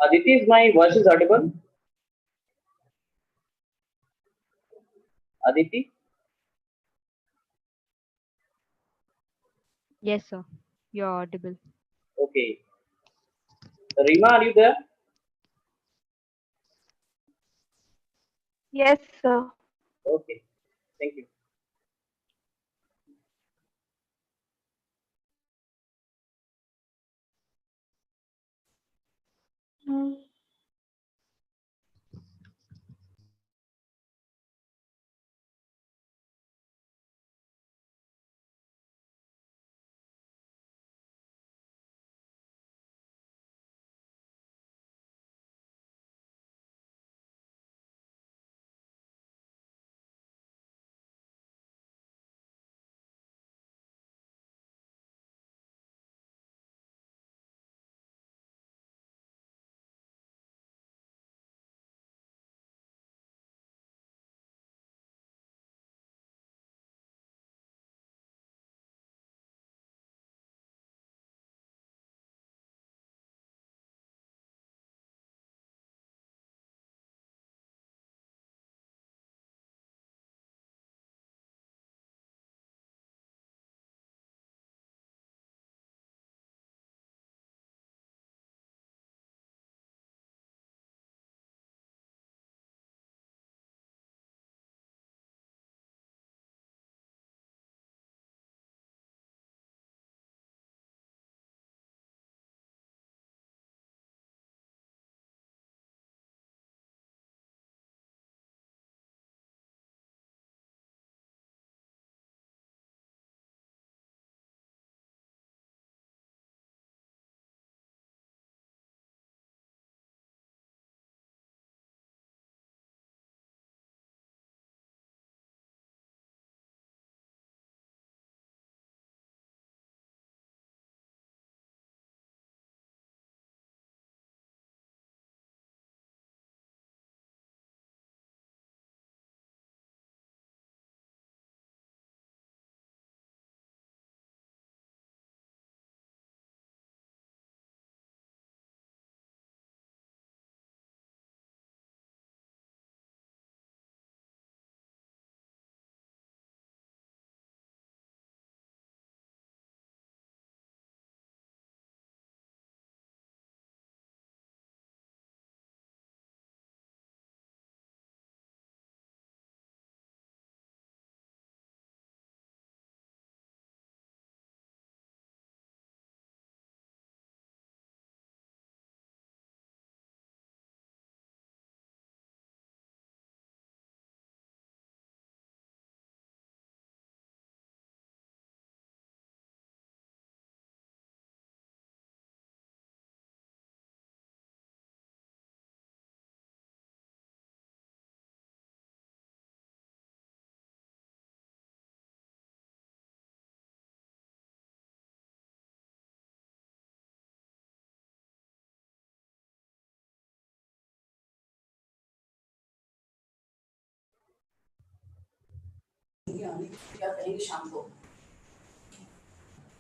Aditi, is my voice is audible? Aditi? Yes, sir. You're audible. Okay. Rima, are you there? Yes, sir. Okay. Thank you.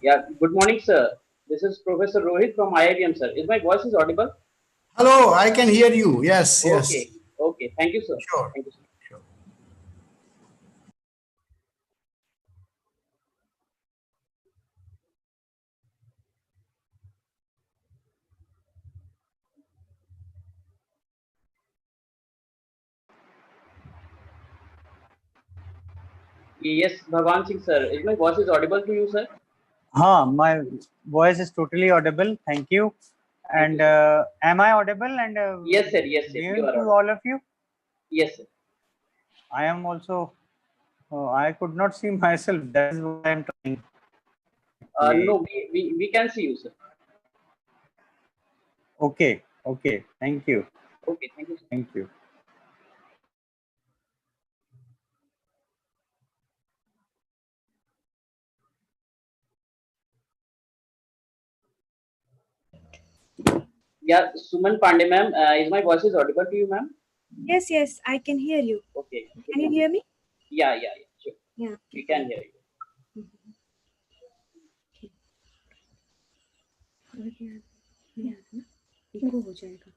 Yeah. Good morning, sir. This is Professor Rohit from IIM, sir. Is my voice is audible? Hello, I can hear you. Yes, yes. Okay. Okay. Thank you, sir. Sure. Thank you, sir. Sure. Yes, Bhavan Singh, sir. Is my voice is audible to you, sir? My voice is totally audible. Thank you. Thank you, And sir. am I audible? And Yes, sir. Yes, sir. You given are to audible. all of you? Yes, sir. I am also. I could not see myself. That is what I am trying. No, we can see you, sir. Okay. Okay. Thank you. Okay. Thank you, sir. Thank you. Yeah, Suman Pandey, ma'am. Is my voice is audible to you, ma'am? Yes, yes, I can hear you. Okay. Can you hear me? Yeah, yeah, yeah. Sure. Yeah. We can hear you. Okay. Yeah. Echo हो जाएगा।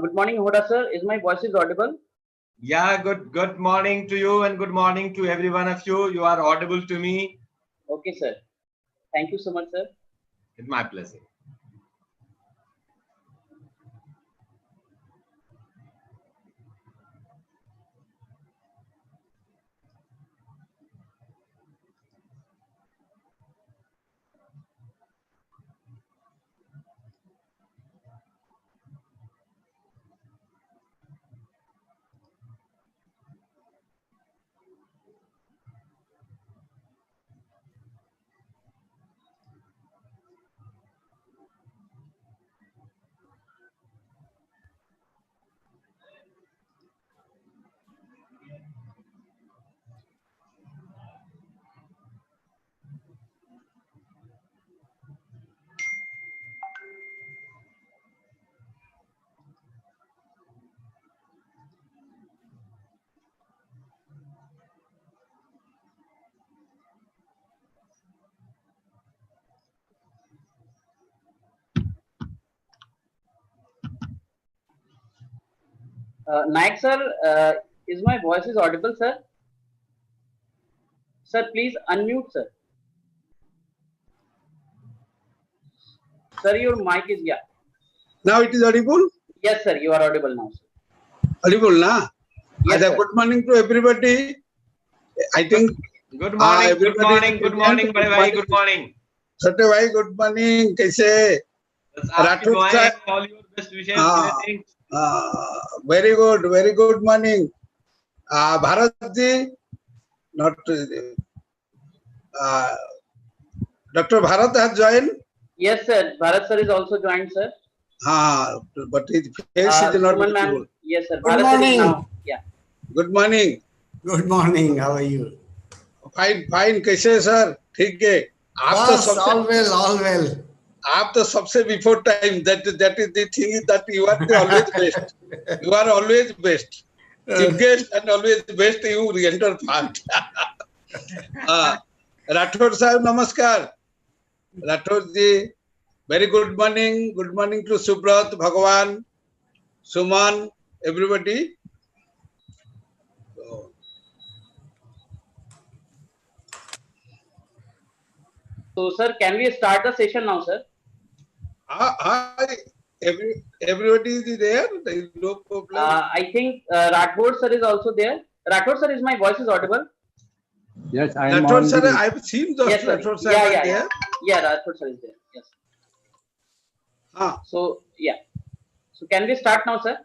Good morning, Hoda sir. Is my voice is audible? Yeah, good morning to you and good morning to every one of you. You are audible to me. Okay, sir. Thank you so much, sir. It's my pleasure. Naik sir, is my voice is audible, sir? Sir, please unmute, sir. Sir, your mic is yeah. Now it is audible? Yes, sir. You are audible now, sir. Audible, na? Yes, sir. Good morning to everybody. I think. Good morning, good morning, good morning, bhai bhai, good morning. Chote bhai, good morning. Kaise? आपकी दुआएं, all your best wishes, blessings. Very good morning. Bharat ji, not Dr. Bharat has joined. Yes, sir. Bharat sir is also joined, sir. But his face is not Suman visible. ma'am. Yes, sir. Good Bharat sir is morning. now. Yeah. Good morning. Good morning. How are you? Fine कैसे है sir? ठीक है। आप तो Bas, सबसे all well, all well. आप तो सबसे before time that is the thing that you are always best. You are always best. Chief guest and always best. You enter fast. Rathore साहब नमस्कार. राठौर जी very good morning to Subrat, Bhagwan, Suman, everybody. So, sir, can we start the session now, sir? Hi, everybody is there. There is no problem. I think Rathod sir is also there. Rathod sir, is my voice is audible? Yes, I am Rathod on sir, the- I've seen those. Yes, sir. Rathod sir Yeah, are yeah, there. Yeah, Rathod sir is there. Yes. So, yeah. So, can we start now, sir?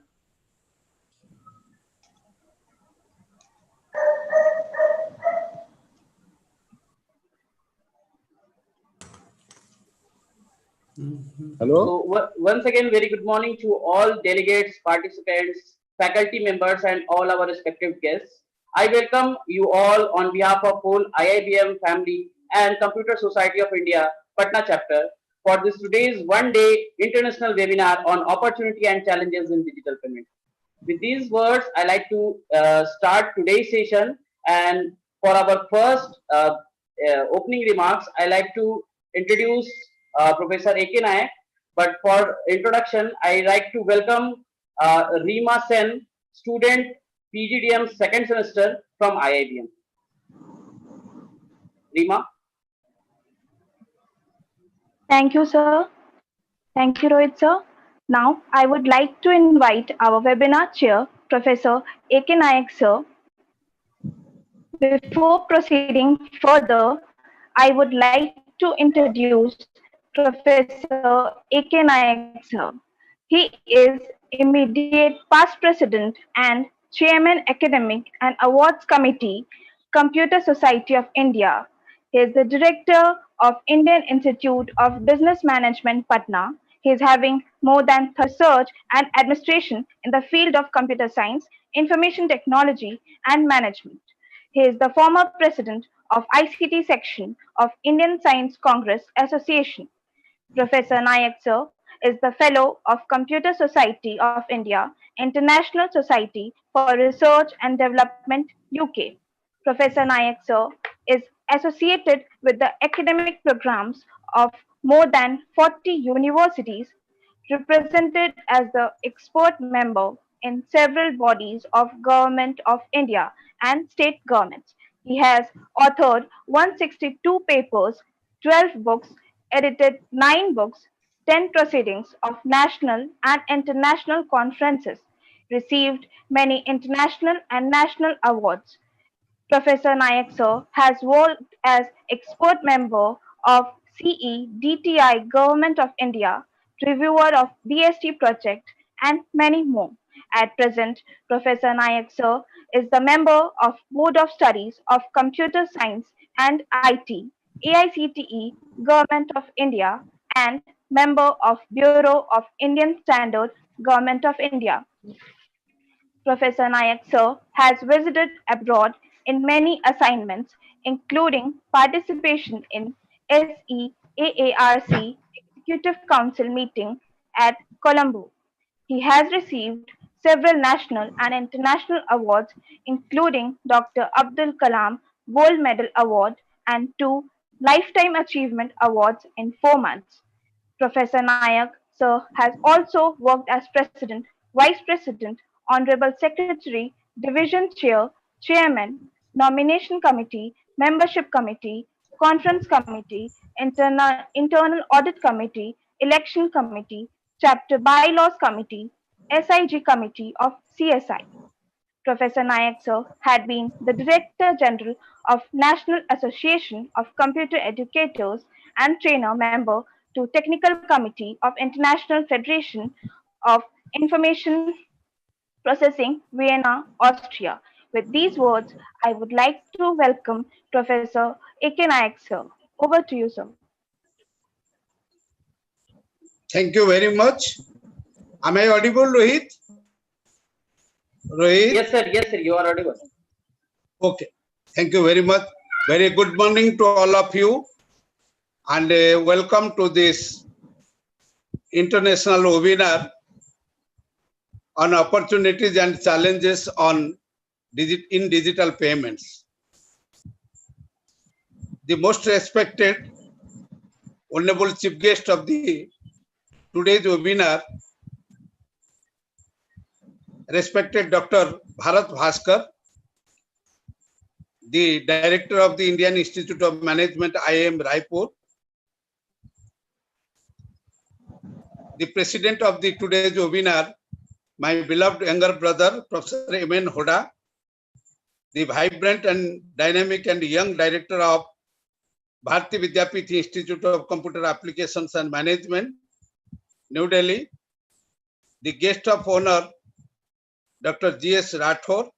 Hello. So, once again, very good morning to all delegates, participants, faculty members, and all our respective guests. I welcome you all on behalf of whole IIBM family and Computer Society of India, Patna chapter, for this today's one-day international webinar on opportunity and challenges in digital payment. With these words, I like to start today's session, and for our first opening remarks, I like to introduce Professor A.K. Nayak. But for introduction, I like to welcome Reema Sen, student PGDM second semester from IIBM. Reema. Thank you, sir. Thank you, Rohit, sir. Now, I would like to invite our webinar chair, Professor A.K. Nayak, sir. Before proceeding further, I would like to introduce Professor A.K. Nayak, sir. He is immediate past president and chairman academic and awards committee, Computer Society of India. He is the director of Indian Institute of Business Management, Patna. He is having more than research and administration in the field of computer science, information technology, and management. He is the former president of ICT section of Indian Science Congress Association. Professor Nayak sir is the fellow of Computer Society of India, International Society for Research and Development, UK. Professor Nayak sir is associated with the academic programs of more than 40 universities, represented as the expert member in several bodies of Government of India and state governments. He has authored 162 papers, 12 books, edited 9 books, 10 proceedings of national and international conferences, received many international and national awards. Professor Nayak sir has worked as expert member of CEDTI Government of India, reviewer of DST project, and many more. At present, Professor Nayak sir is the member of Board of Studies of Computer Science and IT, AICTE, Government of India, and member of Bureau of Indian Standard, Government of India. Professor Nayak sir has visited abroad in many assignments, including participation in SEAARC Executive Council meeting at Colombo. He has received several national and international awards, including Dr. Abdul Kalam Gold Medal Award and 2 Lifetime Achievement Awards in 4 months. Professor Nayak sir has also worked as President, Vice President, Honorable Secretary, Division Chair, Chairman, Nomination Committee, Membership Committee, Conference Committee, Internal Audit Committee, Election Committee, Chapter Bylaws Committee, SIG Committee of CSI. Professor Nayak sir had been the Director General of National Association of Computer Educators and Trainer member to Technical Committee of International Federation of Information Processing, Vienna, Austria. With these words, I would like to welcome Professor A.K. Nayak sir. Over to you, sir. Thank you very much. Am I audible, Rohit? Rohit? Yes, sir. Yes, sir. You are audible. Okay. Thank you very much. Very good morning to all of you, and welcome to this international webinar on opportunities and challenges in digital payments. The most respected, honorable chief guest of today's webinar, respected Dr. Bharat Bhaskar, the director of the Indian Institute of Management, IIM Raipur, the president of today's webinar, my beloved younger brother, Professor M.N. Hoda, the vibrant and dynamic and young director of Bharati Vidyapith Institute of Computer Applications and Management, New Delhi, the guest of honor, Dr. G.S. Rathore,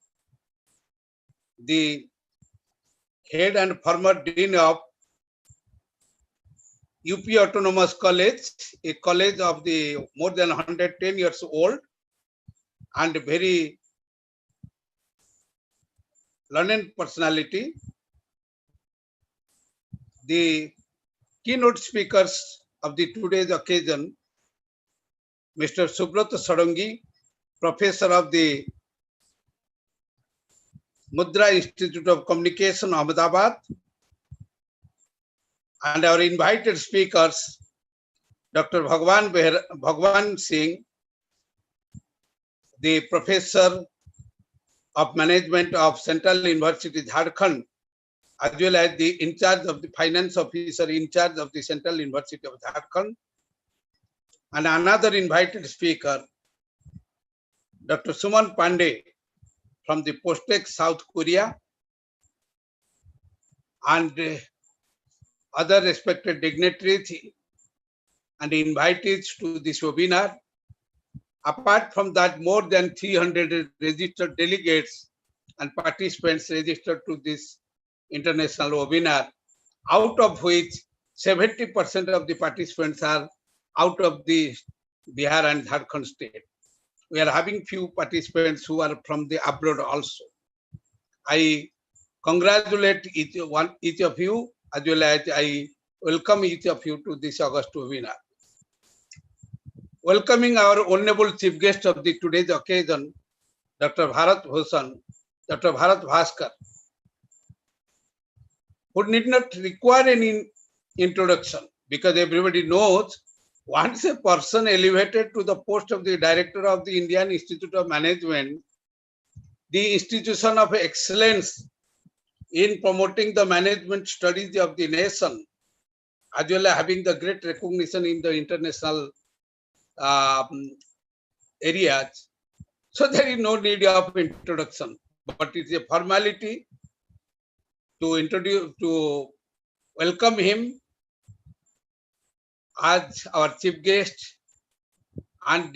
the head and former dean of UP Autonomous College, a college of the more than 110 years old and very learned personality. The keynote speakers of today's occasion, Mr. Subrata Sarangi, professor of the Mudra Institute of Communication, Ahmedabad, and our invited speakers, Dr. Bhagwan Singh, the professor of management of Central University, Jharkhand, as well as the in charge of the finance officer in charge of the Central University of Jharkhand, and another invited speaker, Dr. Suman Pandey from the Postek, South Korea, and other respected dignitaries and invitees to this webinar. Apart from that, more than 300 registered delegates and participants registered to this international webinar, out of which 70% of the participants are out of the Bihar and Jharkhand state. We are having few participants who are from the abroad also. I congratulate each of you, as well as I welcome each of you to this August webinar. Welcoming our honorable chief guest of today's occasion, Dr. Bharat Bhaskar, who need not require any introduction because everybody knows once a person elevated to the post of the director of the Indian Institute of Management, the institution of excellence in promoting the management studies of the nation, as well as having the great recognition in the international areas. So there is no need of introduction, but it's a formality to welcome him as our chief guest. And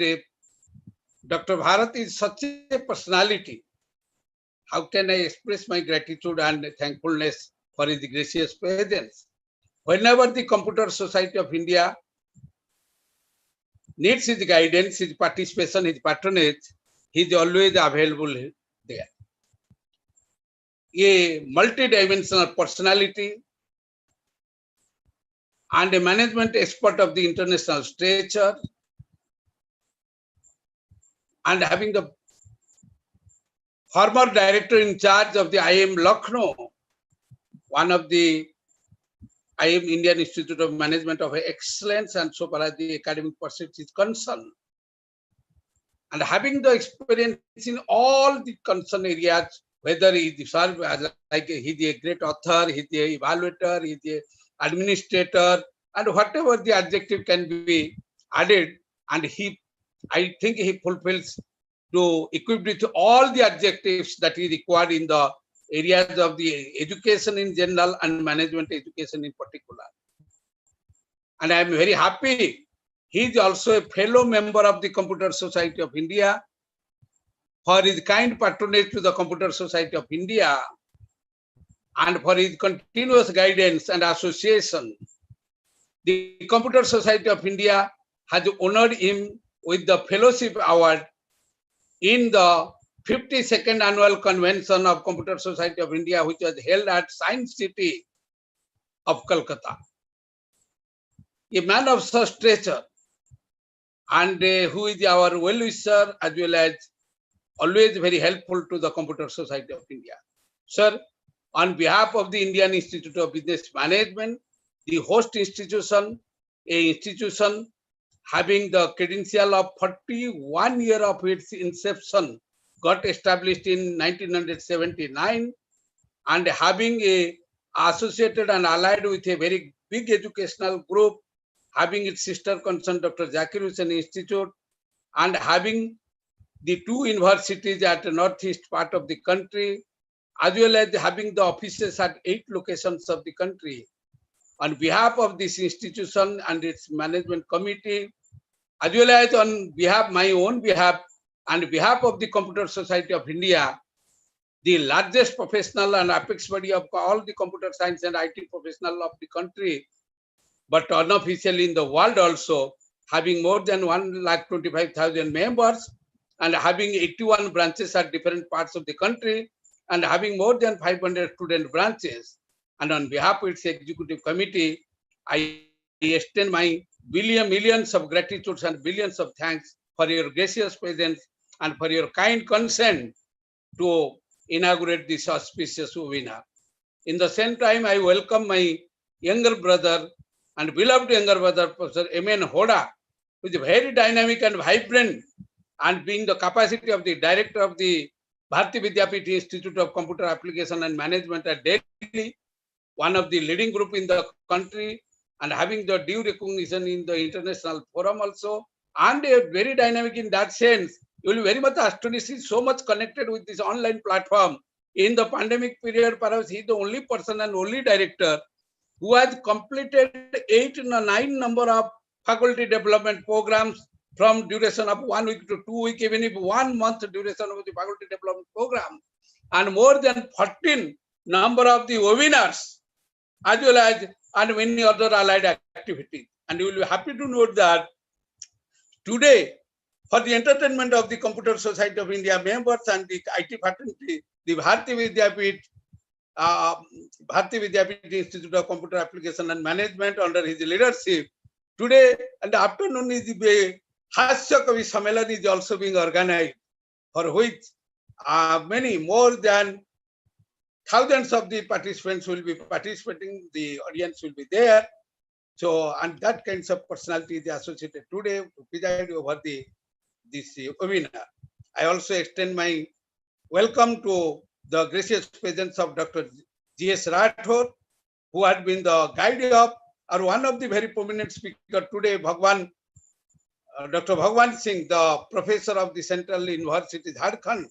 Dr. Bharat is such a personality. How can I express my gratitude and thankfulness for his gracious presence? Whenever the Computer Society of India needs his guidance, his participation, his patronage, he is always available there. A multi-dimensional personality and a management expert of the international stature, and having the former director in charge of the IIM Lucknow, one of the IIM Indian Institute of Management of Excellence, and so far as the academic pursuit is concerned, and having the experience in all the concerned areas, whether he serves as he's a great author, he's an evaluator, he's an administrator, and whatever the adjective can be added, and I think he fulfills to equip with all the adjectives that is required in the areas of the education in general and management education in particular. And I am very happy. He is also a fellow member of the Computer Society of India for his kind patronage to the Computer Society of India and for his continuous guidance and association. The Computer Society of India has honored him with the Fellowship Award in the 52nd Annual Convention of Computer Society of India, which was held at Science City of Calcutta. A man of such stature and who is our well-wisher as well as always very helpful to the Computer Society of India. Sir, on behalf of the Indian Institute of Business Management, the host institution, a institution having the credential of 41 years of its inception, got established in 1979, and having a associated and allied with a very big educational group, having its sister concern, Dr. Zakir Hussain Institute, and having the two universities at the northeast part of the country, as well as having the offices at 8 locations of the country. On behalf of this institution and its management committee, as well as on behalf, my own behalf, and behalf of the Computer Society of India, the largest professional and apex body of all the computer science and IT professional of the country, but unofficially in the world also, having more than 1,25,000 members and having 81 branches at different parts of the country and having more than 500 student branches. And on behalf of its executive committee, I extend my millions of gratitudes and billions of thanks for your gracious presence and for your kind consent to inaugurate this auspicious webinar. In the same time, I welcome my younger brother and beloved younger brother, Professor M.N. Hoda, who is very dynamic and vibrant, and being the capacity of the director of the Bharati Vidyapith Institute of Computer Application and Management at Delhi, one of the leading group in the country, and having the due recognition in the international forum also, and very dynamic in that sense. You will be very much astonished. He is so much connected with this online platform. In the pandemic period, perhaps he is the only person and only director who has completed 8 or 9 number of faculty development programs from duration of 1 week to 2 weeks, even if 1 month duration of the faculty development program, and more than 14 number of the webinars, as well as and many other allied activities. And you will be happy to note that today, for the entertainment of the Computer Society of India members and the IT fraternity, the Bharati Vidyapith Institute of Computer Application and Management under his leadership, today and afternoon is the Hasya Kavi Sammelan is also being organized, for which many more than thousands of the participants will be participating, the audience will be there. So, and that kinds of personality is associated today to preside over this webinar. I also extend my welcome to the gracious presence of Dr. G.S. Rathore, who had been the guide of, or one of the very prominent speakers today, Dr. Bhagwan Singh, the professor of the Central University, Jharkhand,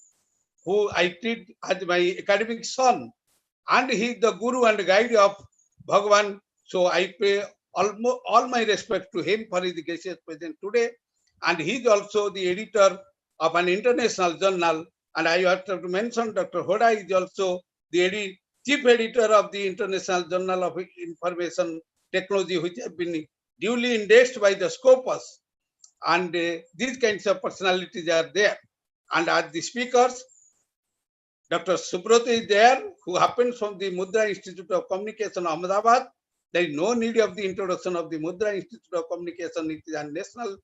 who I treat as my academic son, and he is the guru and guide of Bhagwan. So I pay all my respect to him for his gracious presence today. And he is also the editor of an international journal. And I have to mention Dr. Hoda is also the chief editor of the International Journal of Information Technology, which have been duly indexed by the Scopus. And these kinds of personalities are there. And as the speakers, Dr. Subrata is there, who happens from the Mudra Institute of Communication, Ahmedabad. There is no need of the introduction of the Mudra Institute of Communication. It is a national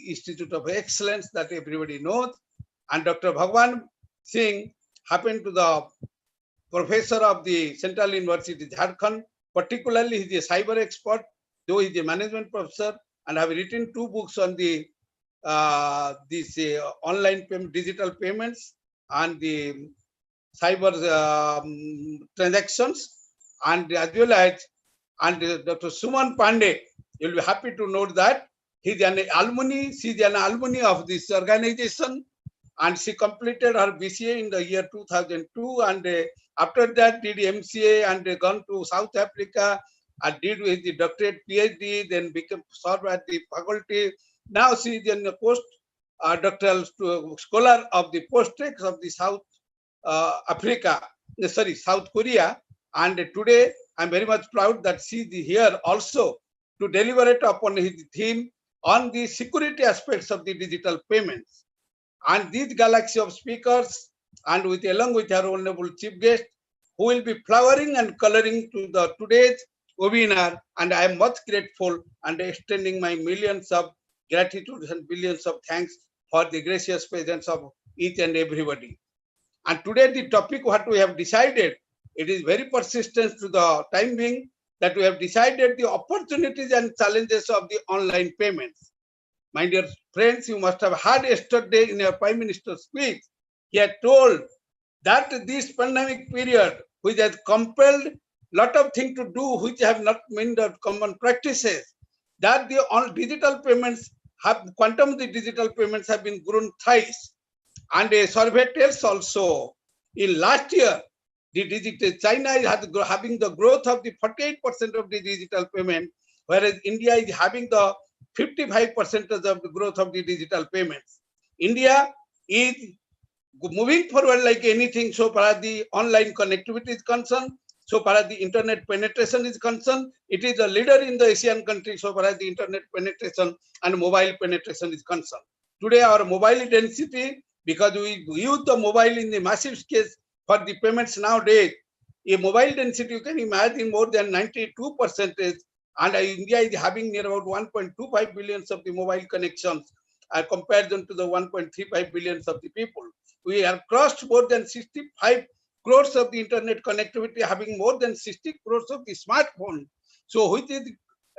institute of excellence that everybody knows. And Dr. Bhagwan Singh happened to the professor of the Central University, Jharkhand. Particularly, he is a cyber expert, though he is a management professor, and have written 2 books on the online digital payments and the cyber transactions, and as well as Dr. Suman Pandey. You'll be happy to note that he's an alumni. She's an alumni of this organization, and she completed her BCA in the year 2002, and after that did MCA and gone to South Africa and did with the doctorate PhD, then became served at the faculty. Now she is a post-doctoral scholar of the post-text of the South Korea. And today I'm very much proud that she is here also to deliberate upon his theme on the security aspects of the digital payments. And this galaxy of speakers and along with our honorable chief guest, who will be flowering and coloring to the today's webinar. And I am much grateful and extending my millions of gratitude and billions of thanks for the gracious presence of each and everybody. And today the topic what we have decided, it is very persistent to the time being that we have decided the opportunities and challenges of the online payments. My dear friends, you must have heard yesterday in your Prime Minister's speech, he had told that this pandemic period, which has compelled lot of things to do which have not been the common practices, that the all digital payments have, quantum of the digital payments have been grown thrice. And a survey tells also, in last year, the digital China is having the growth of the 48% of the digital payment, whereas India is having the 55% of the growth of the digital payments. India is moving forward like anything so far as the online connectivity is concerned, so far as the internet penetration is concerned. It is a leader in the Asian countries so far as the internet penetration and mobile penetration is concerned. Today, our mobile density, because we use the mobile in the massive scale for the payments nowadays, a mobile density, you can imagine more than 92%, and India is having near about 1.25 billions of the mobile connections compared to the 1.35 billions of the people. We have crossed more than 65 crores of the internet connectivity, having more than 60 crores of the smartphone. So which is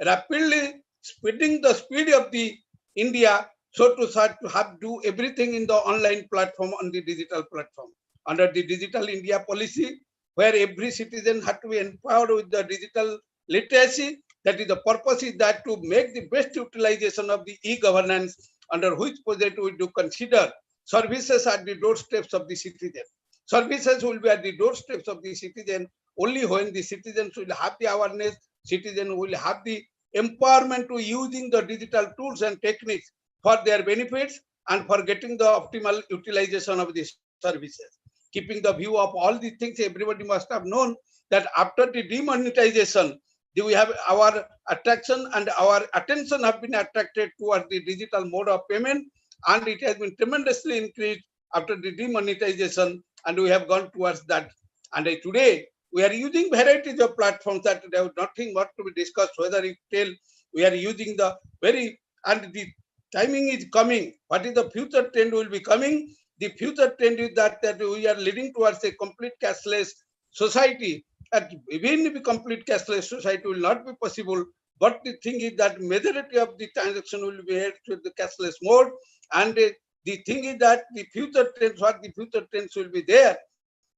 rapidly speeding the speed of the India, so to start to have do everything in the online platform, on the digital platform. Under the Digital India policy, where every citizen had to be empowered with the digital literacy, that is the purpose is that to make the best utilization of the e-governance, under which project we do consider services at the doorsteps of the citizen. Services will be at the doorsteps of the citizen only when the citizens will have the awareness, citizen will have the empowerment to using the digital tools and techniques for their benefits and for getting the optimal utilization of these services. Keeping the view of all these things, everybody must have known that after the demonetization, we have our attraction and our attention have been attracted towards the digital mode of payment, and it has been tremendously increased after the demonetization, and we have gone towards that. And today we are using varieties of platforms that there is nothing more to be discussed, whether you tell we are using the very, and the timing is coming. What is the future trend will be coming? The future trend is that we are leading towards a complete cashless society. And even if a complete cashless society will not be possible, but the thing is that majority of the transaction will be held to the cashless mode. And the thing is that the future trends, what the future trends will be there.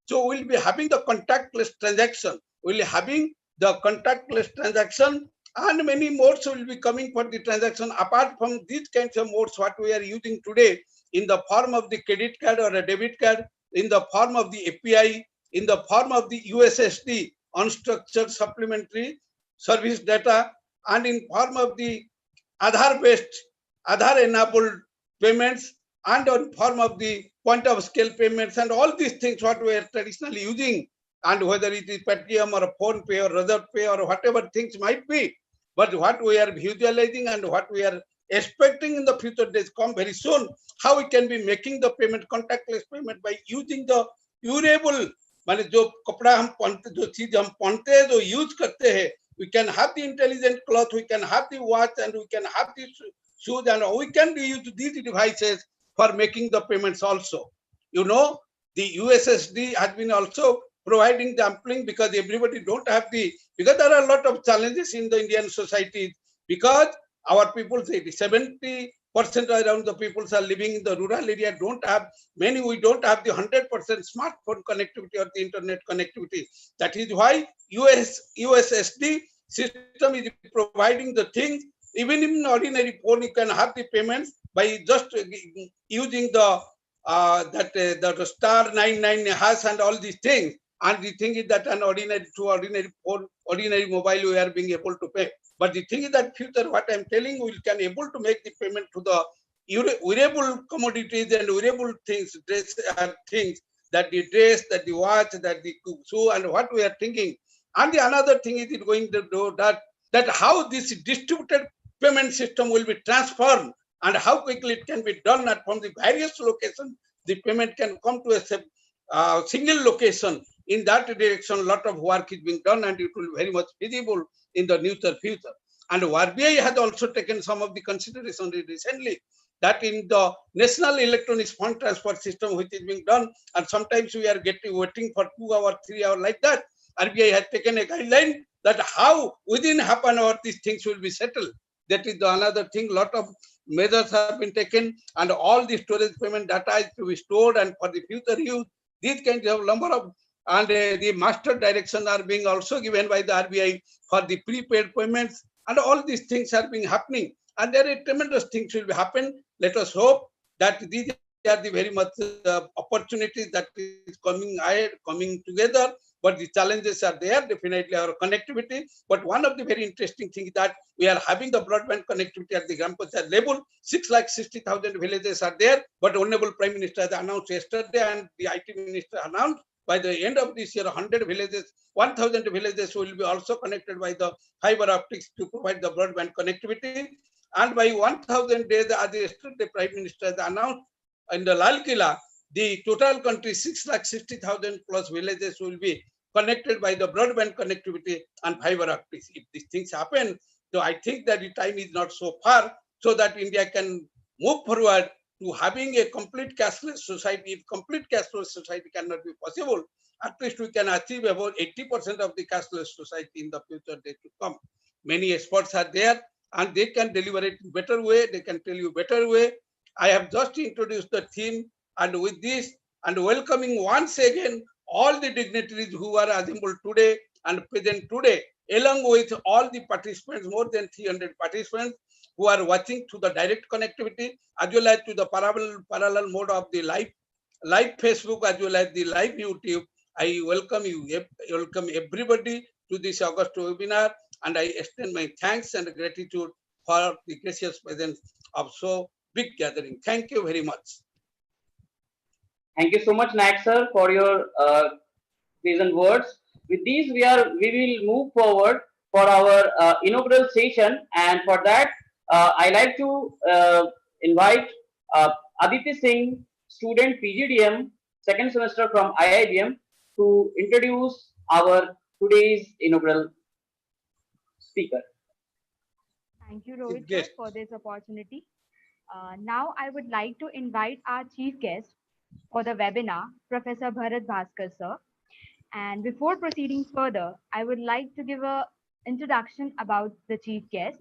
So we'll be having the contactless transaction. We'll be having the contactless transaction, and many modes will be coming for the transaction apart from these kinds of modes what we are using today in the form of the credit card or a debit card, in the form of the API, in the form of the USSD, unstructured supplementary service data, and in form of the Aadhaar-based, Aadhaar-enabled payments, and on form of the point of scale payments, and all these things what we are traditionally using, and whether it is Paytm or Phone Pay or Razor Pay or whatever things might be. But what we are visualizing and what we are expecting in the future days come very soon, how we can be making the payment, contactless payment, by using the durable, माने जो कपड़ा हम पहनते, जो चीज हम पहनते हैं, जो यूज करते हैं, we can have the intelligent cloth, we can have the watch, and we can have the shoes, and we can use these devices for making the payments also. You know, the USSD has been also providing the sampling, because everybody don't have the, because there are a lot of challenges in the Indian society, because our people say 70% around the people are living in the rural area, don't have many, we don't have the 100% smartphone connectivity or the internet connectivity. That is why USSD system is providing the things. Even in ordinary phone, you can have the payments by just using the that star 99 hash and all these things. And the thing is that an ordinary phone, ordinary mobile, we are being able to pay. But the thing is that future, what I'm telling, we can able to make the payment to the wearable commodities and wearable things, things, that the dress, that the watch, that the shoe, and what we are thinking. And the another thing is it going to do that how this distributed payment system will be transformed and how quickly it can be done, at from the various locations. The payment can come to a single location. In that direction, a lot of work is being done, and it will be very much feasible in the near future. And RBI has also taken some of the consideration recently that in the national electronic fund transfer system which is being done, and sometimes we are waiting for 2 hours, 3 hours like that. RBI has taken a guideline that how within half an hour these things will be settled. That is another thing. Lot of measures have been taken, and all the storage payment data is to be stored and for the future use. These kinds of number of and the master directions are being also given by the RBI for the prepaid payments, and all these things are being happening. And there are tremendous things will be happen. Let us hope that these are the very much opportunities that is coming ahead, coming together. But the challenges are there, definitely our connectivity. But one of the very interesting things that we are having the broadband connectivity at the Gram Panchayat level. 6,60,000 villages are there. But Honorable Prime Minister has announced yesterday, and the IT Minister announced by the end of this year, 100 villages, 1,000 villages will be also connected by the fiber optics to provide the broadband connectivity. And by 1,000 days, as yesterday the Prime Minister has announced, in the Lal Killa, the total country 6,60,000 plus villages will be connected by the broadband connectivity and fiber optics. If these things happen, so I think that the time is not so far, so that India can move forward to having a complete cashless society. If complete cashless society cannot be possible, at least we can achieve about 80% of the cashless society in the future days to come. Many experts are there, and they can deliver it in better way. They can tell you better way. I have just introduced the theme, and with this, and welcoming once again all the dignitaries who are assembled today and present today, along with all the participants, more than 300 participants who are watching to the direct connectivity, as well as to the parallel mode of the live Facebook, as well as the live YouTube. I welcome you, welcome everybody to this August webinar, and I extend my thanks and gratitude for the gracious presence of so big gathering. Thank you very much. Thank you so much, Nayak sir, for your pleasant words. With these, we will move forward for our inaugural session, and for that, I like to invite Aditi Singh, student PGDM, second semester from IIM, to introduce our today's inaugural speaker. Thank you, Rohit, Yes. for this opportunity. Now I would like to invite our chief guest for the webinar, Professor Bharat Bhaskar, sir. And before proceeding further, I would like to give an introduction about the chief guest.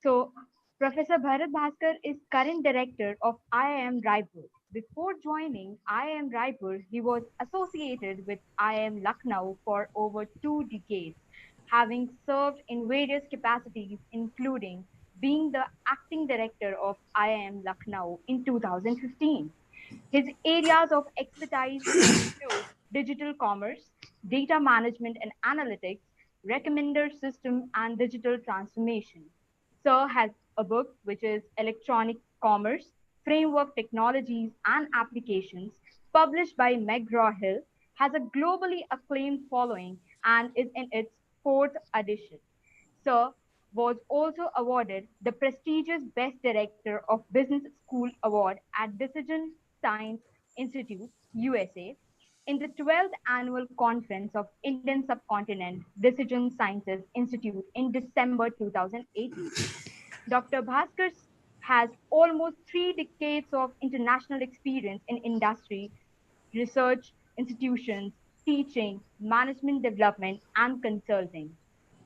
So, Professor Bharat Bhaskar is current director of IIM Raipur. Before joining IIM Raipur, he was associated with IIM Lucknow for over 2 decades, having served in various capacities, including being the acting director of IIM Lucknow in 2015. His areas of expertise include digital commerce, data management and analytics, recommender system, and digital transformation. Sir has a book which is Electronic Commerce, Framework Technologies and Applications, published by McGraw-Hill, has a globally acclaimed following and is in its 4th edition. Sir was also awarded the prestigious Best Director of Business School Award at Decision Science Institute, USA, in the 12th Annual Conference of Indian Subcontinent Decision Sciences Institute in December 2018. Dr. Bhaskar has almost 3 decades of international experience in industry, research institutions, teaching, management development, and consulting.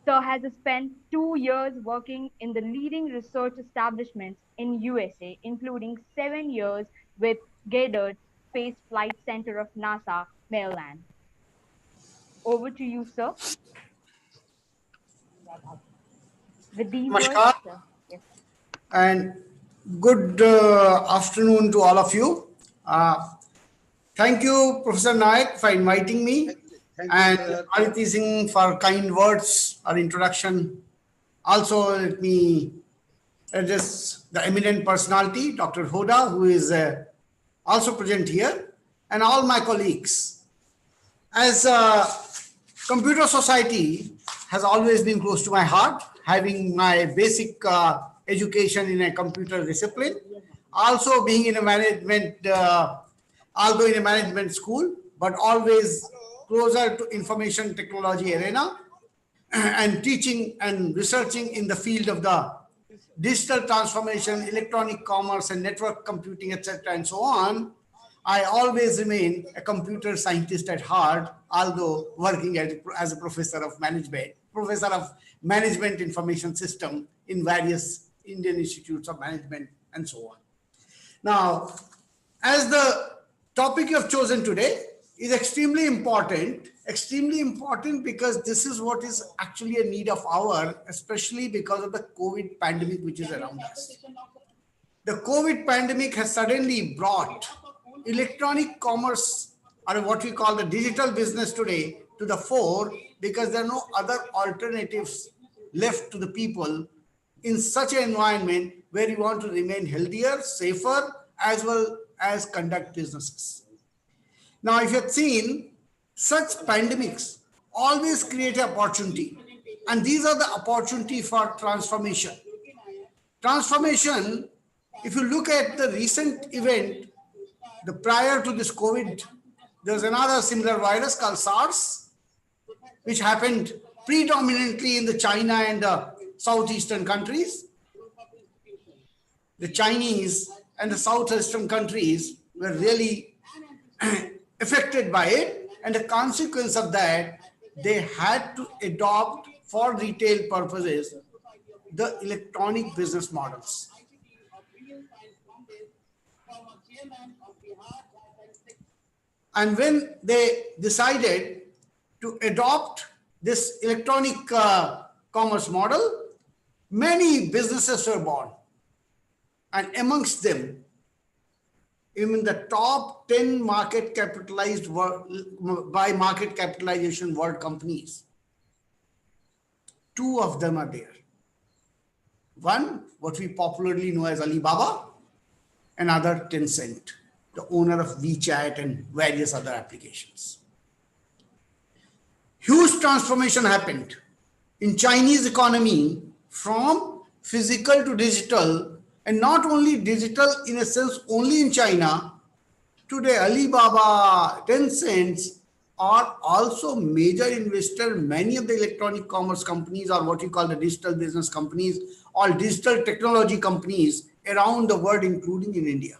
Sir has spent 2 years working in the leading research establishments in USA, including 7 years with Goddard Space Flight Center of NASA, Maryland. Over to you, sir. With these words, Namaskar. sir. Yes. And good afternoon to all of you. Thank you, Professor Nayak, for inviting me, Thank you, and sir. Aditi Singh for kind words or introduction. Also, let me address the eminent personality, Dr. Hoda, who is also present here, and all my colleagues. As computer society has always been close to my heart, having my basic education in a computer discipline, also being in a management, although in a management school, but always closer to information technology arena and teaching and researching in the field of the digital transformation, electronic commerce and network computing, etc. and so on. I always remain a computer scientist at heart, although working as a professor of management information system in various Indian institutes of management and so on. Now, as the topic you have chosen today is extremely important because this is what is actually a need of our, especially because of the COVID pandemic which is around us. The COVID pandemic has suddenly brought electronic commerce, or what we call the digital business today, to the fore, because there are no other alternatives left to the people in such an environment where you want to remain healthier, safer, as well as conduct businesses. Now, if you've seen, such pandemics always create an opportunity, and these are the opportunity for transformation. Transformation, if you look at the recent event, the prior to this COVID, there's another similar virus called SARS, which happened predominantly in the China and the southeastern countries. The Chinese and the southeastern countries were really affected by it, and the consequence of that, they had to adopt for retail purposes the electronic business models. And when they decided to adopt this electronic commerce model, many businesses were born. And amongst them, even the top 10 market capitalized by market capitalization world companies, 2 of them are there. One, what we popularly know as Alibaba, another Tencent, the owner of WeChat and various other applications. Huge transformation happened in Chinese economy from physical to digital, and not only digital in a sense only in China. Today, Alibaba, Tencent are also major investor. Many of the electronic commerce companies, or what you call the digital business companies, or digital technology companies around the world, including in India.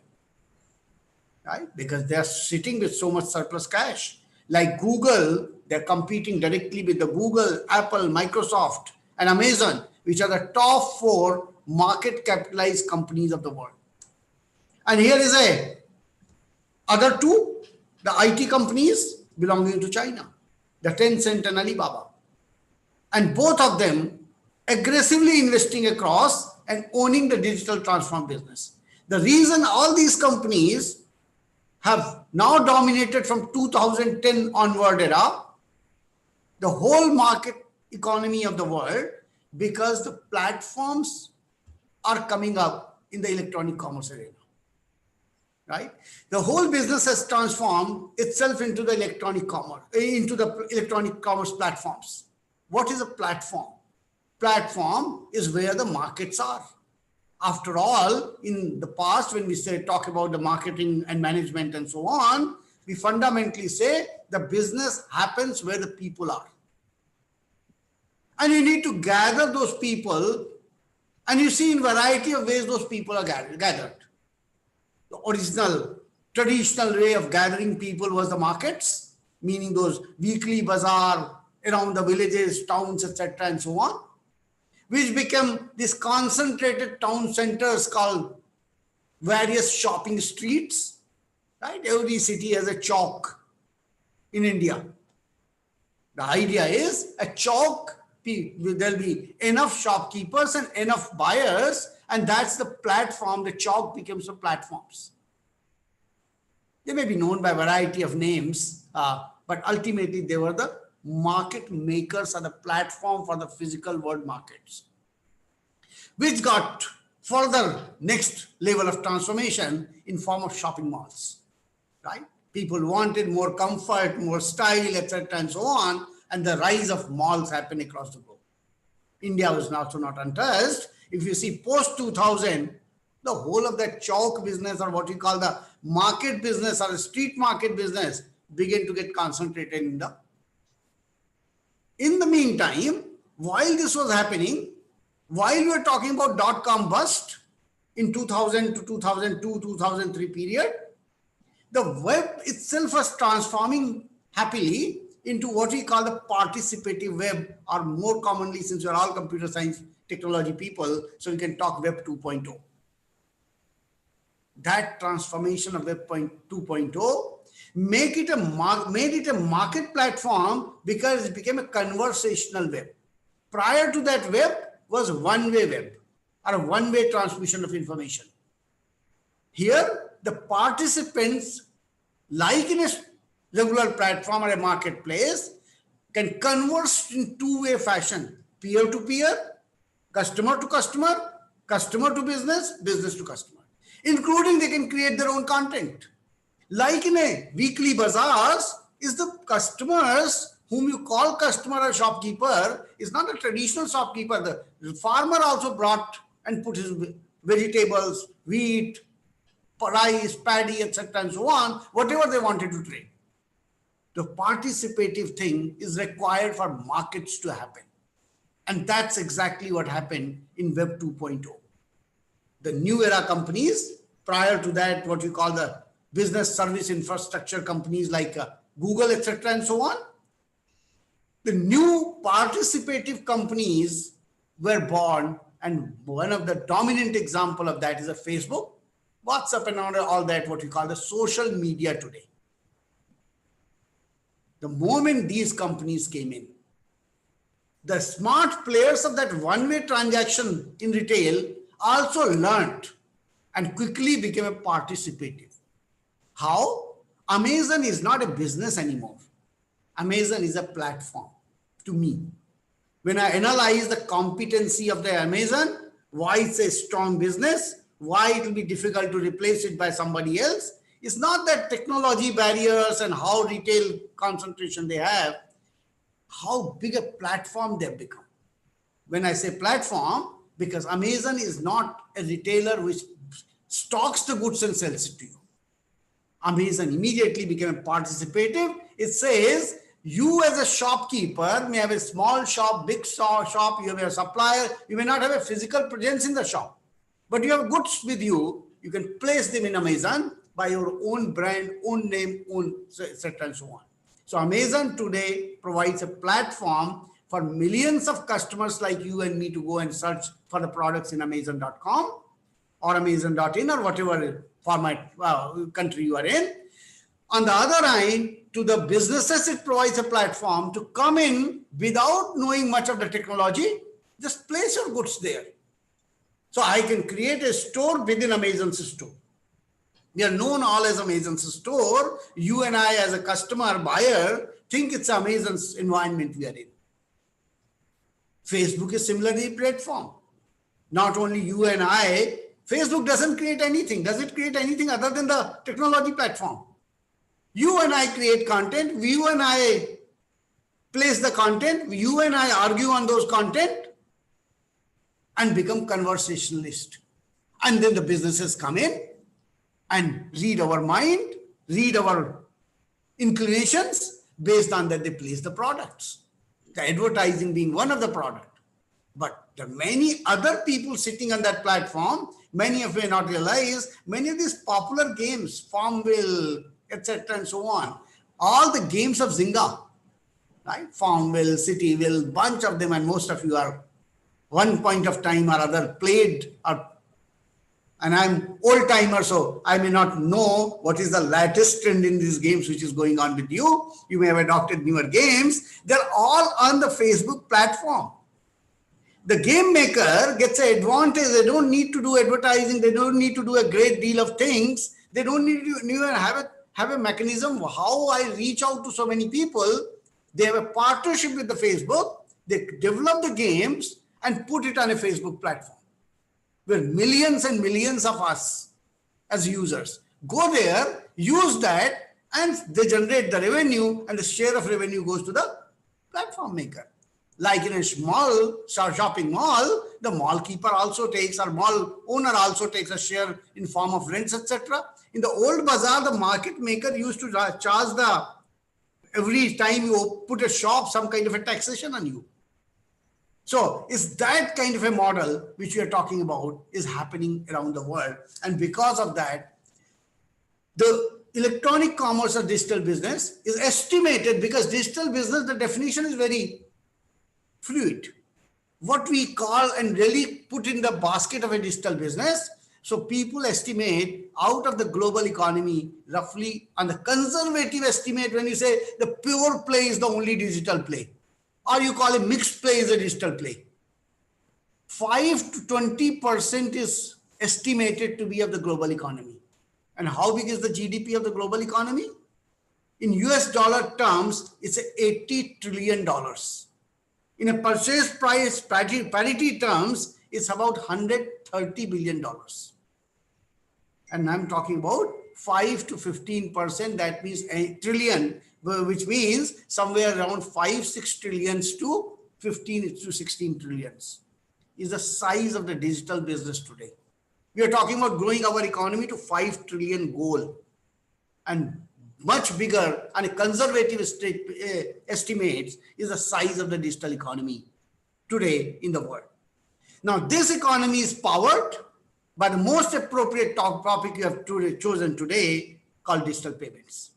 Right? Because they are sitting with so much surplus cash. Like Google, they're competing directly with the Google, Apple, Microsoft, and Amazon, which are the top 4 market capitalized companies of the world. And here is a other 2, the IT companies belonging to China, the Tencent and Alibaba. And both of them aggressively investing across and owning the digital transform business. The reason all these companies have now dominated from 2010 onward era, the whole market economy of the world, because the platforms are coming up in the electronic commerce arena. Right? The whole business has transformed itself into the electronic commerce platforms. What is a platform? Platform is where the markets are. After all, in the past, when we talk about the marketing and management and so on, we fundamentally say the business happens where the people are. And you need to gather those people, and you see in variety of ways those people are gathered. The original, traditional way of gathering people was the markets, meaning those weekly bazaar around the villages, towns, etc. and so on, which became these concentrated town centers called various shopping streets. Right? Every city has a chowk in India. The idea is a chowk, there'll be enough shopkeepers and enough buyers, and that's the platform. The chowk becomes the platforms. They may be known by a variety of names, but ultimately they were the market makers or the platform for the physical world markets, which got further next level of transformation in form of shopping malls. Right? People wanted more comfort, more style, etc. and so on, and the rise of malls happened across the globe. India was also not untouched. If you see post 2000, the whole of that chowk business, or what we call the market business or the street market business, began to get concentrated in the meantime, while this was happening, while we were talking about dot-com bust in 2000 to 2002, 2003 period, the web itself was transforming happily into what we call the participative web, or more commonly, since we're all computer science technology people, so we can talk Web 2.0. That transformation of Web 2.0 made it a market platform because it became a conversational web. Prior to that, web was one-way web, or a one-way transmission of information. Here, the participants, like in a regular platform or a marketplace, can converse in two-way fashion, peer-to-peer, customer to customer, customer to business, business to customer, including they can create their own content. Like in a weekly bazaars, is the customers whom you call customer or shopkeeper is not a traditional shopkeeper. The farmer also brought and put his vegetables, wheat, rice, paddy, etc. and so on, whatever they wanted to trade. The participative thing is required for markets to happen. And that's exactly what happened in Web 2.0. The new era companies, prior to that, what you call the business service infrastructure companies like Google, etc. and so on, the new participative companies were born, and one of the dominant example of that is a Facebook, WhatsApp, and all that, what we call the social media today. The moment these companies came in, the smart players of that one-way transaction in retail also learned and quickly became a participative. How? Amazon is not a business anymore. Amazon is a platform to me. When I analyze the competency of the Amazon, why it's a strong business, why it will be difficult to replace it by somebody else, it's not that technology barriers and how retail concentration they have, how big a platform they've become. When I say platform, because Amazon is not a retailer which stocks the goods and sells it to you. Amazon immediately became a participative. It says, you as a shopkeeper may have a small shop, big shop, you have a supplier, you may not have a physical presence in the shop, but you have goods with you, you can place them in Amazon by your own brand, own name, own etc. and so on. So Amazon today provides a platform for millions of customers like you and me to go and search for the products in Amazon.com or Amazon.in or whatever format, country you are in. On the other hand, to the businesses, it provides a platform to come in without knowing much of the technology, just place your goods there. So I can create a store within Amazon's store. We are known all as Amazon's store. You and I as a customer, buyer, think it's Amazon's environment we are in. Facebook is similarly a platform. Not only you and I, Facebook doesn't create anything. Does it create anything other than the technology platform? You and I create content. You and I place the content. You and I argue on those content and become conversationalist. And then the businesses come in and read our mind, read our inclinations. Based on that, they place the products. The advertising being one of the product. But there are many other people sitting on that platform. Many of you may not realize, many of these popular games, Farmville, etc. and so on, all the games of Zynga, right? Farmville, Cityville, bunch of them, and most of you are one point of time or other played, and I'm old timer, so I may not know what is the latest trend in these games which is going on with you. You may have adopted newer games. They're all on the Facebook platform. The game maker gets an advantage. They don't need to do advertising. They don't need to do a great deal of things. They don't need to even have a mechanism how I reach out to so many people. They have a partnership with the Facebook. They develop the games and put it on a Facebook platform where millions and millions of us as users go there, use that, and they generate the revenue, and the share of revenue goes to the platform maker. Like in a small shopping mall, the mall keeper also takes, or mall owner also takes a share in form of rents, etc. In the old bazaar, the market maker used to charge every time you put a shop, some kind of a taxation on you. So it's that kind of a model which we are talking about is happening around the world. And because of that, the electronic commerce or digital business is estimated, because digital business, the definition is very fluid. What we call and really put in the basket of a digital business. So people estimate out of the global economy, roughly on the conservative estimate, when you say the pure play is the only digital play, or you call it mixed play is a digital play, 5 to 20% is estimated to be of the global economy. And how big is the GDP of the global economy? In US dollar terms, it's $80 trillion. In a purchase price parity terms, it's about $130 billion. And I'm talking about 5 to 15%, that means a trillion, which means somewhere around 5-6 trillions to 15 to 16 trillions is the size of the digital business today. We are talking about growing our economy to 5 trillion goal, and much bigger, and a conservative estimates is the size of the digital economy today in the world. Now, this economy is powered by the most appropriate topic you have chosen today, called digital payments.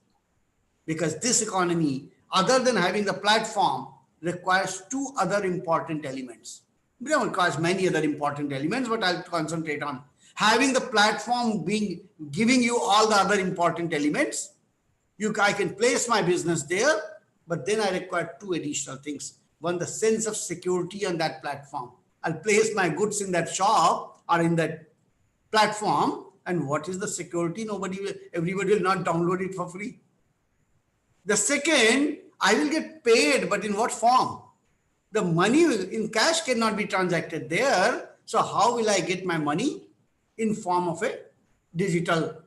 Because this economy, other than having the platform, requires two other important elements. It requires many other important elements, but I'll concentrate on having the platform giving you all the other important elements. I can place my business there, but then I require two additional things. One, the sense of security on that platform. I'll place my goods in that shop or in that platform, and what is the security? Everybody will not download it for free. The second, I will get paid, but in what form? The money in cash cannot be transacted there. So how will I get my money? In form of a digital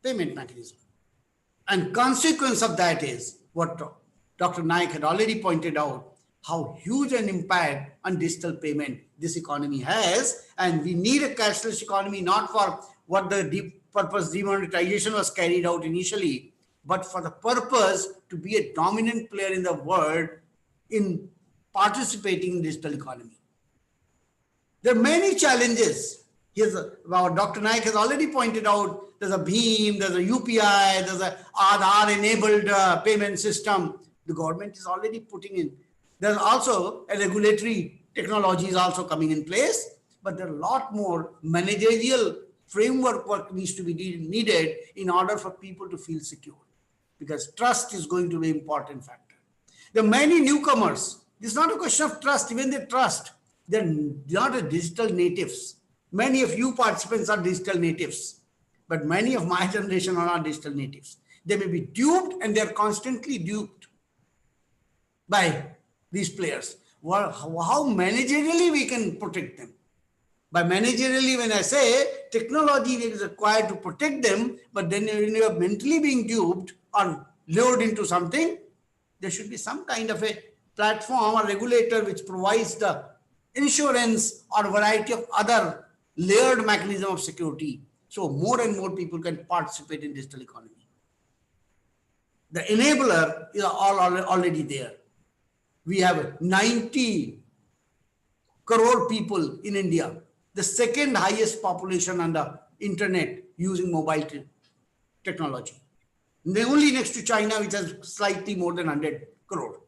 payment mechanism. And consequence of that is what Dr. Naik had already pointed out, how huge an impact on digital payment this economy has. And we need a cashless economy, not for what the purpose demonetization was carried out initially, but for the purpose to be a dominant player in the world in participating in digital economy. There are many challenges. Dr. Naik has already pointed out, there's a BHIM, there's a UPI, there's a Aadhaar-enabled payment system. The government is already putting in. There's also a regulatory technology is also coming in place, but there are a lot more managerial framework work needs to be needed in order for people to feel secure, because trust is going to be an important factor. There are many newcomers. It's not a question of trust, even they trust. They're not a digital natives. Many of you participants are digital natives, but many of my generation are not digital natives. They may be duped, and they're constantly duped by these players. Well, how managerially we can protect them? By managerially, when I say technology is required to protect them, but then when you are mentally being duped or lured into something, there should be some kind of a platform or regulator which provides the insurance or a variety of other layered mechanism of security. So more and more people can participate in digital economy. The enabler is already there. We have 90 crore people in India, the second highest population on the internet using mobile technology. They're only next to China, which has slightly more than 100 crore.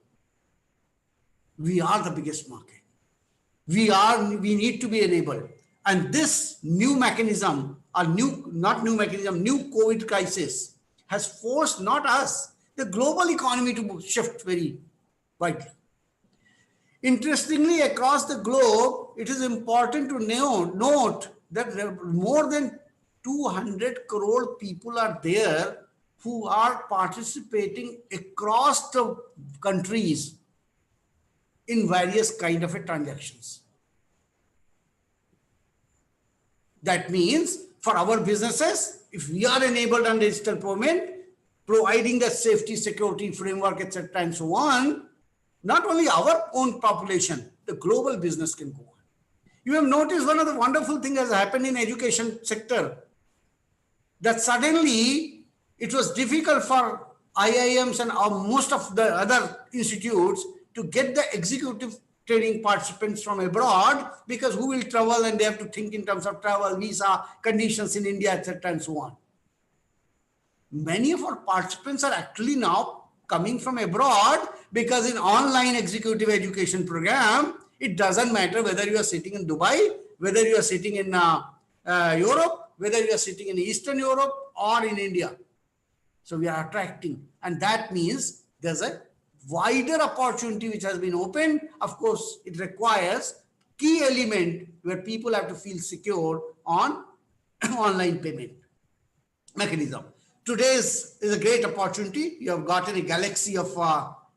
We are the biggest market. We need to be enabled. And this new mechanism, new COVID crisis has forced not us, the global economy to shift very widely. Interestingly, across the globe, it is important to note that more than 200 crore people are there who are participating across the countries in various kind of transactions. That means for our businesses, if we are enabled on digital payment, providing the safety, security framework, etc., and so on, not only our own population, the global business can go on. You have noticed one of the wonderful things has happened in education sector, that suddenly it was difficult for IIMs and most of the other institutes to get the executive training participants from abroad, because who will travel, and they have to think in terms of travel, visa, conditions in India, etc. and so on. Many of our participants are actually now coming from abroad, because in online executive education program, it doesn't matter whether you are sitting in Dubai, whether you are sitting in Europe, whether you are sitting in Eastern Europe or in India. So we are attracting, and that means there's a wider opportunity which has been opened. Of course, it requires key element where people have to feel secure on online payment mechanism. Today's is a great opportunity. You have gotten a galaxy of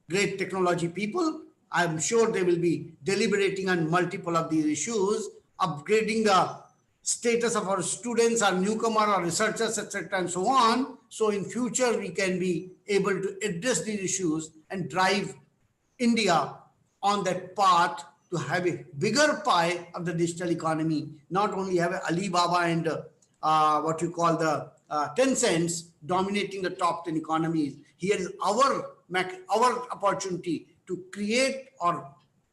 great technology people. I'm sure they will be deliberating on multiple of these issues, upgrading the status of our students, our newcomer, our researchers, etc. and so on. So in future, we can be able to address these issues and drive India on that path to have a bigger pie of the digital economy, not only have Alibaba and what you call the 10 cents dominating the top 10 economies. Here is our opportunity to create or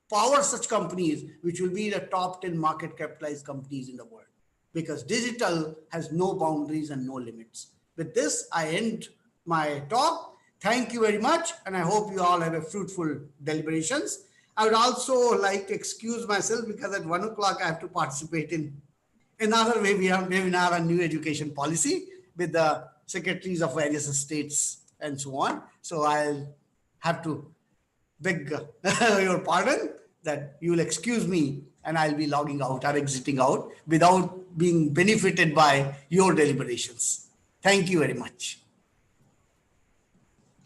power such companies which will be the top 10 market capitalized companies in the world, because digital has no boundaries and no limits. With this, I end my talk. Thank you very much, and I hope you all have a fruitful deliberations. I would also like to excuse myself because at 1 o'clock I have to participate in another webinar on new education policy with the secretaries of various states and so on. So I'll have to beg your pardon that you will excuse me, and I'll be logging out or exiting out without being benefited by your deliberations. Thank you very much.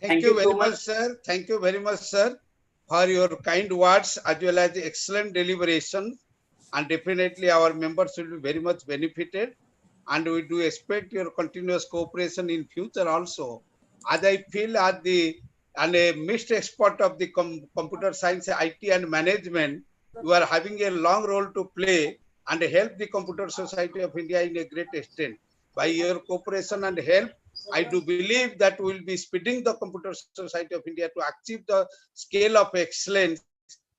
Thank you very much, sir. Thank you very much, sir, for your kind words as well as the excellent deliberation. And definitely our members will be very much benefited. And we do expect your continuous cooperation in future also. As I feel as a mixed expert of the computer science, IT and management, you are having a long role to play and help the Computer Society of India in a great extent. By your cooperation and help, I do believe that we will be speeding the Computer Society of India to achieve the scale of excellence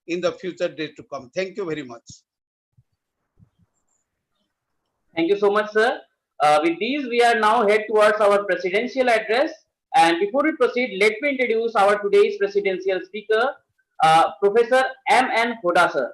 in the future days to come. Thank you very much. Thank you so much, sir. With these, we are now head towards our presidential address. And before we proceed, let me introduce our today's presidential speaker, Professor M.N. Hoda, sir.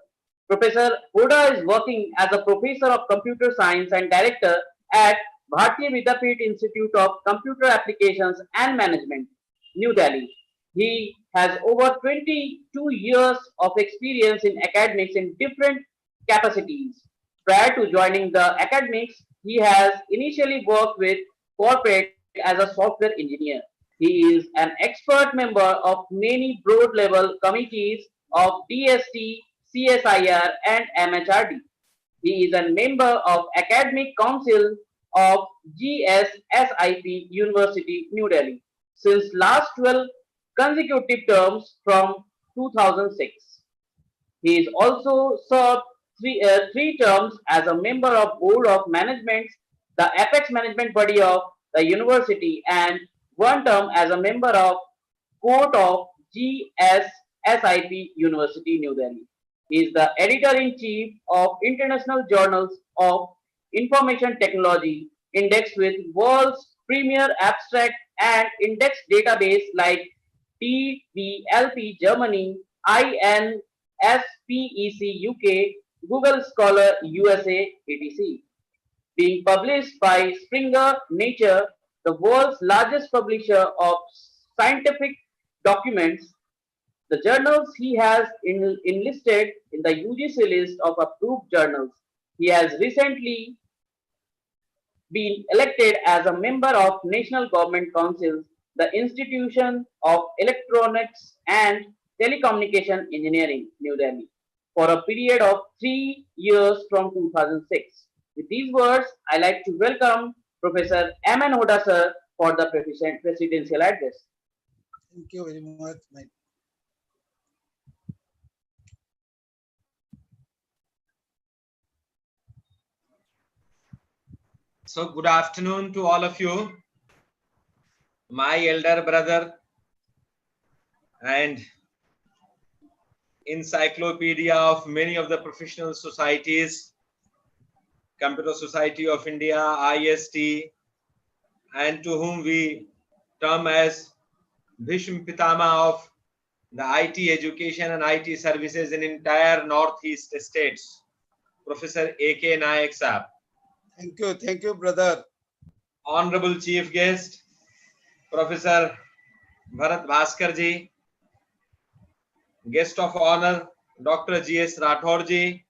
Professor Hoda is working as a professor of computer science and director at Bharatiya Vidyapeeth Institute of Computer Applications and Management, New Delhi. He has over 22 years of experience in academics in different capacities. Prior to joining the academics, he has initially worked with corporate as a software engineer. He is an expert member of many broad-level committees of DST, CSIR, and MHRD. He is a member of Academic Council of GSSIP University, New Delhi, since last 12 consecutive terms from 2006. He is also served three terms as a member of Board of Management, the apex management body of the university, and one term as a member of Court of GSSIP University, New Delhi. He is the editor-in-chief of International Journals of Information Technology, indexed with world's premier abstract and index database like TVLP Germany, INSPEC UK, Google Scholar USA, etc. Being published by Springer Nature, the world's largest publisher of scientific documents. The journals he has enlisted in the UGC list of approved journals. He has recently been elected as a member of National Government Council, the Institution of Electronics and Telecommunication Engineering, New Delhi, for a period of 3 years from 2006. With these words, I like to welcome Professor M.N. Hoda, sir, for the presidential address. Thank you very much. So good afternoon to all of you. My elder brother and encyclopedia of many of the professional societies, Computer Society of India, IST, and to whom we term as Bhishma Pitama of the IT education and IT services in entire Northeast states, Professor A.K. Nayak Saab. Thank you, brother. Honorable Chief Guest, Professor Bharat Bhaskar ji, Guest of Honor, Dr. G.S. Rathore ji,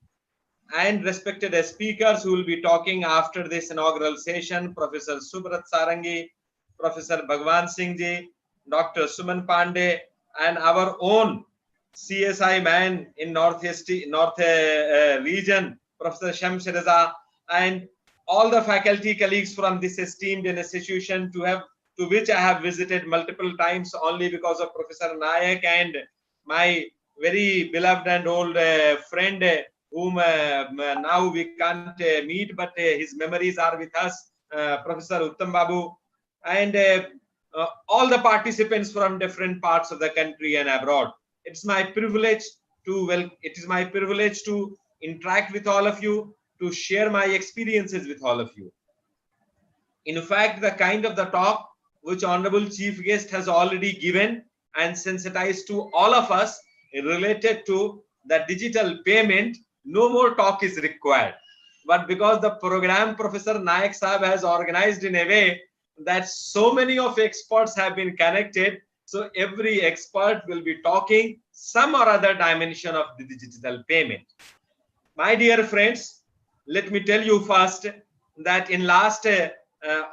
and respected speakers who will be talking after this inaugural session, Professor Subrat Sarangi, Professor Bhagwan Singh ji, Dr. Suman Pandey, and our own CSI man in North region, Professor Shams Raza, and all the faculty colleagues from this esteemed institution to which I have visited multiple times only because of Professor Nayak and my very beloved and old friend whom now we can't meet, but his memories are with us, Professor Uttam Babu, and all the participants from different parts of the country and abroad. It's my privilege to interact with all of you, to share my experiences with all of you. In fact, the kind of the talk which Honorable Chief Guest has already given and sensitized to all of us related to the digital payment, no more talk is required. But because the program Professor Nayak Saab has organized in a way that so many of experts have been connected, so every expert will be talking some or other dimension of the digital payment. My dear friends, let me tell you first that in last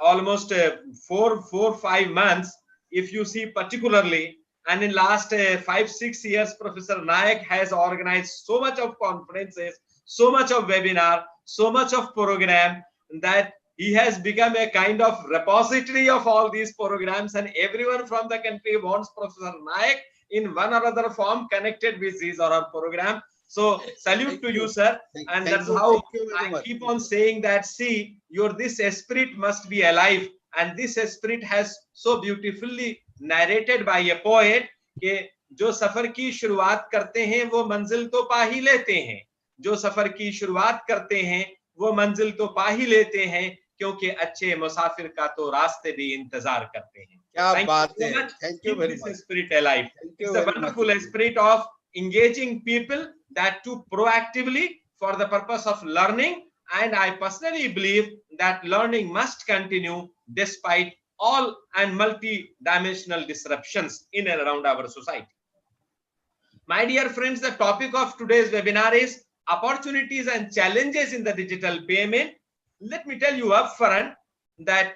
almost 4-5 months, if you see particularly, and in last 5-6 years, Professor Nayak has organized so much of conferences, so much of webinar, so much of program that he has become a kind of repository of all these programs, and everyone from the country wants Professor Nayak in one or other form connected with his or her program. So salute to you, sir. And that's how I keep on saying that, see, this spirit must be alive. And this spirit has so beautifully narrated by a poet कि जो सफर की शुरुआत करते हैं वो मंजिल तो पा ही लेते हैं, जो सफर की शुरुआत करते हैं वो मंजिल तो पा ही लेते हैं, क्योंकि अच्छे मुसाफिर का तो रास्ते भी इंतजार करते हैं. क्या बात है. Thank you very much. Spirit alive. It's a wonderful spirit of engaging people, that too proactively for the purpose of learning. And I personally believe that learning must continue despite all and multi-dimensional disruptions in and around our society. My dear friends, the topic of today's webinar is opportunities and challenges in the digital payment. Let me tell you upfront that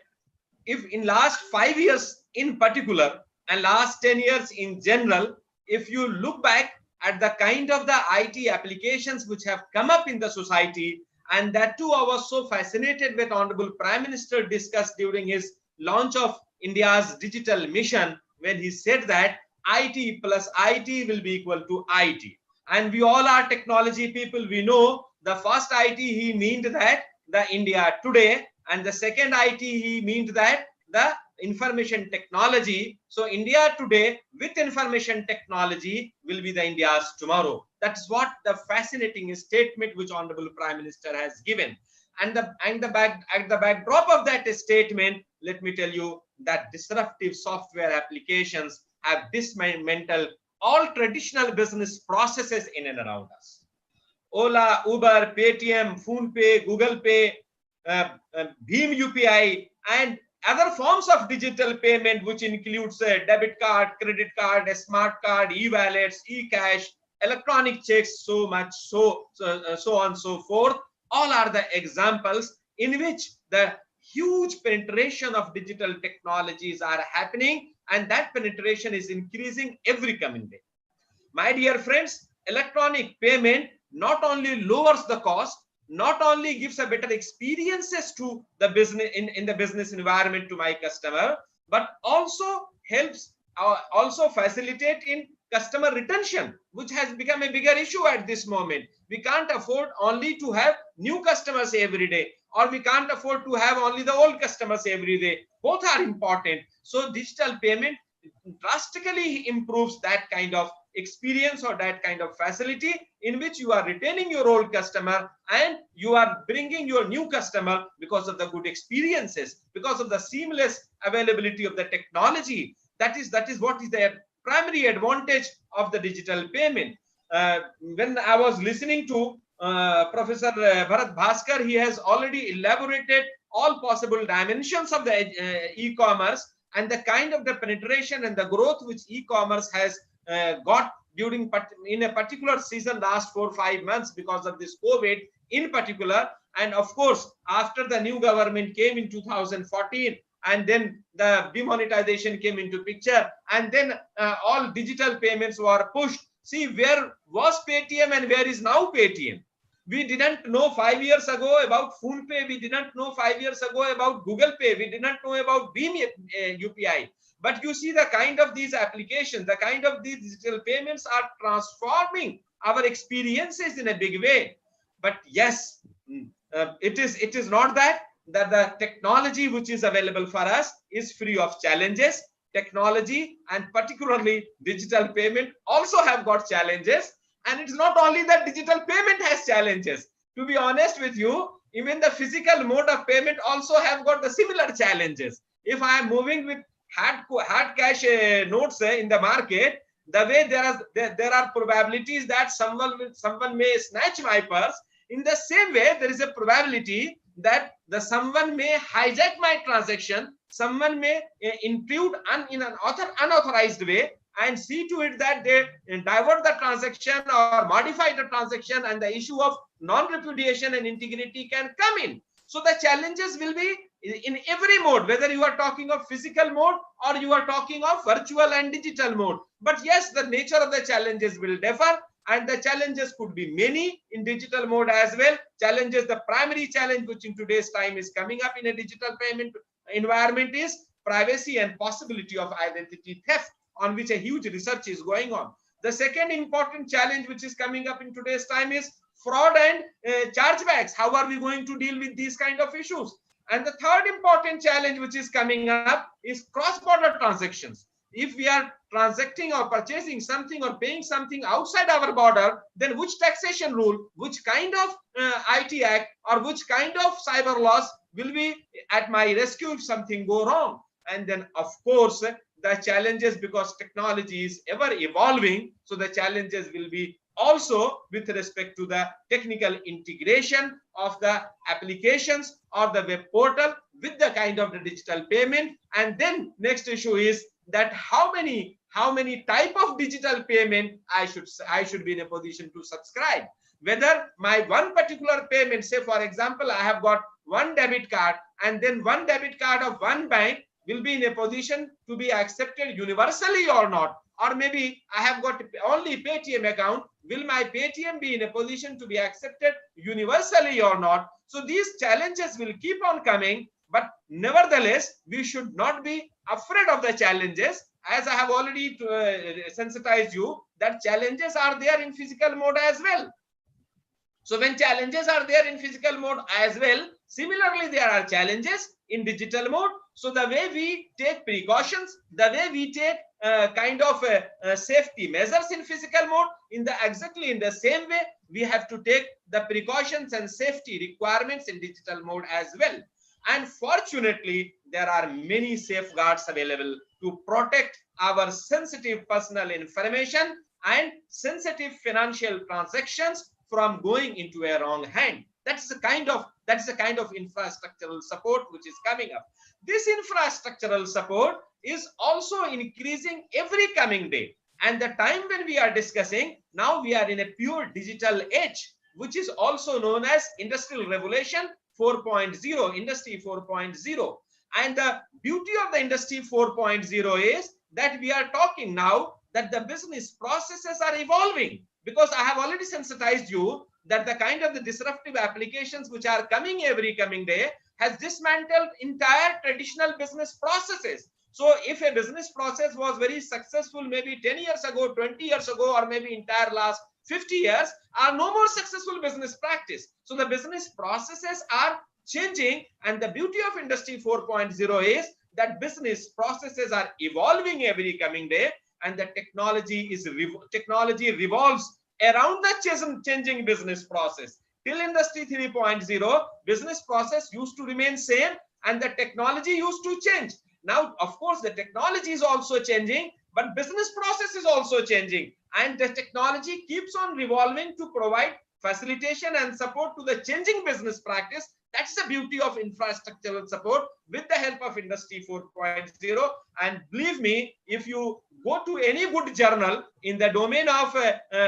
if in last 5 years in particular and last 10 years in general, if you look back at the kind of the IT applications which have come up in the society, and that too I was so fascinated with Honorable Prime Minister discussed during his launch of India's digital mission, when he said that IT plus IT will be equal to IT. And we all are technology people. We know the first IT he meant that the India today, and the second IT he meant that the information technology. So India today with information technology will be the India's tomorrow. That's what the fascinating statement which Honorable Prime Minister has given. And at the backdrop of that statement, let me tell you that disruptive software applications have dismantled all traditional business processes in and around us. Ola, Uber, Paytm, PhonePe, Google Pay, Bheem UPI, and other forms of digital payment, which includes a debit card, credit card, a smart card, e-wallets, e-cash, electronic checks, so on and so forth. All are the examples in which the huge penetration of digital technologies are happening, and that penetration is increasing every coming day. My dear friends, electronic payment not only lowers the cost, not only gives a better experiences to the business in the business environment to my customer, but also helps also facilitate in customer retention, which has become a bigger issue at this moment. We can't afford only to have new customers every day. or we can't afford to have only the old customers every day. Both are important. So digital payment drastically improves that kind of experience or that kind of facility in which you are retaining your old customer and you are bringing your new customer because of the good experiences, because of the seamless availability of the technology. That is what is the primary advantage of the digital payment. When I was listening to Professor Bharat Bhaskar, he has already elaborated all possible dimensions of the e-commerce and the kind of the penetration and the growth which e-commerce has got during in a particular season last 4 or 5 months because of this COVID in particular. And of course, after the new government came in 2014, and then the demonetization came into picture, and then all digital payments were pushed. See, where was Paytm and where is now Paytm? We didn't know 5 years ago about PhonePe. We didn't know 5 years ago about Google Pay. We didn't know about Beam UPI. But you see the kind of these applications, the kind of these digital payments are transforming our experiences in a big way. But yes, it is not that the technology which is available for us is free of challenges. Technology and particularly digital payment also have got challenges. And it's not only that digital payment has challenges. To be honest with you, even the physical mode of payment also have got the similar challenges. If I am moving with hard cash notes in the market, the way there are probabilities that someone may snatch my purse. In the same way, there is a probability that someone may hijack my transaction, someone may intrude in an unauthorized way and see to it that they divert the transaction or modify the transaction, and the issue of non-repudiation and integrity can come in. So the challenges will be in every mode, whether you are talking of physical mode or you are talking of virtual and digital mode. But yes, the nature of the challenges will differ, and the challenges could be many in digital mode as well. Challenges, the primary challenge which in today's time is coming up in a digital payment environment is privacy and possibility of identity theft, on which a huge research is going on. The second important challenge which is coming up in today's time is fraud and chargebacks. How are we going to deal with these kind of issues? And the third important challenge which is coming up is cross-border transactions. If we are transacting or purchasing something or paying something outside our border, then which taxation rule, which kind of IT act or which kind of cyber laws will be at my rescue if something go wrong? And then of course, the challenges, because technology is ever evolving, so the challenges will be also with respect to the technical integration of the applications or the web portal with the kind of the digital payment. And then next issue is that how many type of digital payment I should be in a position to subscribe. Whether my one particular payment, say for example, I have got one debit card and then one debit card of one bank will be in a position to be accepted universally or not. Or maybe I have got only Paytm account. Will my Paytm be in a position to be accepted universally or not? So these challenges will keep on coming, but nevertheless, we should not be afraid of the challenges. As I have already sensitized you, that challenges are there in physical mode as well. So when challenges are there in physical mode as well, similarly, there are challenges in digital mode. So the way we take precautions, the way we take kind of safety measures in physical mode, exactly in the same way, we have to take the precautions and safety requirements in digital mode as well. And fortunately, there are many safeguards available to protect our sensitive personal information and sensitive financial transactions from going into a wrong hand. That's the kind of infrastructural support which is coming up. This infrastructural support is also increasing every coming day. And the time when we are discussing, now we are in a pure digital age, which is also known as Industrial Revolution 4.0, Industry 4.0. And the beauty of the Industry 4.0 is that we are talking now that the business processes are evolving, because I have already sensitized you that the kind of the disruptive applications which are coming every coming day has dismantled entire traditional business processes. So if a business process was very successful maybe 10 years ago, 20 years ago, or maybe entire last 50 years, are no more successful business practice. So the business processes are changing, and the beauty of Industry 4.0 is that business processes are evolving every coming day, and the technology revolves around the changing business process. Till Industry 3.0, business process used to remain same and the technology used to change. Now, of course, the technology is also changing, but business process is also changing, and the technology keeps on revolving to provide facilitation and support to the changing business practice. That's the beauty of infrastructural support with the help of Industry 4.0. And believe me, if you go to any good journal in the domain of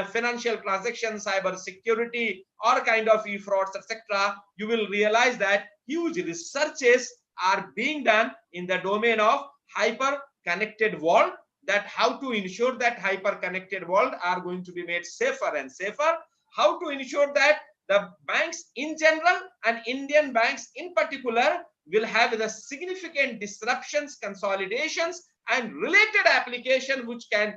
financial transactions, cyber security, or kind of e-frauds, etc., you will realize that huge researches are being done in the domain of hyper connected world, that how to ensure that hyper connected world are going to be made safer and safer, how to ensure that the banks in general and Indian banks in particular will have the significant disruptions, consolidations, and related application which can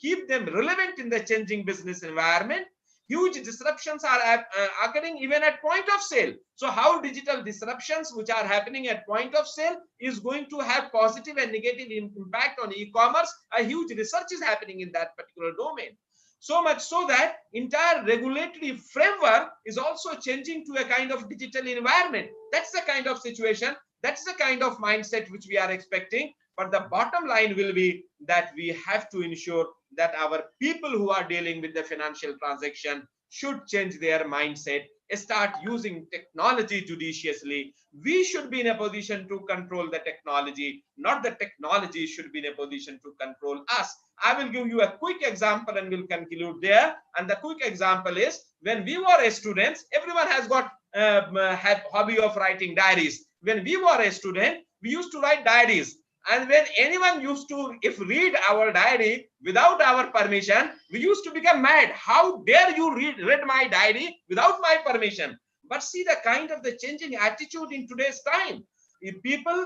keep them relevant in the changing business environment. Huge disruptions are occurring even at point of sale. So how digital disruptions which are happening at point of sale is going to have positive and negative impact on e-commerce. A huge research is happening in that particular domain. So much so that entire regulatory framework is also changing to a kind of digital environment. That's the kind of situation, that's the kind of mindset which we are expecting. But the bottom line will be that we have to ensure that our people who are dealing with the financial transaction should change their mindset, start using technology judiciously. We should be in a position to control the technology, not the technology should be in a position to control us. I will give you a quick example and we'll conclude there. And the quick example is, when we were students, everyone has got had hobby of writing diaries. When we were a student, we used to write diaries. And when anyone used to read our diary without our permission, we used to become mad. How dare you read my diary without my permission? But see the kind of the changing attitude in today's time. If people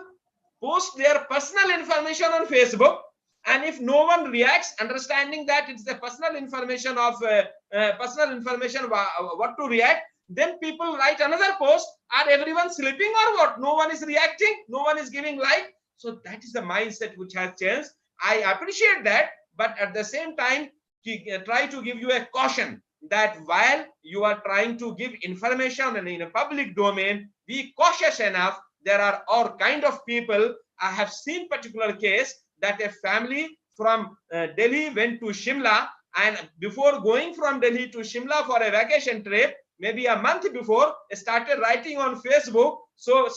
post their personal information on Facebook, and if no one reacts, understanding that it's the personal information of what to react, then people write another post. Are everyone sleeping or what? No one is reacting, no one is giving like. So that is the mindset which has changed. I appreciate that, but at the same time, try to give you a caution that while you are trying to give information and in a public domain, be cautious enough. There are all kind of people. I have seen particular case that a family from Delhi went to Shimla, and before going from Delhi to Shimla for a vacation trip, maybe a month before, started writing on Facebook, so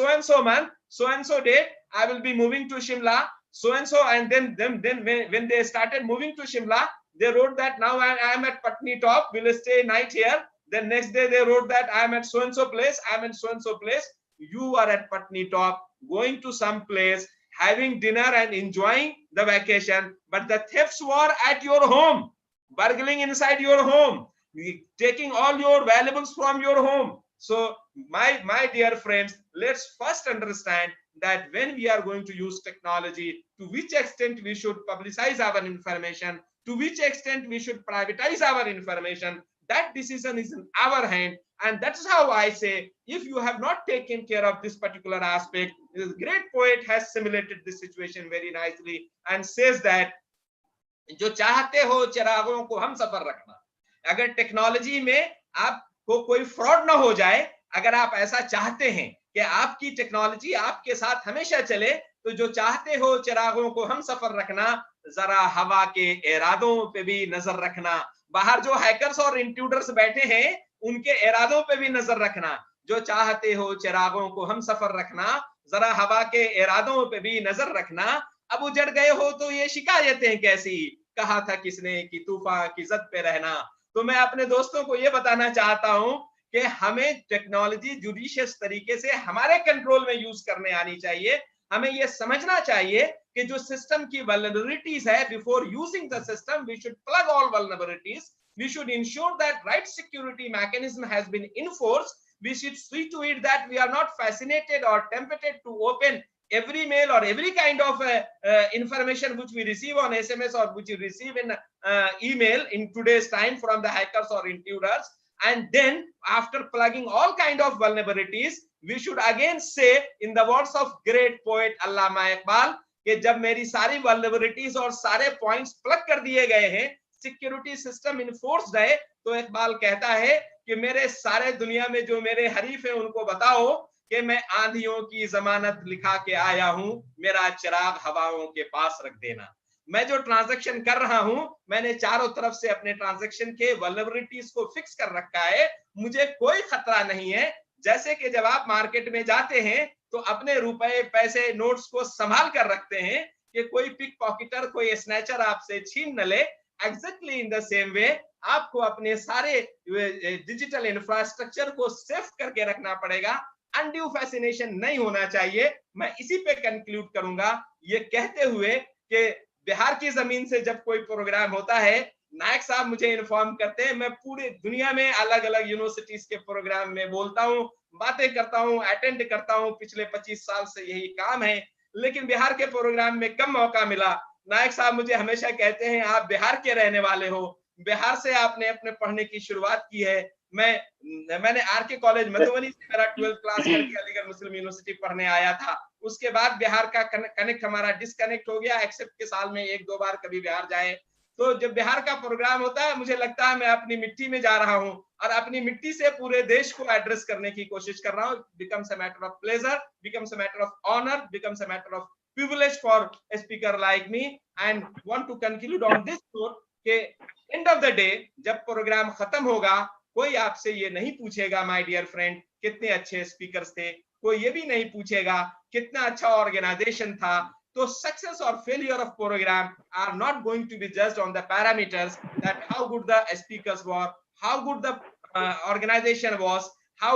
and so month, so and so date, I will be moving to Shimla, so and so, and then when they started moving to Shimla, they wrote that now I am at Patna top, will stay night here. Then next day they wrote that I am at so and so place, I am at so and so place. You are at Patna top, going to some place, having dinner and enjoying the vacation, but the thefts were at your home, burgling inside your home, taking all your valuables from your home. So my dear friends, let's first understand that when we are going to use technology, to which extent we should publicize our information, to which extent we should privatize our information, that decision is in our hand. And that's how I say, if you have not taken care of this particular aspect, this great poet has simulated this situation very nicely and says that, जो चाहते हो चिरागों को हम सफर रखना, अगर technology में आपको कोई फ्रॉड ना हो जाए, अगर आप ऐसा चाहते हैं कि आपकी टेक्नोलॉजी आपके साथ हमेशा चले, तो जो चाहते हो चिरागों को हम सफर रखना, जरा हवा के इरादों पे भी नजर रखना. बाहर जो हैकर्स और इंट्रूडर्स बैठे हैं, उनके इरादों पे भी नजर रखना. जो चाहते हो चिरागों को हम सफर रखना, जरा हवा के इरादों पे भी नजर रखना. अब उजड़ गए हो तो ये शिकायतें कैसी, कहा था किसने कि तूफान की जद पे रहना. तो मैं अपने दोस्तों को ये बताना चाहता हूं कि हमें टेक्नोलॉजी जुडिशियस तरीके से हमारे कंट्रोल में यूज करने आनी चाहिए. हमें ये समझना चाहिए कि जो सिस्टम की वल्नरेबिलिटीज है, before using the system we should plug all vulnerabilities. We should ensure that right security mechanism has been enforced. We should see to it that we are not fascinated or tempted to open every mail or every kind of information which we receive on SMS or which we receive in email in today's time from the hackers or intruders. And then after plugging all kind of vulnerabilities, We should again say in the words of great poet अल्लामा इकबाल कि जब मेरी सारी vulnerabilities और सारे points plug कर दिए गए हैं, सिक्योरिटी सिस्टम इन्फोर्स्ड है, तो इकबाल कहता है कि मेरे सारे दुनिया में जो मेरे हरीफ हैं उनको बताओ कि मैं आंधियों की जमानत लिखा के आया हूं, मेरा चिराग हवाओं के पास रख देना। मैं जो ट्रांजैक्शन कर रहा हूं, मैंने चारों तरफ से अपने ट्रांजैक्शन के वल्नरेबिलिटीज को फिक्स कर रखा है, मुझे कोई खतरा नहीं है। जैसे कि जब आप मार्केट में जाते हैं तो अपने रुपए पैसे नोट्स को संभाल कर रखते हैं कि कोई पिक पॉकेटर, कोई स्नैचर आपसे छीन न ले, exactly in the same way आपको अपने सारे डिजिटल इंफ्रास्ट्रक्चर को सेफ करके रखना पड़ेगा। अनड्यू फैसिनेशन नहीं होना चाहिए। मैं इसी पे कंक्लूड करूंगा ये कहते हुए कि बिहार की जमीन से जब कोई प्रोग्राम होता है, नायक साहब मुझे इन्फॉर्म करते हैं, मैं पूरी दुनिया में अलग अलग यूनिवर्सिटीज के प्रोग्राम में बोलता हूँ, बातें करता हूँ, अटेंड करता हूँ, पिछले 25 साल से यही काम है, लेकिन बिहार के प्रोग्राम में कम मौका मिला। नायक साहब मुझे हमेशा कहते हैं आप बिहार के रहने वाले हो, बिहार से आपने अपने पढ़ने की शुरुआत की है। मैंने आर के कॉलेज मधुबनी से मेरा 12th क्लास करके अलीगढ़ मुस्लिम यूनिवर्सिटी पढ़ने आया था। उसके बाद बिहार का कनेक्ट हमारा डिस्कनेक्ट हो गया, एक्सेप्ट के साल में 1-2 बार कभी बिहार जाए। तो जब बिहार का प्रोग्राम होता है, मुझे लगता है मैं अपनी मिट्टी में जा रहा हूं और अपनी मिट्टी से पूरे देश को एड्रेस करने की कोशिश कर रहा हूं। Becomes a matter of pleasure, becomes a matter of honour, becomes a matter of privilege for a speaker like me, and want to conclude on this note कि end of the day जब programme खत्म होगा, कोई आपसे ये नहीं पूछेगा my dear friend कितने अच्छे स्पीकर्स थे, कोई ये भी नहीं पूछेगा कितना अच्छा ऑर्गेनाइजेशन था। तो सक्सेस और failure of programme are not going to be judged on the parameters that how good the speakers were, how good the organization was, how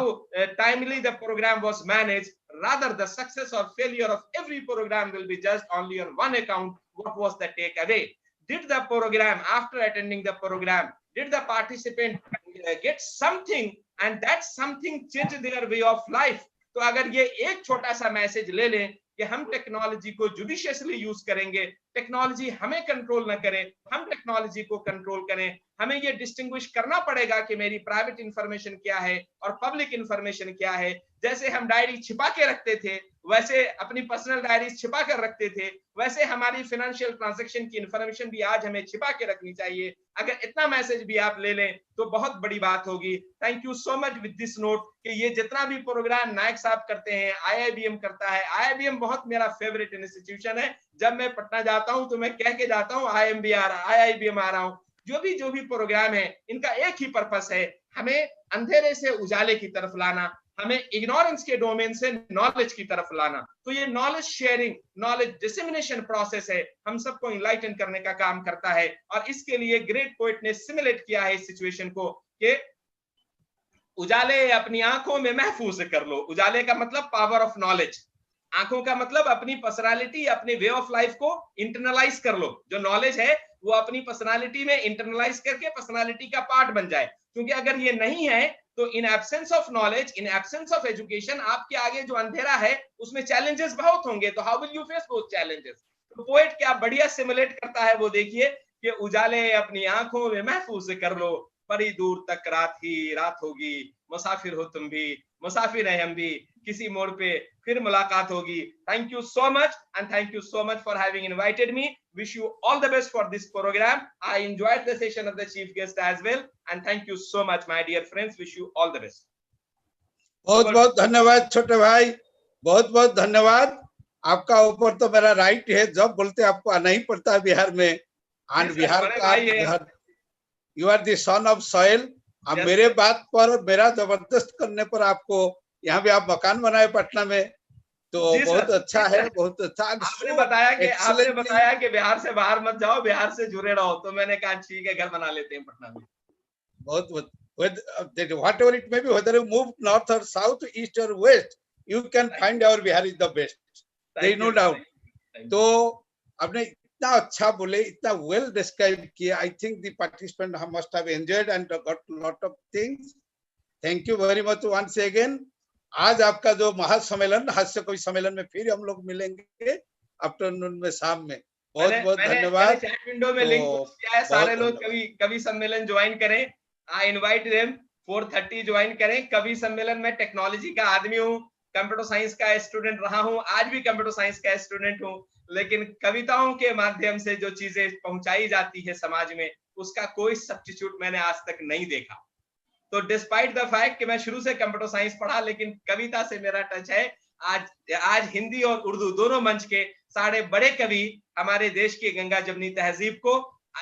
timely the program was managed. Rather, the success or failure of every program will be judged only on one account: what was the takeaway? Did the program, after attending the program, did the participant get something, and that something changed their way of life? तो अगर ये एक छोटा सा message ले लें कि हम टेक्नोलॉजी को जुडिशियसली यूज करेंगे, टेक्नोलॉजी हमें कंट्रोल न करे, हम टेक्नोलॉजी को कंट्रोल करें। हमें ये डिस्टिंग्विश करना पड़ेगा कि मेरी प्राइवेट इंफॉर्मेशन क्या है और पब्लिक इंफॉर्मेशन क्या है। जैसे हम डायरी छिपा के रखते थे, वैसे अपनी पर्सनल डायरीज छिपा कर रखते थे, वैसे हमारी फाइनेंशियल ट्रांजैक्शन की इंफॉर्मेशन भी आज हमें छिपा के रखनी चाहिए। अगर इतना मैसेज भी आप ले लें तो बहुत बड़ी बात होगी। Thank you so much with this note कि ये जितना भी प्रोग्राम नायक साहब करते हैं, IIBM करता है, IIBM बहुत मेरा फेवरेट इंस्टीट्यूशन है। जब मैं पटना जाता हूं तो मैं कह के जाता हूं IIM आ रहा, IIBM आ रहा हूं। जो भी प्रोग्राम है, इनका एक ही पर्पस है, हमें अंधेरे से उजाले की तरफ लाना, हमें इग्नोरेंस के डोमेन से नॉलेज की तरफ लाना। तो ये knowledge sharing, knowledge dissemination process है, हम सबको इनलाइटन करने का काम करता है। और इसके लिए ग्रेट पोएट ने सिमुलेट किया है इस सिचुएशन को कि उजाले अपनी आंखों में महफूज कर लो। उजाले का मतलब पावर ऑफ नॉलेज, आंखों का मतलब अपनी पर्सनालिटी, अपने वे ऑफ लाइफ को इंटरनलाइज कर लो। जो नॉलेज है वो अपनी पर्सनालिटी में इंटरनलाइज करके पर्सनालिटी का पार्ट बन जाए। क्योंकि अगर ये नहीं है तो in absence of knowledge, in absence of education, आपके आगे जो अंधेरा है उसमें चैलेंजेस बहुत होंगे। तो how will you face those challenges? तो पोएट क्या बढ़िया सिमुलेट करता है, वो देखिए कि उजाले अपनी आंखों में महफूज कर लो, बड़ी दूर तक रात ही रात होगी, मुसाफिर हो तुम भी, मुसाफिर हैं हम भी, किसी मोड़ पे फिर मुलाकात होगी। Thank you so much and thank you so much for having invited me. Wish you all the best for this program. I enjoyed the session of the chief guest as well, and thank you so much, my dear friends. Wish you all the best. बहुत बहुत धन्यवाद छोटे भाई, बहुत बहुत धन्यवाद। आपका ऊपर तो मेरा राइट है, जब बोलते आपको आना ही पड़ता है बिहार में। और बिहार का you are the son of soil. अब मेरे बात पर मेरा जबरदस्त करने पर आपको यहाँ भी आप मकान बनाए पटना में, तो बहुत अच्छा है, बहुत अच्छा। आपने बताया कि बिहार से बाहर मत जाओ, बिहार से जुड़े रहो, तो मैंने कहा ठीक है, घर बना लेते हैं पटना में। बहुत whatever it may be, whether you move north or south, east or west, you can find our Bihar is the best. There is no doubt. तो आपने इतना अच्छा बोले, इतना well described किया। I think the participant must have enjoyed and got lot of things. Thank you very much once again. आज आपका जो महासम्मेलन, हास्य कवि सम्मेलन में फिर हम लोग मिलेंगे आफ्टरनून में, शाम में। बहुत बहुत धन्यवाद। चैट विंडो में लिंक पोस्ट किया है, सारे लोग कवि सम्मेलन ज्वाइन करें। आई इनवाइट देम, 4:30 ज्वाइन करें। कवि सम्मेलन में टेक्नोलॉजी का आदमी हूँ, कंप्यूटर साइंस का स्टूडेंट रहा हूं, आज भी कंप्यूटर साइंस का स्टूडेंट हूं, लेकिन कविताओं के माध्यम से जो चीजें पहुंचाई जाती है समाज में, उसका कोई सब्स्टिट्यूट मैंने आज तक नहीं देखा। तो डिस्पाइट द फैक्ट कि मैं शुरू से कंप्यूटर साइंस पढ़ा, लेकिन कविता से मेरा टच है। आज हिंदी और उर्दू दोनों मंच के सारे बड़े कवि हमारे देश की गंगा जमुनी तहजीब को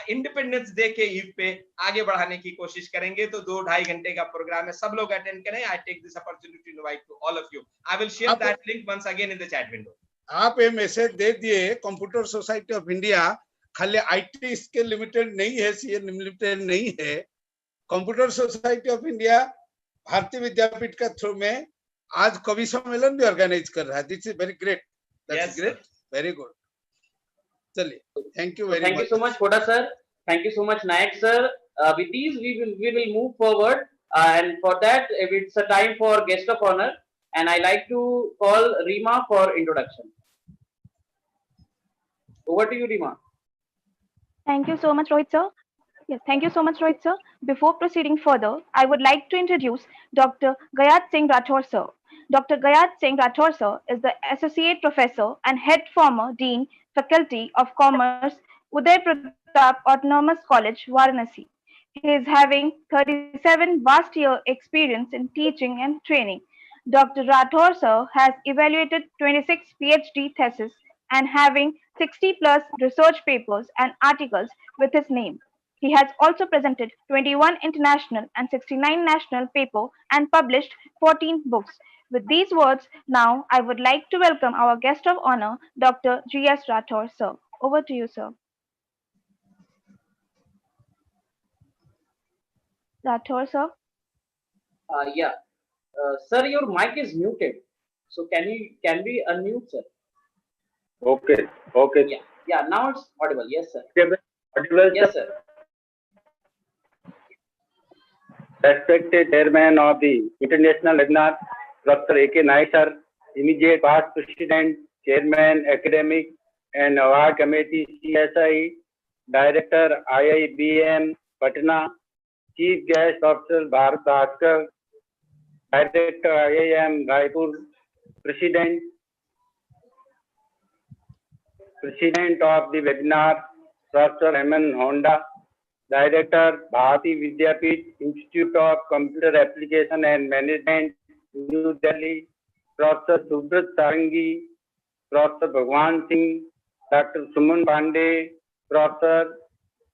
इंडिपेंडेंस डे के ईव पे आगे बढ़ाने की कोशिश करेंगे। तो 2-2.5 घंटे का प्रोग्राम है, सब लोग अटेंड करें। I take this opportunity to invite to all of you. I will share that link once again in the chat window. आप ये मैसेज दे दिए, कंप्यूटर सोसाइटी ऑफ इंडिया खाली आईटी स्किल लिमिटेड नहीं है, सीए लिमिटेड नहीं है। Computer society of India भारतीय विद्यापीठ का थ्रू में आज कवि सम्मेलन भी ऑर्गेनाइज कर रहा है। This is very great, that's great, very good. चलिए, thank you very much. Thank you so much, Hoda sir. Thank you so much, Nayak sir. With these, we will move forward, and for that, it's a time for guest of honor, and I like to call Rima for introduction. Over to you, Rima. Thank you so much, Rohit sir. Yes, thank you so much, Rohit sir. Before proceeding further, I would like to introduce Dr. Gayat Singh Rathore sir. Dr. Gayat Singh Rathore sir is the Associate Professor and Head Former Dean, Faculty of Commerce, Uday Pratap Autonomous College, Varanasi. He is having 37 vast year experience in teaching and training. Dr. Rathore sir has evaluated 26 PhD theses and having 60 plus research papers and articles with his name. He has also presented 21 international and 69 national paper and published 14 books. With these words, now I would like to welcome our guest of honor, Dr. G.S. Rathore, sir. Over to you, sir. Rathore, sir. Yeah, sir, your mic is muted. So can we unmute, sir? Okay. Okay. Yeah. Now it's audible. Yes, sir. Audible, Yes, sir. Respected Chairman of the International Webinar, Dr. A.K. Naik sir, immediate past President, Chairman, Academic and Award Committee, CSI, Director, IIM Patna, Chief Guest Prof. Bharat Bhaskar, Director, IIM Raipur, President of the webinar, Professor Heman Honda, Director, Bharati Vidyapeeth Institute of Computer Application and Management, New Delhi, Professor Subrat Sarangi, Professor Bhagwan Singh, Dr. Suman Pandey, Professor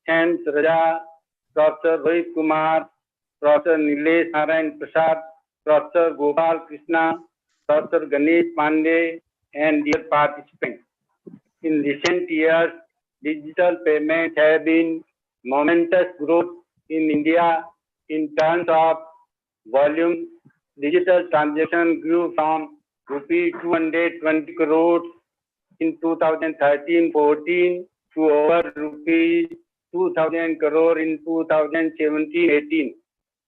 Shams Raja, Professor Rohit Kumar, Professor Nilesh Narayan Prasad, Professor Gopal Krishna, Professor Ganesh Pandey, and dear participants. In recent years, digital payments have been momentous growth in India in terms of volume. Digital transaction grew from rupee 220 crores in 2013-14 to over rupee 2,000 crore in 2017-18.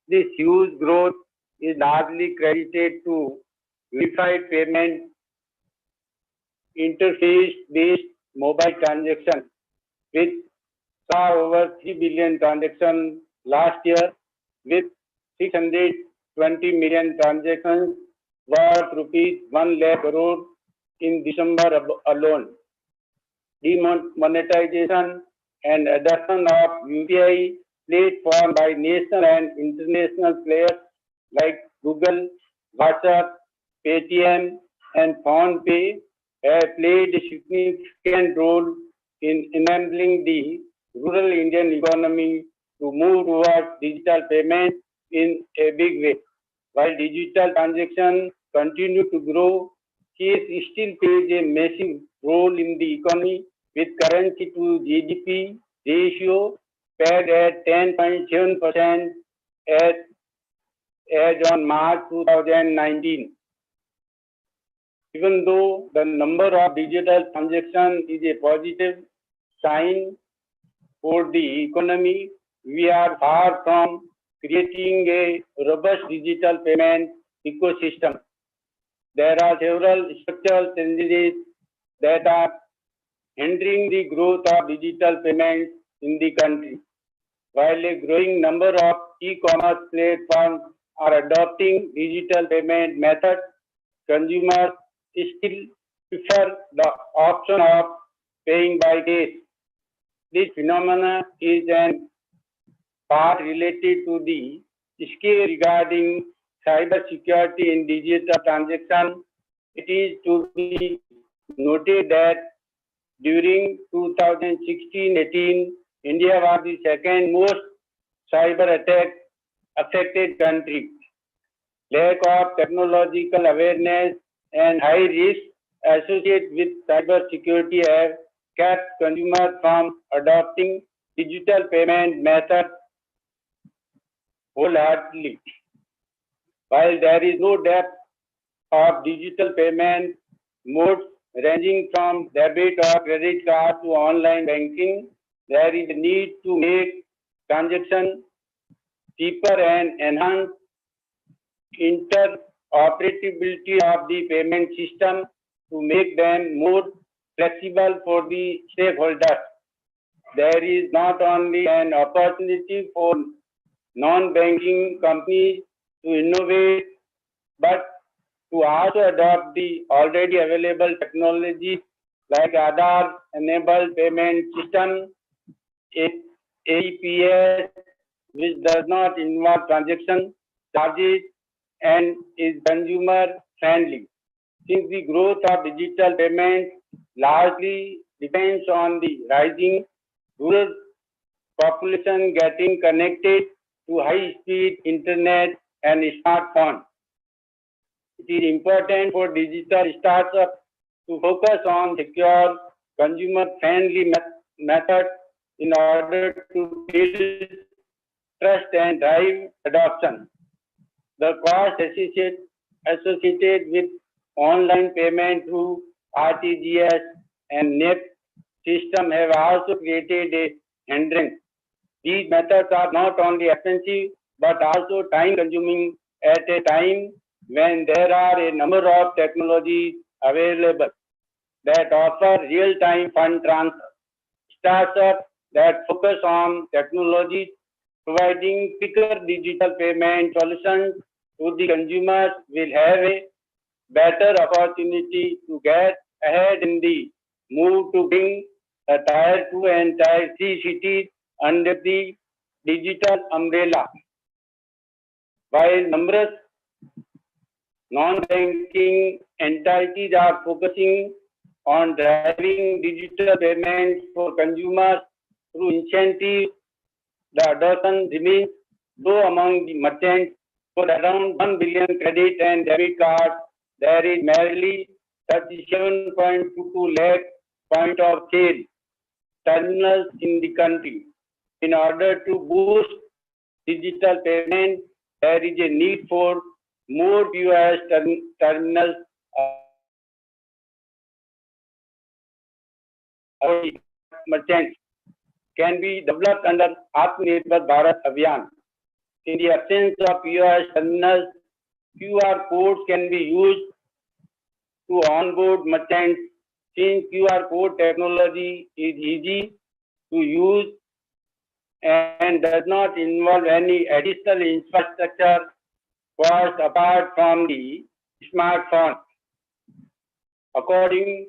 This huge growth is largely credited to unified payment interface-based mobile transactions, which saw over 3 billion transactions last year, with 620 million transactions worth rupees 1 lakh crore in December alone. Demonetization and adoption of UPI platform by national and international players like Google, WhatsApp, Paytm, and PhonePe have played a significant role in enabling the rural Indian economy to move towards digital payment in a big way. While digital transactions continue to grow, cash still plays a massive role in the economy, with currency to GDP ratio pegged at 10.7% as on March 2019. Even though the number of digital transactions is a positive sign for the economy, we are far from creating a robust digital payment ecosystem. There are several structural challenges that are hindering the growth of digital payments in the country. While a growing number of e-commerce platforms are adopting digital payment methods, consumers still prefer the option of paying by cash. This phenomenon is an part related to the scale regarding cybersecurity in digital transaction. It is to be noted that during 2016-18, India was the second most cyber attack affected country. Lack of technological awareness and high risk associated with cybersecurity have kept consumers from adopting digital payment methods wholeheartedly. While there is no depth of digital payment modes ranging from debit or credit card to online banking, there is a need to make transactions cheaper and enhance interoperability of the payment system to make them more flexible for the stakeholders. There is not only an opportunity for non-banking companies to innovate, but to also adopt the already available technologies like Aadhaar-enabled payment system, AEPS, which does not involve transaction charges and is consumer friendly. Since the growth of digital payments largely depends on the rising rural population getting connected to high-speed internet and smartphones, it is important for digital startups to focus on secure, consumer-friendly methods in order to build trust and drive adoption. The cost associated with online payment through RTGS and NEFT system have also created a hindrance. These methods are not only expensive but also time-consuming at a time when there are a number of technologies available that offer real-time fund transfer. Startups that focus on technologies providing quicker digital payment solutions to the consumers will have a better opportunity to get ahead in the move to bring the Tier 2 and Tier 3 cities under the digital umbrella. While numerous non-banking entities are focusing on driving digital payments for consumers through incentives, the adoption remains low among the merchants. For around 1 billion credit and debit cards, there is merely 37.22 lakh point of sale terminals in the country. In order to boost digital payment, there is a need for more POS terminals merchants can be developed under Atmanirbhar Bharat Abhiyan. In the absence of POS terminals, QR codes can be used to onboard merchants. Since QR code technology is easy to use and does not involve any additional infrastructure cost apart from the smartphone. According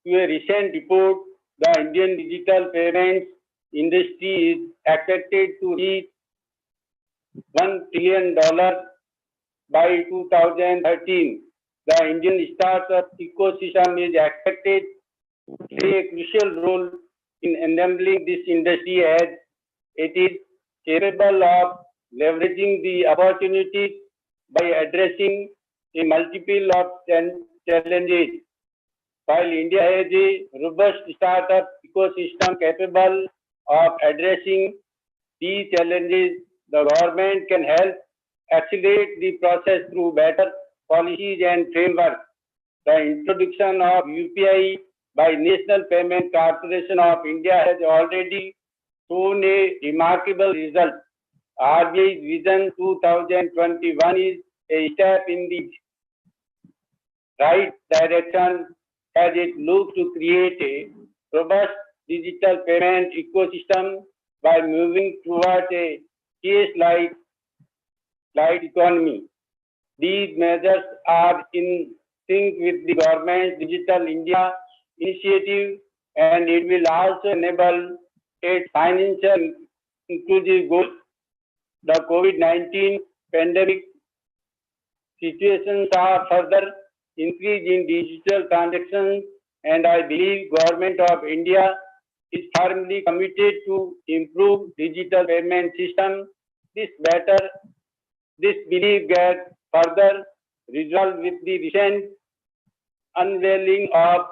to a recent report, the Indian digital payments industry is expected to reach $1 trillion by 2013. The Indian startup ecosystem is expected to play a crucial role in enabling this industry as it is capable of leveraging the opportunities by addressing a multiple of challenges. While India has a robust startup ecosystem capable of addressing these challenges, the government can help accelerate the process through better policies and frameworks. The introduction of UPI by National Payment Corporation of India has already shown a remarkable result. RBI's Vision 2021 is a step in the right direction as it looks to create a robust digital payment ecosystem by moving towards a case-like economy. These measures are in sync with the government's Digital India initiative, and it will also enable its financial inclusive goals. The COVID-19 pandemic situations are further increase in digital transactions, and I believe Government of India is firmly committed to improve digital payment system. This belief gets further resolved with the recent unveiling of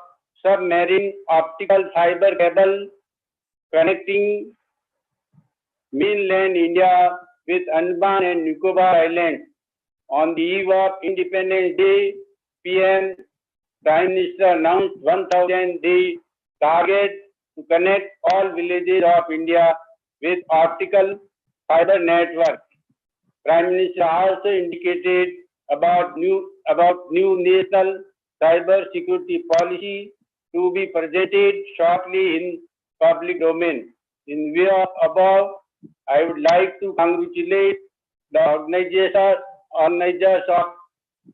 submarine optical fiber cable connecting mainland India with Andaman and Nicobar Islands. On the eve of Independence Day, PM Prime Minister announced 1,000-day target to connect all villages of India with optical fiber network. Prime Minister also indicated about new national cyber security policy to be presented shortly in public domain. In view of above, I would like to congratulate the organizers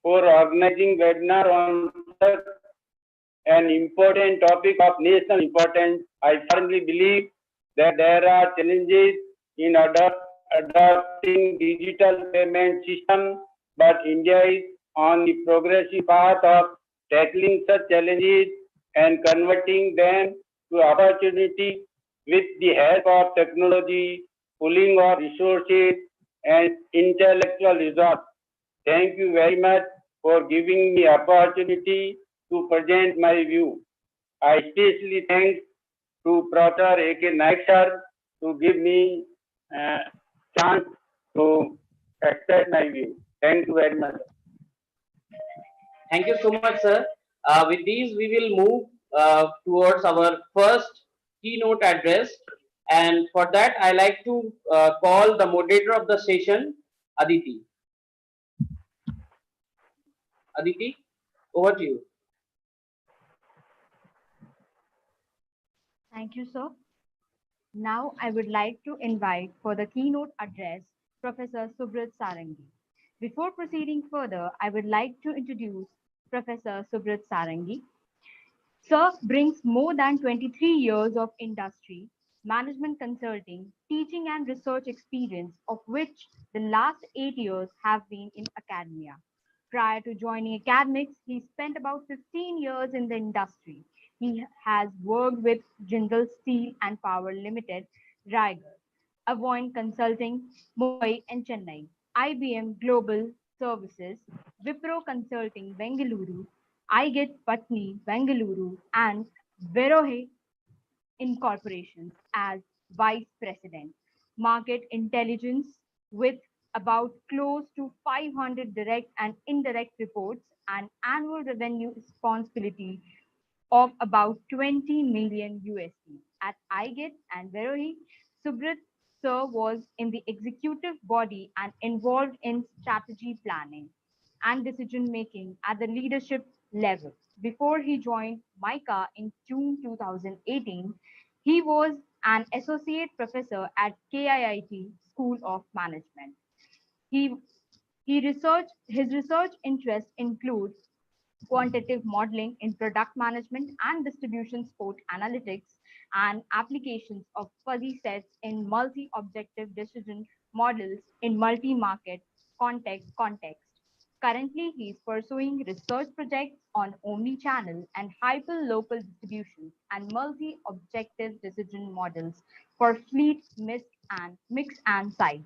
for organizing webinar on such an important topic of national importance. I firmly believe that there are challenges in adopting digital payment system, but India is on the progressive path of tackling such challenges and converting them to opportunity with the help of technology, pooling of resources, and intellectual resource. Thank you very much for giving me opportunity to present my view. I especially thank to Professor A.K. Naik sir to give me chance to express my view. Thank you very much. Thank you so much, sir. With these, we will move towards our first keynote address. And for that, I like to call the moderator of the session, Aditi. Aditi, over to you. Thank you, sir. Now I would like to invite for the keynote address Professor Subrat Sarangi. Before proceeding further, I would like to introduce Professor Subrat Sarangi. Sir brings more than 23 years of industry, management consulting, teaching and research experience, of which the last 8 years have been in academia. Prior to joining academics, he spent about 15 years in the industry. He has worked with Jindal Steel and Power Limited, Raigarh, Avoint Consulting, Mumbai and Chennai, IBM Global Services, Wipro Consulting, Bengaluru, IGET Patna, Bengaluru, and Verohe Incorporations as Vice President, Market Intelligence, with about close to 500 direct and indirect reports and annual revenue responsibility of about 20 million USD. At IGET and Verohe, Subrat Sir was in the executive body and involved in strategy planning and decision making at the leadership level. Before he joined MICA in June 2018, he was an associate professor at KIIT School of Management. His research interests include quantitative modeling in product management and distribution support analytics and applications of fuzzy sets in multi-objective decision models in multi-market context. Currently, he is pursuing research projects on omni-channel and hyper-local distributions and multi-objective decision models for fleet mix and sites.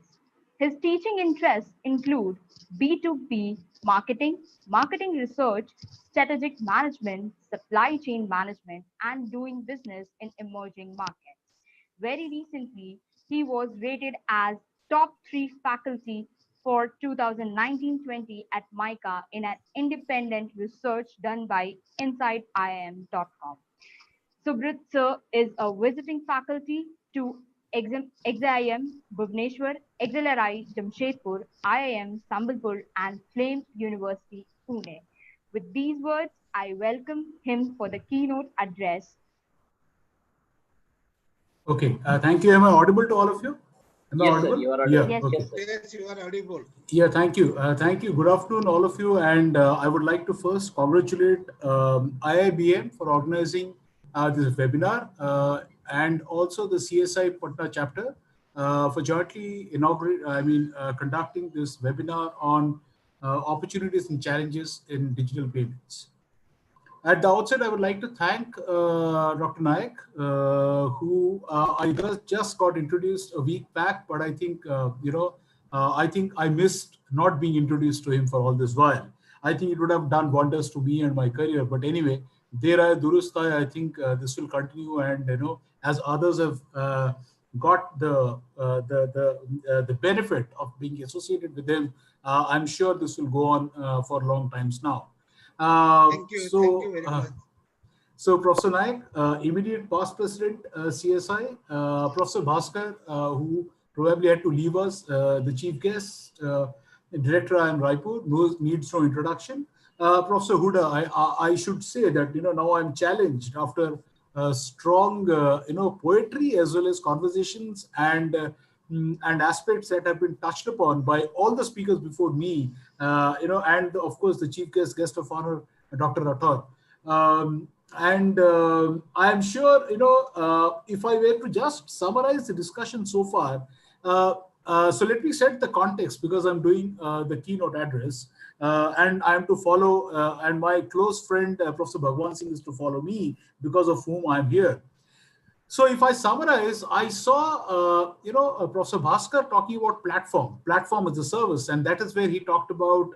His teaching interests include B2B marketing, marketing research, strategic management, supply chain management, and doing business in emerging markets. Very recently, he was rated as top 3 faculty for 2019-20 at MICA in an independent research done by InsideIIM.com. Subrat Sir is a visiting faculty to IIM Bhubaneswar, XLRI Jamshedpur, IIM Sambalpur, and Flame University, Pune. With these words, I welcome him for the keynote address. Okay, thank you. Am I audible to all of you? Am I Yes, sir. audible? You are audible. Yeah. Yes, Okay. sir. Yes, you are audible. Yeah, thank you. Thank you. Good afternoon, all of you. And I would like to first congratulate IIBM for organizing this webinar and also the CSI Patna chapter for jointly conducting this webinar on opportunities and challenges in digital payments. At the outset, I would like to thank Dr. Nayak, who I just got introduced a week back, but I think, I think I missed not being introduced to him for all this while. I think it would have done wonders to me and my career. But anyway, Dera Durustai, I think this will continue. And, as others have got the benefit of being associated with him, I'm sure this will go on for long times now. Thank you very much. So Professor Nayak, immediate past president, CSI, Professor Bhaskar, who probably had to leave us, the chief guest, director IIM Raipur, needs no introduction. Professor Huda, I should say that, now I'm challenged after strong, poetry as well as conversations and aspects that have been touched upon by all the speakers before me, and of course the chief guest of honor, Dr. Rathod. I'm sure, if I were to just summarize the discussion so far, so let me set the context because I'm doing the keynote address and I am to follow, and my close friend, Professor Bhagwan Singh, is to follow me because of whom I'm here. So if I summarize, I saw, Professor Bhaskar talking about platform as a service, and that is where he talked about,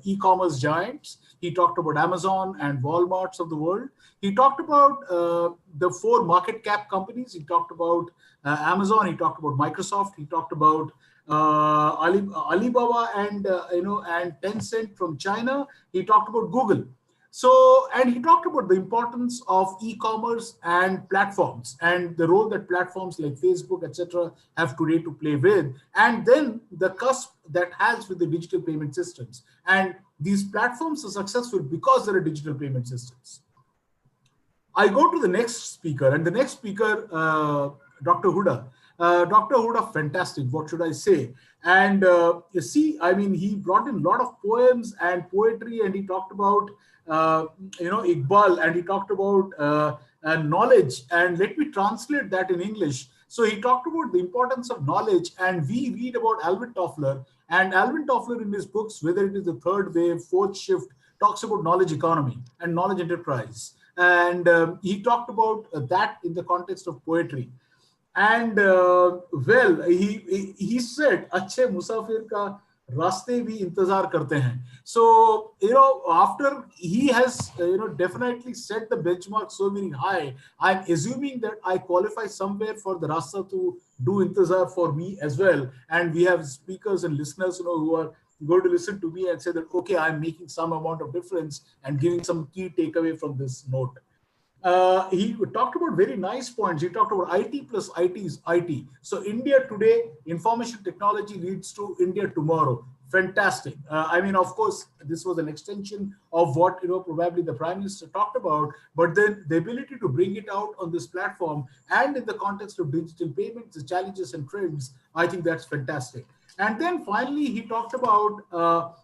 e-commerce giants. He talked about Amazon and Walmarts of the world. He talked about the 4 market cap companies. He talked about Amazon. He talked about Microsoft. He talked about Alibaba and and Tencent from China. He talked about Google. So, and he talked about the importance of e-commerce and platforms and the role that platforms like Facebook, etc., have today to play with, and then the cusp that has with the digital payment systems. And these platforms are successful because there are digital payment systems. I go to the next speaker, and the next speaker, Dr. Huda. Dr. Huda, fantastic. What should I say? And you see, I mean, he brought in a lot of poems and poetry, and he talked about, Iqbal, and he talked about knowledge. And let me translate that in English. So he talked about the importance of knowledge, and we read about Alvin Toffler. And Alvin Toffler in his books, whether it is the third wave, fourth shift, talks about knowledge economy and knowledge enterprise. And he talked about that in the context of poetry. And well, he said, "Achhe musafir ka raste bhi intezar karte hain." So after he has definitely set the benchmark so very high, I'm assuming that I qualify somewhere for the rasta to do intezar for me as well. And we have speakers and listeners who are going to listen to me and say that, okay, I'm making some amount of difference and giving some key takeaway from this note. He talked about very nice points. He talked about IT plus IT is IT. So India today, information technology leads to India tomorrow. Fantastic. I mean, of course, this was an extension of what probably the Prime Minister talked about, but then the ability to bring it out on this platform and in the context of digital payments, the challenges and trends, I think that's fantastic. And then finally, he talked about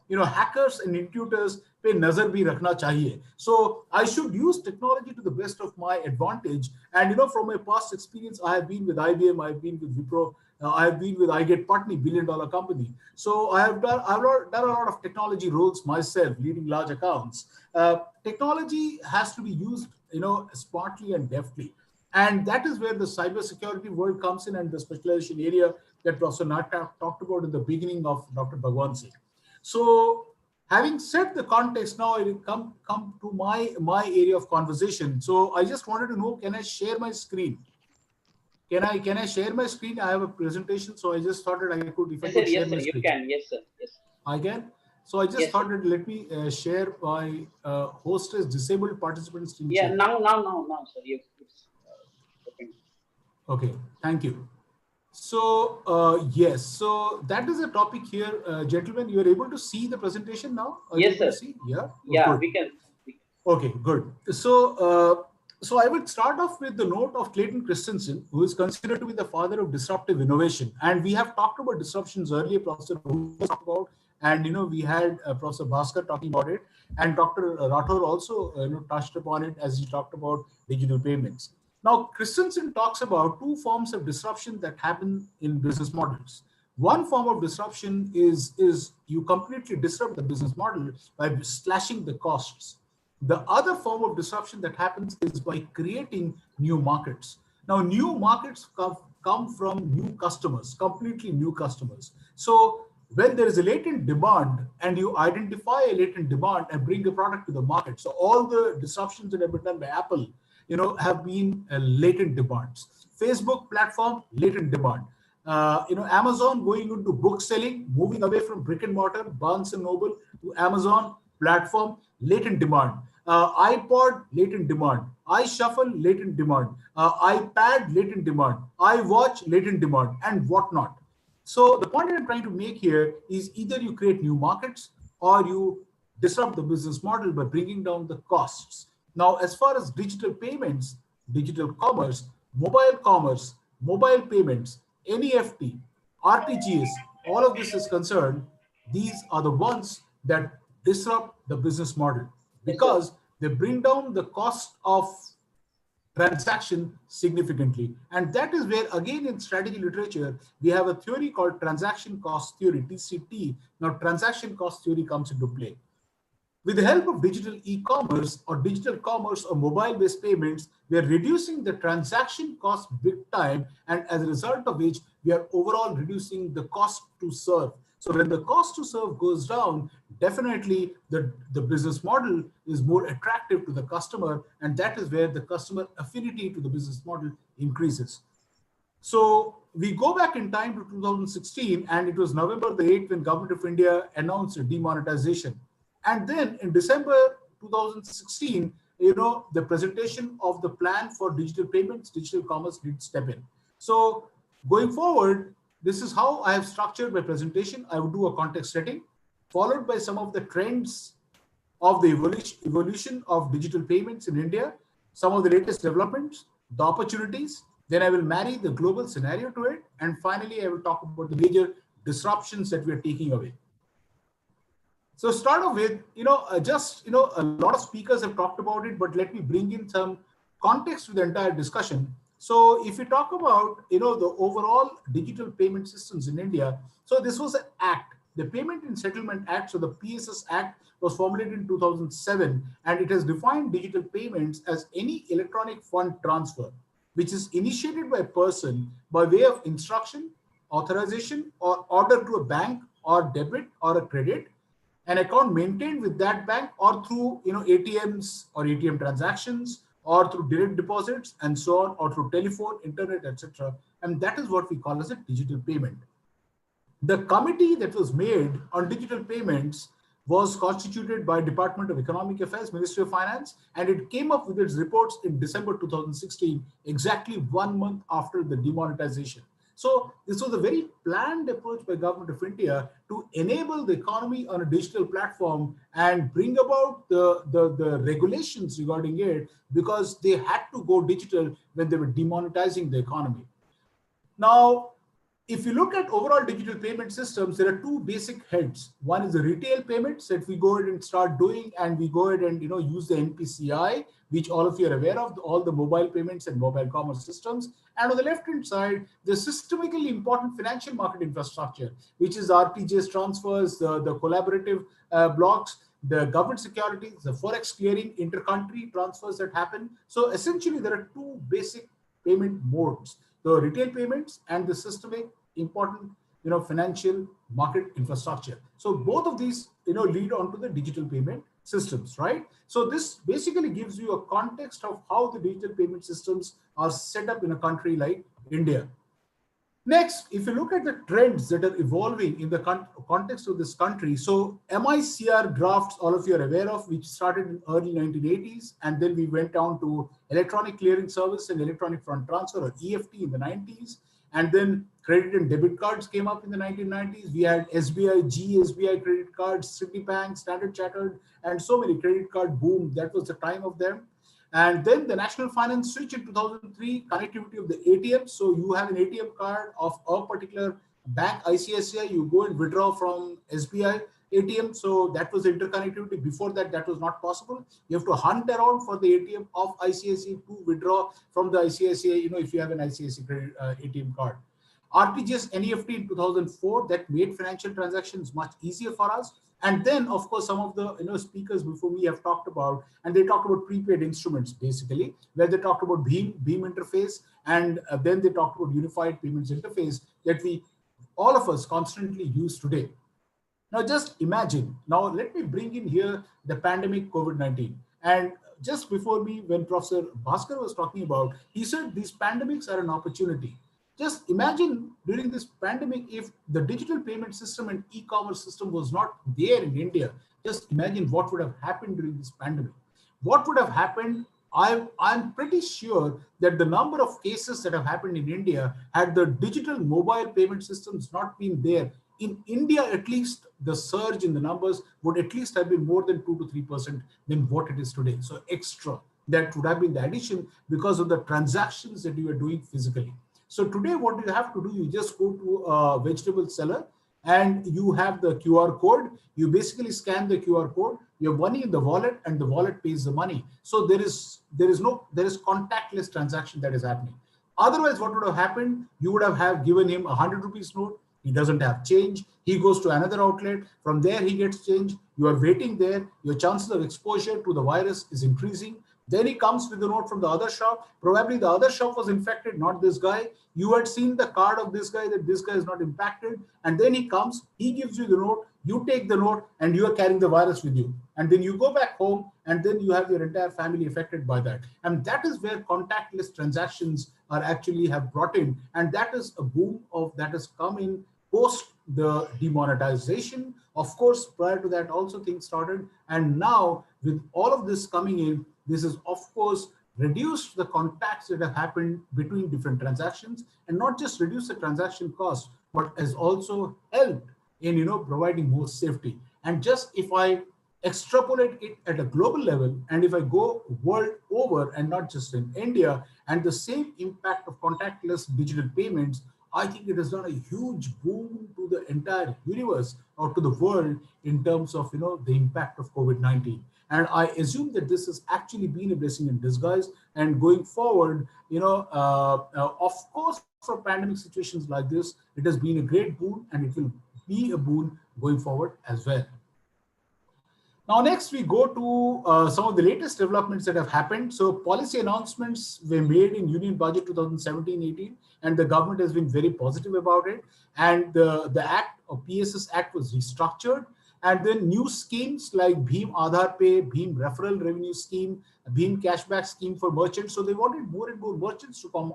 hackers and intuitors pe nazar bhi rakhna chahiye. So I should use technology to the best of my advantage. And from my past experience, I have been with IBM, I have been with Wipro, I have been with Patna, billion-dollar company. So I've done a lot of technology roles myself, leading large accounts. Technology has to be used, smartly and deftly. And that is where the cybersecurity world comes in and the specialization area that Professor Nayak talked about in the beginning of Dr. Bhagwan Singh. So having set the context, now I will come to my area of conversation. So I just wanted to know, can I share my screen? Can I share my screen? I have a presentation, so I just thought that I could, if I could share my screen. You can. Yes, sir. Yes. I can. So I just thought that let me share my host as disabled participant screen. Yeah, now, sir. It's open. Okay, thank you. So yes, so that is a topic here, gentlemen. You are able to see the presentation now? Yes, sir. Yeah. Yeah, we can. Okay, good. So So I would start off with the note of Clayton Christensen, who is considered to be the father of disruptive innovation. And we have talked about disruptions earlier, Professor Huda talked about, and we had Professor Bhaskar talking about it, and Dr. Rathore also touched upon it as he talked about digital payments. Now, Christensen talks about two forms of disruption that happen in business models. One form of disruption is you completely disrupt the business model by slashing the costs. The other form of disruption that happens is by creating new markets. Now, new markets come from new customers, completely new customers. So when there is a latent demand and you identify a latent demand and bring a product to the market, so all the disruptions that have been done by Apple, have been latent demands. Facebook platform, latent demand. Amazon going into book selling, moving away from brick and mortar, Barnes and Noble to Amazon platform, latent demand. iPod, latent demand. iShuffle, latent demand. iPad, latent demand. iWatch, latent demand, and whatnot. So the point that I'm trying to make here is either you create new markets or you disrupt the business model by bringing down the costs. Now, as far as digital payments, digital commerce, mobile payments, NEFT, RTGS, all of this is concerned, these are the ones that disrupt the business model because they bring down the cost of transaction significantly. And that is where, again, in strategy literature, we have a theory called transaction cost theory, TCT. Now, transaction cost theory comes into play. With the help of digital e-commerce or digital commerce or mobile-based payments, we are reducing the transaction cost big time, and as a result of which, we are overall reducing the cost to serve. So when the cost to serve goes down, definitely the business model is more attractive to the customer, and that is where the customer affinity to the business model increases. So we go back in time to 2016, and it was November the 8th when Government of India announced a demonetization. And then in December 2016, the presentation of the plan for digital payments, digital commerce did step in. So going forward, this is how I have structured my presentation. I would do a context setting, followed by some of the trends of the evolution of digital payments in India, some of the latest developments, the opportunities. Then I will marry the global scenario to it. And finally, I will talk about the major disruptions that we are taking away. So start off with, a lot of speakers have talked about it, but let me bring in some context to the entire discussion. So if we talk about, the overall digital payment systems in India, so this was an act, the Payment and Settlement Act, so the PSS Act was formulated in 2007, and it has defined digital payments as any electronic fund transfer, which is initiated by a person by way of instruction, authorization, or order to a bank or debit or a credit, an account maintained with that bank, or through ATMs or ATM transactions, or through direct deposits and so on, or through telephone, internet, etc. And that is what we call as a digital payment. The committee that was made on digital payments was constituted by Department of Economic Affairs, Ministry of Finance, and it came up with its reports in December 2016, exactly 1 month after the demonetization. So this was a very planned approach by Government of India to enable the economy on a digital platform and bring about the regulations regarding it, because they had to go digital when they were demonetizing the economy. Now, if you look at overall digital payment systems, there are two basic heads. One is the retail payments that we go ahead and start doing, and we go ahead and use the NPCI, which all of you are aware of, all the mobile payments and mobile commerce systems. And on the left-hand side, the systemically important financial market infrastructure, which is RTGS transfers, the collaborative blocks, the government securities, the forex clearing, intercountry transfers that happen. So essentially, there are two basic payment modes: the retail payments and the systemic important financial market infrastructure. So both of these lead on to the digital payment systems, right? So this basically gives you a context of how the digital payment systems are set up in a country like India. Next, if you look at the trends that are evolving in the context of this country, so MICR drafts, all of you are aware of, which started in early 1980s, and then we went down to electronic clearing service and electronic fund transfer, or EFT, in the 90s, and then credit and debit cards came up in the 1990s. We had SBI, GSBI credit cards, Citibank, Standard Chartered, and so many credit card boom. That was the time of them. And then the national finance switch in 2003, connectivity of the ATM. So you have an ATM card of a particular bank, ICICI, you go and withdraw from SBI ATM. So that was interconnectivity. Before that, that was not possible. You have to hunt around for the ATM of ICICI to withdraw from the ICICI, if you have an ICICI credit, ATM card. RTGS NEFT in 2004, that made financial transactions much easier for us. And then, of course, some of the speakers before me have talked about, and they talked about prepaid instruments basically, where they talked about Beam interface, and then they talked about unified payments interface that all of us constantly use today. Now, just imagine. Now, let me bring in here the pandemic COVID-19. And just before me, when Professor Bhaskar was talking about, he said these pandemics are an opportunity. Just imagine during this pandemic, if the digital payment system and e-commerce system was not there in India, just imagine what would have happened during this pandemic. What would have happened? I'm pretty sure that the number of cases that have happened in India, had the digital mobile payment systems not been there, in India, at least the surge in the numbers would at least have been more than 2 to 3% than what it is today. So extra, that would have been the addition because of the transactions that you are doing physically. So today, what you have to do, you just go to a vegetable seller and you have the QR code. You basically scan the QR code, you have money in the wallet, and the wallet pays the money. So there is contactless transaction that is happening. Otherwise, what would have happened? You would have given him 100 rupees note. He doesn't have change. He goes to another outlet. From there, he gets change. You are waiting there. Your chances of exposure to the virus is increasing. Then he comes with the note from the other shop. Probably the other shop was infected, not this guy. You had seen the card of this guy, that this guy is not impacted. And then he comes, he gives you the note, you take the note, and you are carrying the virus with you. And then you go back home, and then you have your entire family affected by that. And that is where contactless transactions are actually have brought in. And that is a boom that has come in post the demonetization. Of course, prior to that also things started. And now with all of this coming in, this is of course reduced the contacts that have happened between different transactions, and not just reduce the transaction cost, but has also helped in providing more safety. And just if I extrapolate it at a global level, and if I go world over and not just in India, and the same impact of contactless digital payments, I think it has done a huge boom to the entire universe or to the world in terms of the impact of COVID-19. And I assume that this has actually been a blessing in disguise. And going forward, of course, for pandemic situations like this, it has been a great boon, and it will be a boon going forward as well. Now, next we go to some of the latest developments that have happened. So policy announcements were made in Union Budget 2017-18, and the government has been very positive about it. And the Act or PSS Act was restructured. And then new schemes like Bhim Aadhaar Pay, Bhim Referral Revenue Scheme, Bhim Cashback Scheme for merchants. So they wanted more and more merchants to come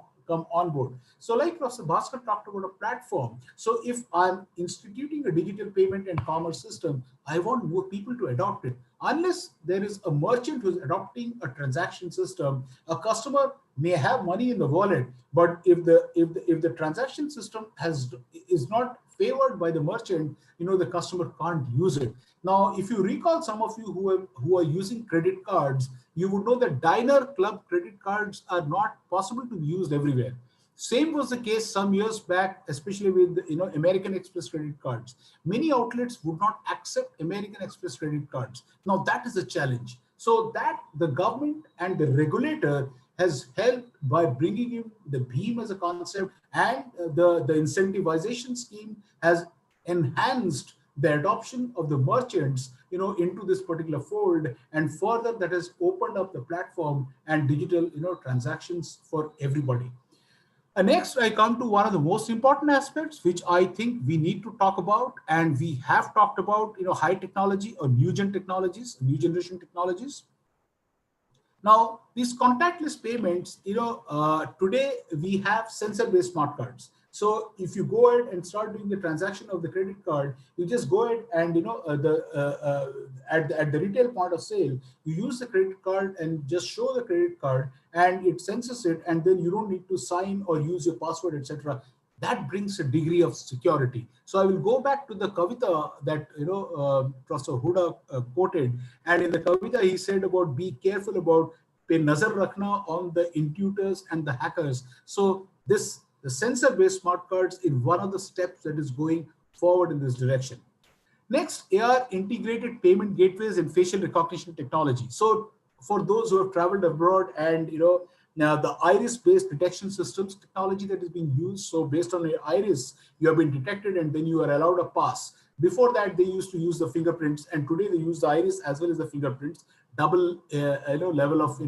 on board. So like Professor Bhaskar talked about a platform. So if I'm instituting a digital payment and commerce system, I want more people to adopt it. Unless there is a merchant who's adopting a transaction system, a customer may have money in the wallet, but if the transaction system is not favored by the merchant, the customer can't use it. Now, if you recall, some of you who are using credit cards, you would know that diner club credit cards are not possible to be used everywhere. Same was the case some years back, especially with American Express credit cards. Many outlets would not accept American Express credit cards. Now that is a challenge. So that the government and the regulator has helped by bringing in the Bhim as a concept, and the incentivization scheme has enhanced the adoption of the merchants into this particular fold, and further that has opened up the platform and digital transactions for everybody. Next, I come to one of the most important aspects, which I think we need to talk about, and we have talked about high technology or new generation technologies. Now, these contactless payments, today we have sensor-based smart cards. So if you go ahead and start doing the transaction of the credit card, you just go ahead and at the retail point of sale, you use the credit card and just show the credit card, and it senses it, and then you don't need to sign or use your password, etc. That brings a degree of security. So I will go back to the Kavita that Professor Huda quoted, and in the Kavita he said about be careful about pe nazar rakhna on the intuitors and the hackers. So the sensor-based smart cards is one of the steps that is going forward in this direction. Next, AR integrated payment gateways and facial recognition technology. So for those who have traveled abroad, and now the iris-based detection systems technology that is being used. So based on your iris, you have been detected and then you are allowed a pass. Before that, they used to use the fingerprints, and today they use the iris as well as the fingerprints, double level of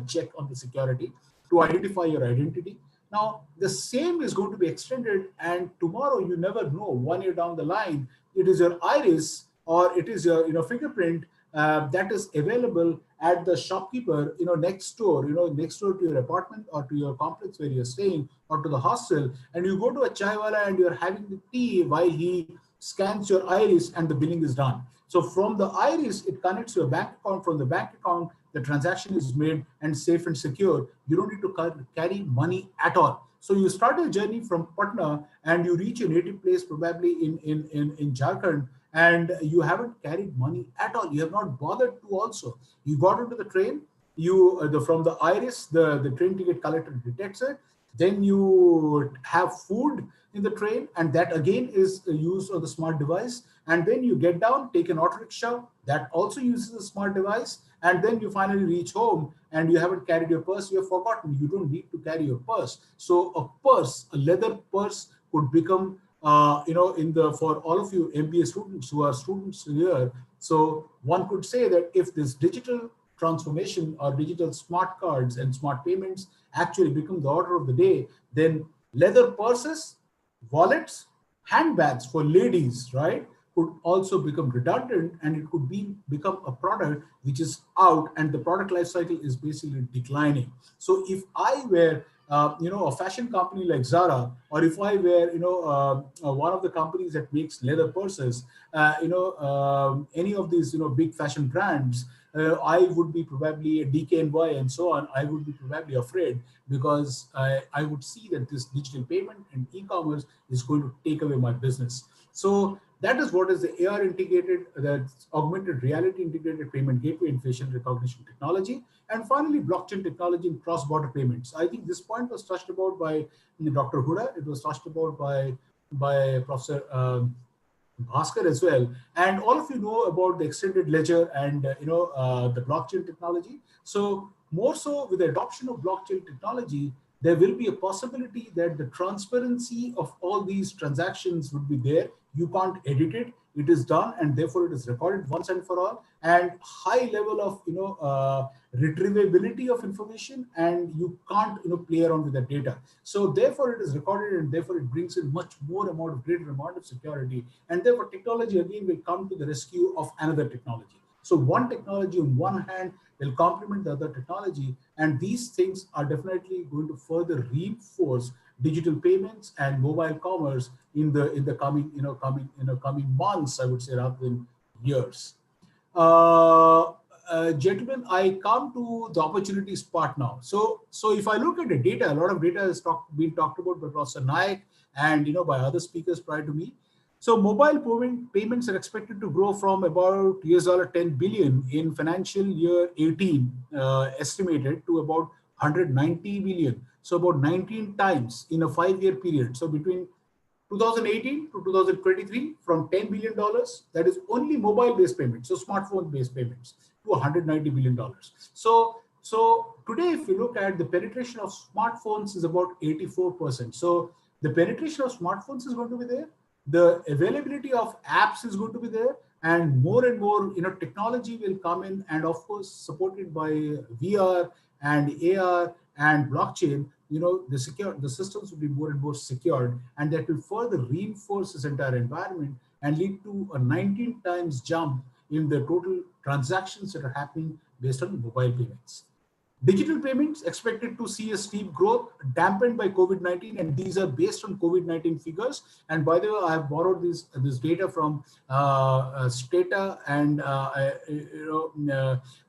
check on the security to identify your identity. Now the same is going to be extended, and tomorrow you never know. 1 year down the line, it is your iris or it is your fingerprint that is available at the shopkeeper next door, next door to your apartment or to your complex where you're staying or to the hostel, and you go to a chaiwala and you're having the tea while he scans your iris and the billing is done. So from the iris, it connects to a bank account. From the bank account, the transaction is made and safe and secure. You don't need to carry money at all. So you start a journey from Patna and you reach your native place probably in Jharkhand, and you haven't carried money at all. You have not bothered to also. You got into the train, from the iris, the train ticket collector detects it. Then you have food in the train, and that again is used on the smart device. And then you get down, take an auto rickshaw, that also uses a smart device. And then you finally reach home and you haven't carried your purse, you have forgotten. You don't need to carry your purse. So a leather purse could become, for all of you MBA students who are students here. So one could say that if this digital transformation or digital smart cards and smart payments actually become the order of the day, then leather purses, wallets, handbags for ladies, right, could also become redundant, and it could become a product which is out, and the product life cycle is basically declining. So if I were a fashion company like Zara, or if I were one of the companies that makes leather purses, any of these big fashion brands, I would be probably a DKNY and so on. I would be probably afraid, because I would see that this digital payment and e-commerce is going to take away my business. So that is what is the AR integrated, that's augmented reality integrated payment gateway and facial recognition technology. And finally, blockchain technology in cross-border payments. I think this point was touched about by Dr. Huda. It was touched about by Professor Bhaskar as well. And all of you know about the extended ledger and the blockchain technology. So more so with the adoption of blockchain technology, there will be a possibility that the transparency of all these transactions would be there. You can't edit it. It is done, and therefore it is recorded once and for all. And high level of retrievability of information, and you can't play around with the data. So therefore it is recorded, and therefore it brings in much more greater amount of security. And therefore technology again will come to the rescue of another technology. So one technology on one hand will complement the other technology, and these things are definitely going to further reinforce digital payments and mobile commerce in the coming months, I would say, rather than years. Gentlemen, I come to the opportunities part now. So if I look at the data, a lot of data has been talked about by Professor Naik and by other speakers prior to me. So mobile payments are expected to grow from about $10 billion in financial year 18, estimated, to about 190 billion. So about 19 times in a 5-year period. So between 2018 to 2023, from $10 billion, that is only mobile-based payments, so smartphone-based payments, to $190 billion. So today, if you look at the penetration of smartphones is about 84%. So the penetration of smartphones is going to be there. The availability of apps is going to be there, and more technology will come in, and of course supported by VR and AR and blockchain. The systems will be more and more secured, and that will further reinforce this entire environment and lead to a 19 times jump in the total transactions that are happening based on mobile payments. Digital payments expected to see a steep growth dampened by COVID-19, and these are based on COVID-19 figures. And by the way, I have borrowed this data from Stata, and I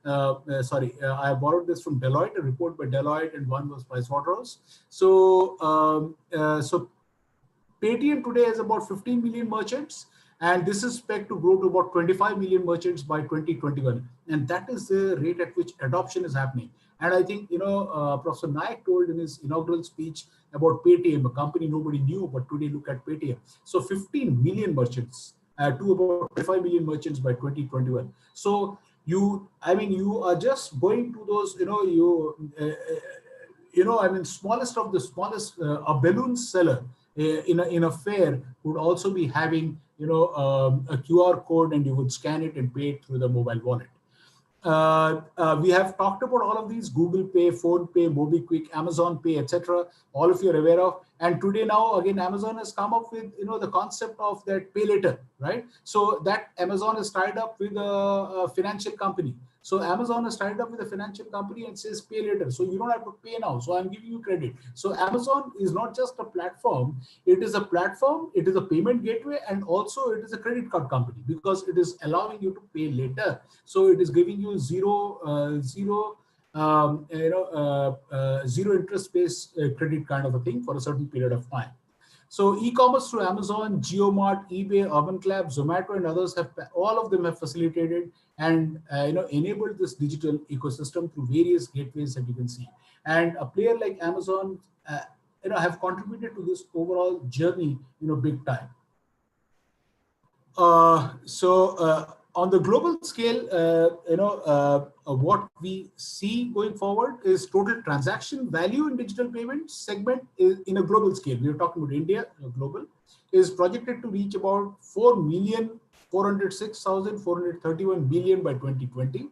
have borrowed this from Deloitte, a report by Deloitte, and one was Pricewaterhouse. So Paytm today has about 15 million merchants, and this is expected to grow to about 25 million merchants by 2021. And that is the rate at which adoption is happening. And I think, Professor Naik told in his inaugural speech about Paytm, a company nobody knew, but today look at Paytm. So 15 million merchants to about 25 million merchants by 2021. So you are just going to those, smallest of the smallest, a balloon seller in a fair would also be having, a QR code, and you would scan it and pay it through the mobile wallet. We have talked about all of these: Google Pay, Phone Pay, MobiKwik, Amazon Pay, etc. All of you are aware of. And today now again, Amazon has come up with the concept of that pay later, right? So that Amazon is tied up with a financial company. So Amazon is tied up with a financial company and says pay later. So you don't have to pay now. So I'm giving you credit. So Amazon is not just a platform. It is a platform. It is a payment gateway, and also it is a credit card company, because it is allowing you to pay later. So it is giving you zero interest-based credit kind of a thing for a certain period of time. So e-commerce through Amazon, JioMart, eBay, Urban Clap, Zomato, and others all of them have facilitated and enabled this digital ecosystem through various gateways that you can see. And a player like Amazon, have contributed to this overall journey, big time. On the global scale, what we see going forwad is total transaction value in digital payments segment is in a global scale. We are talking about India, global, is projected to reach about 4,406,431 billion by 2020.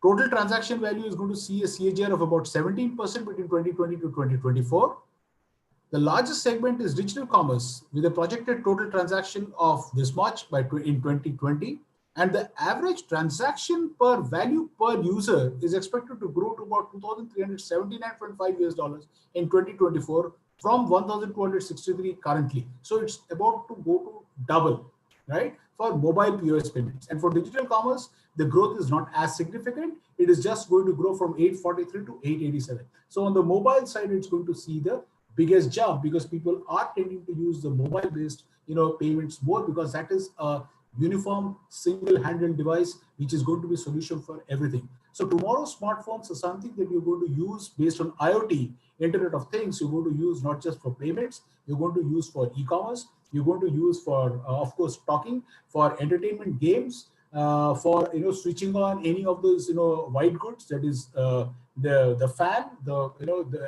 Total transaction value is going to see a CAGR of about 17% between 2020 to 2024. The largest segment is digital commerce, with a projected total transaction of this much in 2020. And the average transaction per value per user is expected to grow to about $2,379.5 in 2024 from 1,263 currently. So it's about to go to double, right, for mobile POS payments. And for digital commerce, the growth is not as significant. It is just going to grow from 843 to 887. So on the mobile side, it's going to see the biggest jump, because people are tending to use the mobile-based, payments more, because that is a uniform single-handled device, which is going to be a solution for everything. So tomorrow, smartphones are something that you're going to use based on IoT, Internet of Things. You're going to use not just for payments, you're going to use for e-commerce, you're going to use for, of course, talking, for entertainment, games, for switching on any of those white goods, that is the fan,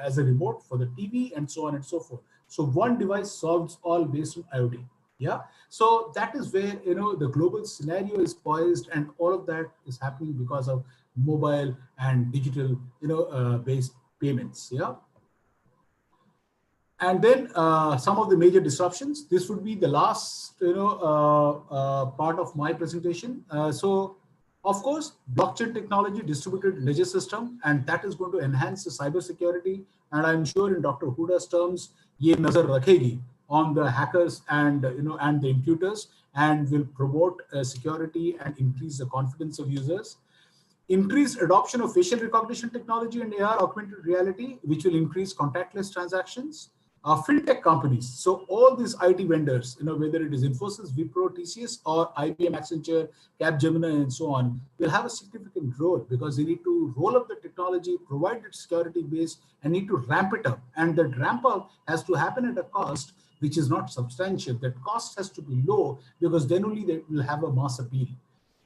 as a remote for the TV, and so on and so forth. So one device solves all based on IoT. Yeah. So that is where the global scenario is poised, and all of that is happening because of mobile and digital based payments. Yeah. And then some of the major disruptions. This would be the last part of my presentation. So of course, blockchain technology, distributed ledger system, and that is going to enhance the cybersecurity. And I'm sure in Dr. Huda's terms, ye nazar rakhegi on the hackers and and the imputers, and will promote security and increase the confidence of users. Increased adoption of facial recognition technology and AR, augmented reality, which will increase contactless transactions. Fintech companies, so all these IT vendors, whether it is Infosys, Wipro, TCS, or IBM, Accenture, Capgemini, and so on, will have a significant role, because they need to roll up the technology, provide its security base, and need to ramp it up. And that ramp up has to happen at a cost which is not substantial. That cost has to be low, because then only they will have a mass appeal.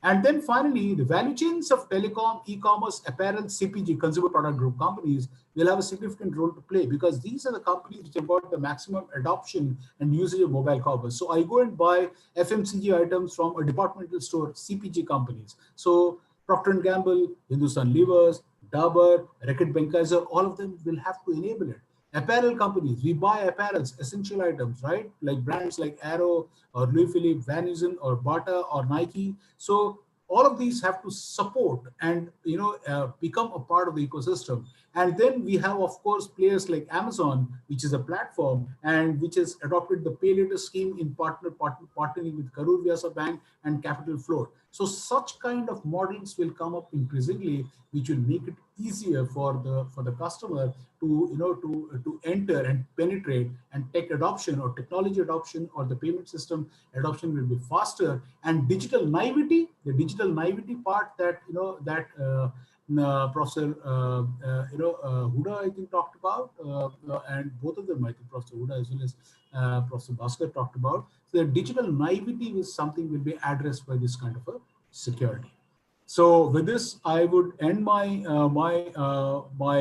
And then finally, the value chains of telecom, e-commerce, apparel, CPG, consumer product group companies will have a significant role to play, because these are the companies which have got the maximum adoption and usage of mobile commerce. So I go and buy FMCG items from a departmental store, CPG companies. So Procter & Gamble, Hindustan Levers, Dabur, Reckitt Benckiser, all of them will have to enable it. Apparel companies, we buy apparels, essential items, right? Like brands like Arrow or Louis Philippe, Van Heusen or Bata or Nike. So all of these have to support and become a part of the ecosystem. And then we have, of course, players like Amazon, which is a platform and which has adopted the pay later scheme in partnering with Karur Vyasa Bank and Capital Float. So such kind of models will come up increasingly, which will make it easier for the customer to enter and penetrate, and tech adoption or technology adoption or the payment system adoption will be faster. And digital naivety, the digital naivety part that Professor Huda, I think, talked about, and both of them, I think, Professor Huda as well as Professor Bhaskar talked about. So the digital naivety is something will be addressed by this kind of a security. So with this, I would end my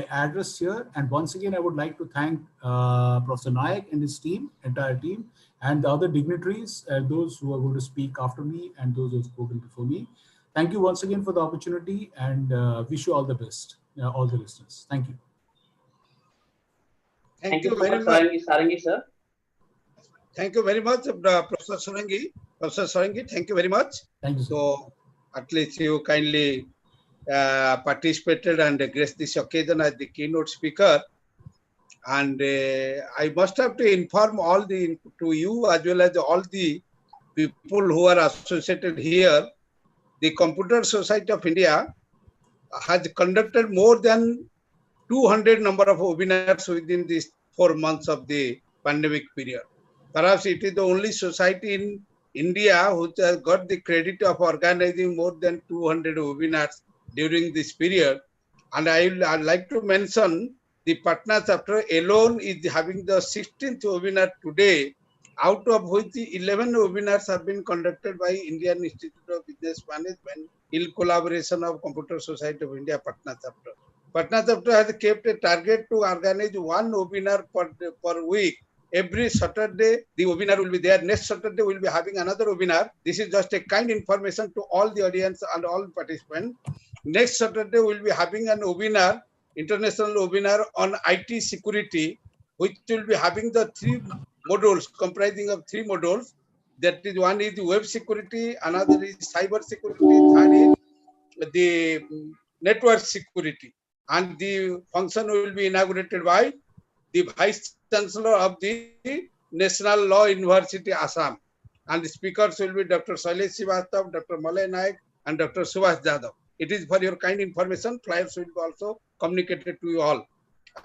address here. And once again, I would like to thank Professor Nayak and his team, entire team, and the other dignitaries, those who are going to speak after me and those who have spoken before me. Thank you once again for the opportunity, and wish you all the best, all the listeners. Thank you. Thank you so much, Sarangi sir. Thank you very much, Professor Sarangi. Professor Sarangi, thank you very much. Thank you, sir. So, at least you kindly participated and graced this occasion as the keynote speaker. And I must have to inform all to you as well as all the people who are associated here. The Computer Society of India has conducted more than 200 number of webinars within these 4 months of the pandemic period. Perhaps it is the only society in India which has got the credit of organizing more than 200 webinars during this period. And I'd like to mention the Patna chapter alone is having the 16th webinar today, out of which the 11 webinars have been conducted by Indian Institute of Business Management in collaboration of Computer Society of India Patna chapter. Patna chapter has kept a target to organize one webinar per week. Every Saturday, the webinar will be there. Next Saturday, we'll be having another webinar. This is just a kind information to all the audience and all participants. Next Saturday, we'll be having an webinar, international webinar on IT security, which will be having the 3 modules, comprising of 3 modules. That is, one is web security, another is cyber security, third is the network security. And the function will be inaugurated by the Vice Chancellor of the National Law University, Assam. And the speakers will be Dr. Shailesh Srivastava, Dr. Malay Naik, and Dr. Subhash Jadhav. It is for your kind information. Flyers will be also communicated to you all.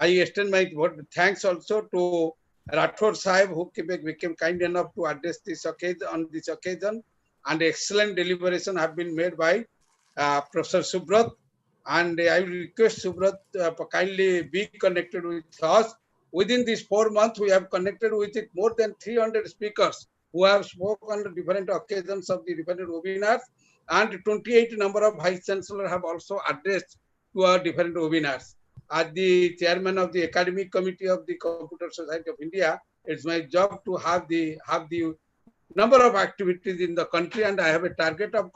I extend my thanks also to Rathore Sahib, who became kind enough to address this occasion on this occasion. And excellent deliberation have been made by Professor Subrat. And I will request Subrat kindly be connected with us. Within these 4 months, we have connected with it more than 300 speakers who have spoken on different occasions of the different webinars, and 28 number of Vice Chancellors have also addressed to our different webinars. As the chairman of the academic committee of the Computer Society of India, it's my job to have the number of activities in the country, and I have a target of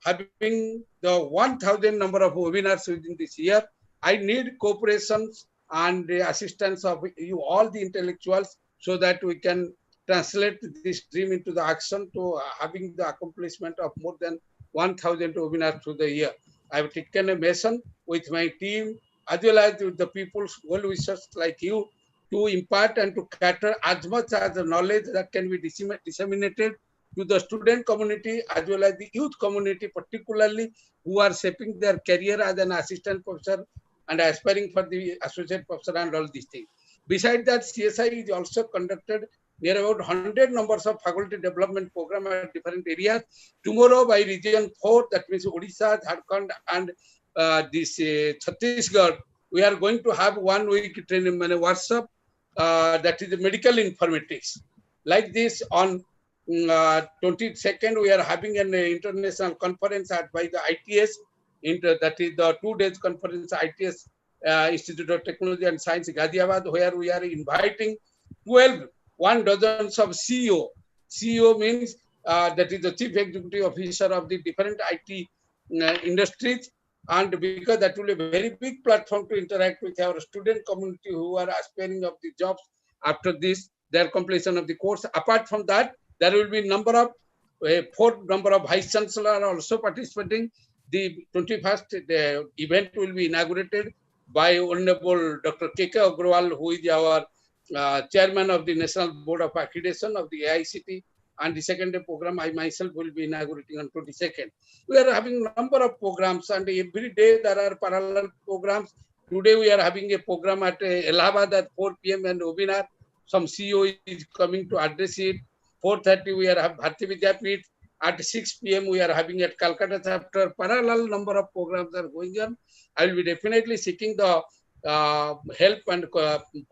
having the 1,000 number of webinars within this year. I need cooperations and the assistance of you all the intellectuals so that we can translate this dream into the action to having the accomplishment of more than 1,000 webinars through the year. I have taken a mission with my team as well as with the people's well-wishers like you to impart and to cater as much as the knowledge that can be disseminated to the student community as well as the youth community, particularly who are shaping their career as an assistant professor and aspiring for the associate professor and all these things. Besides that, CSI is also conducted near about 100 numbers of faculty development program at different areas. Tomorrow by region 4, that means Odisha, Jharkhand and this Chhattisgarh, we are going to have 1 week training workshop that is medical informatics. Like this on 22nd, we are having an international conference by the ITS, that is the 2 days conference, ITS Institute of Technology and Science, Ghaziabad, where we are inviting 1 dozen of CEO. CEO means that is the Chief Executive Officer of the different IT industries, and because that will be a very big platform to interact with our student community who are aspiring of the jobs after this, their completion of the course. Apart from that, there will be a 4 number of Vice Chancellor are also participating. The 21st the event will be inaugurated by Honorable Dr. K.K. Agrawal, who is our chairman of the National Board of Accreditation of the AICT, and the second day program I myself will be inaugurating on 22nd. We are having a number of programs, and every day there are parallel programs. Today we are having a program at Allahabad at 4 p.m. and webinar. Some CEO is coming to address it. 4:30 we are have Bharati Vidyapith. At 6 p.m. we are having at Calcutta chapter. Parallel number of programs are going on. I will be definitely seeking the help and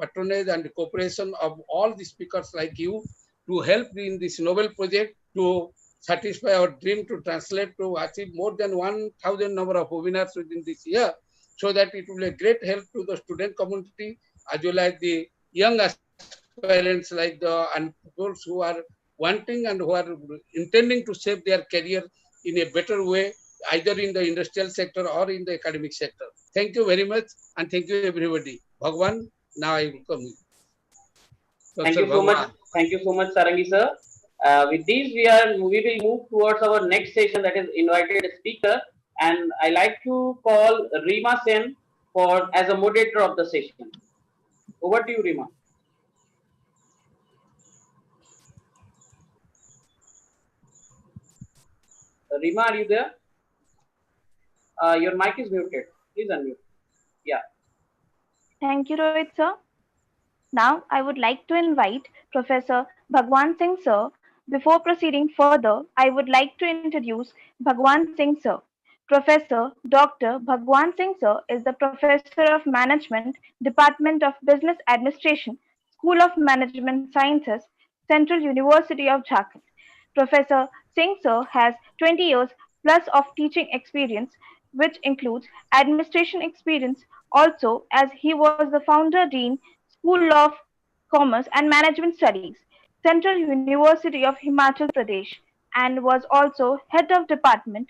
patronage and cooperation of all the speakers like you to help in this novel project to satisfy our dream to translate to achieve more than 1,000 number of webinars within this year, so that it will be a great help to the student community as well as the young aspirants like and those who are wanting and who are intending to shape their career in a better way, either in the industrial sector or in the academic sector. Thank you very much, and thank you everybody. Bhagwan, now I will come. Thank you so much. Thank you so much, Sarangi sir. With these, we will move towards our next session, that is invited speaker, and I like to call Rima Sen for as a moderator of the session. Over to you, Rima. Rima, are you there? Your mic is muted. Please unmute. Yeah. Thank you, Rohit sir. Now, I would like to invite Professor Bhagwan Singh sir. Before proceeding further, I would like to introduce Bhagwan Singh sir. Professor Dr. Bhagwan Singh sir is the Professor of Management, Department of Business Administration, School of Management Sciences, Central University of Jharkhand. Professor Singh sir has 20 years plus of teaching experience, which includes administration experience also, as he was the founder dean, School of Commerce and Management Studies, Central University of Himachal Pradesh, and was also head of Department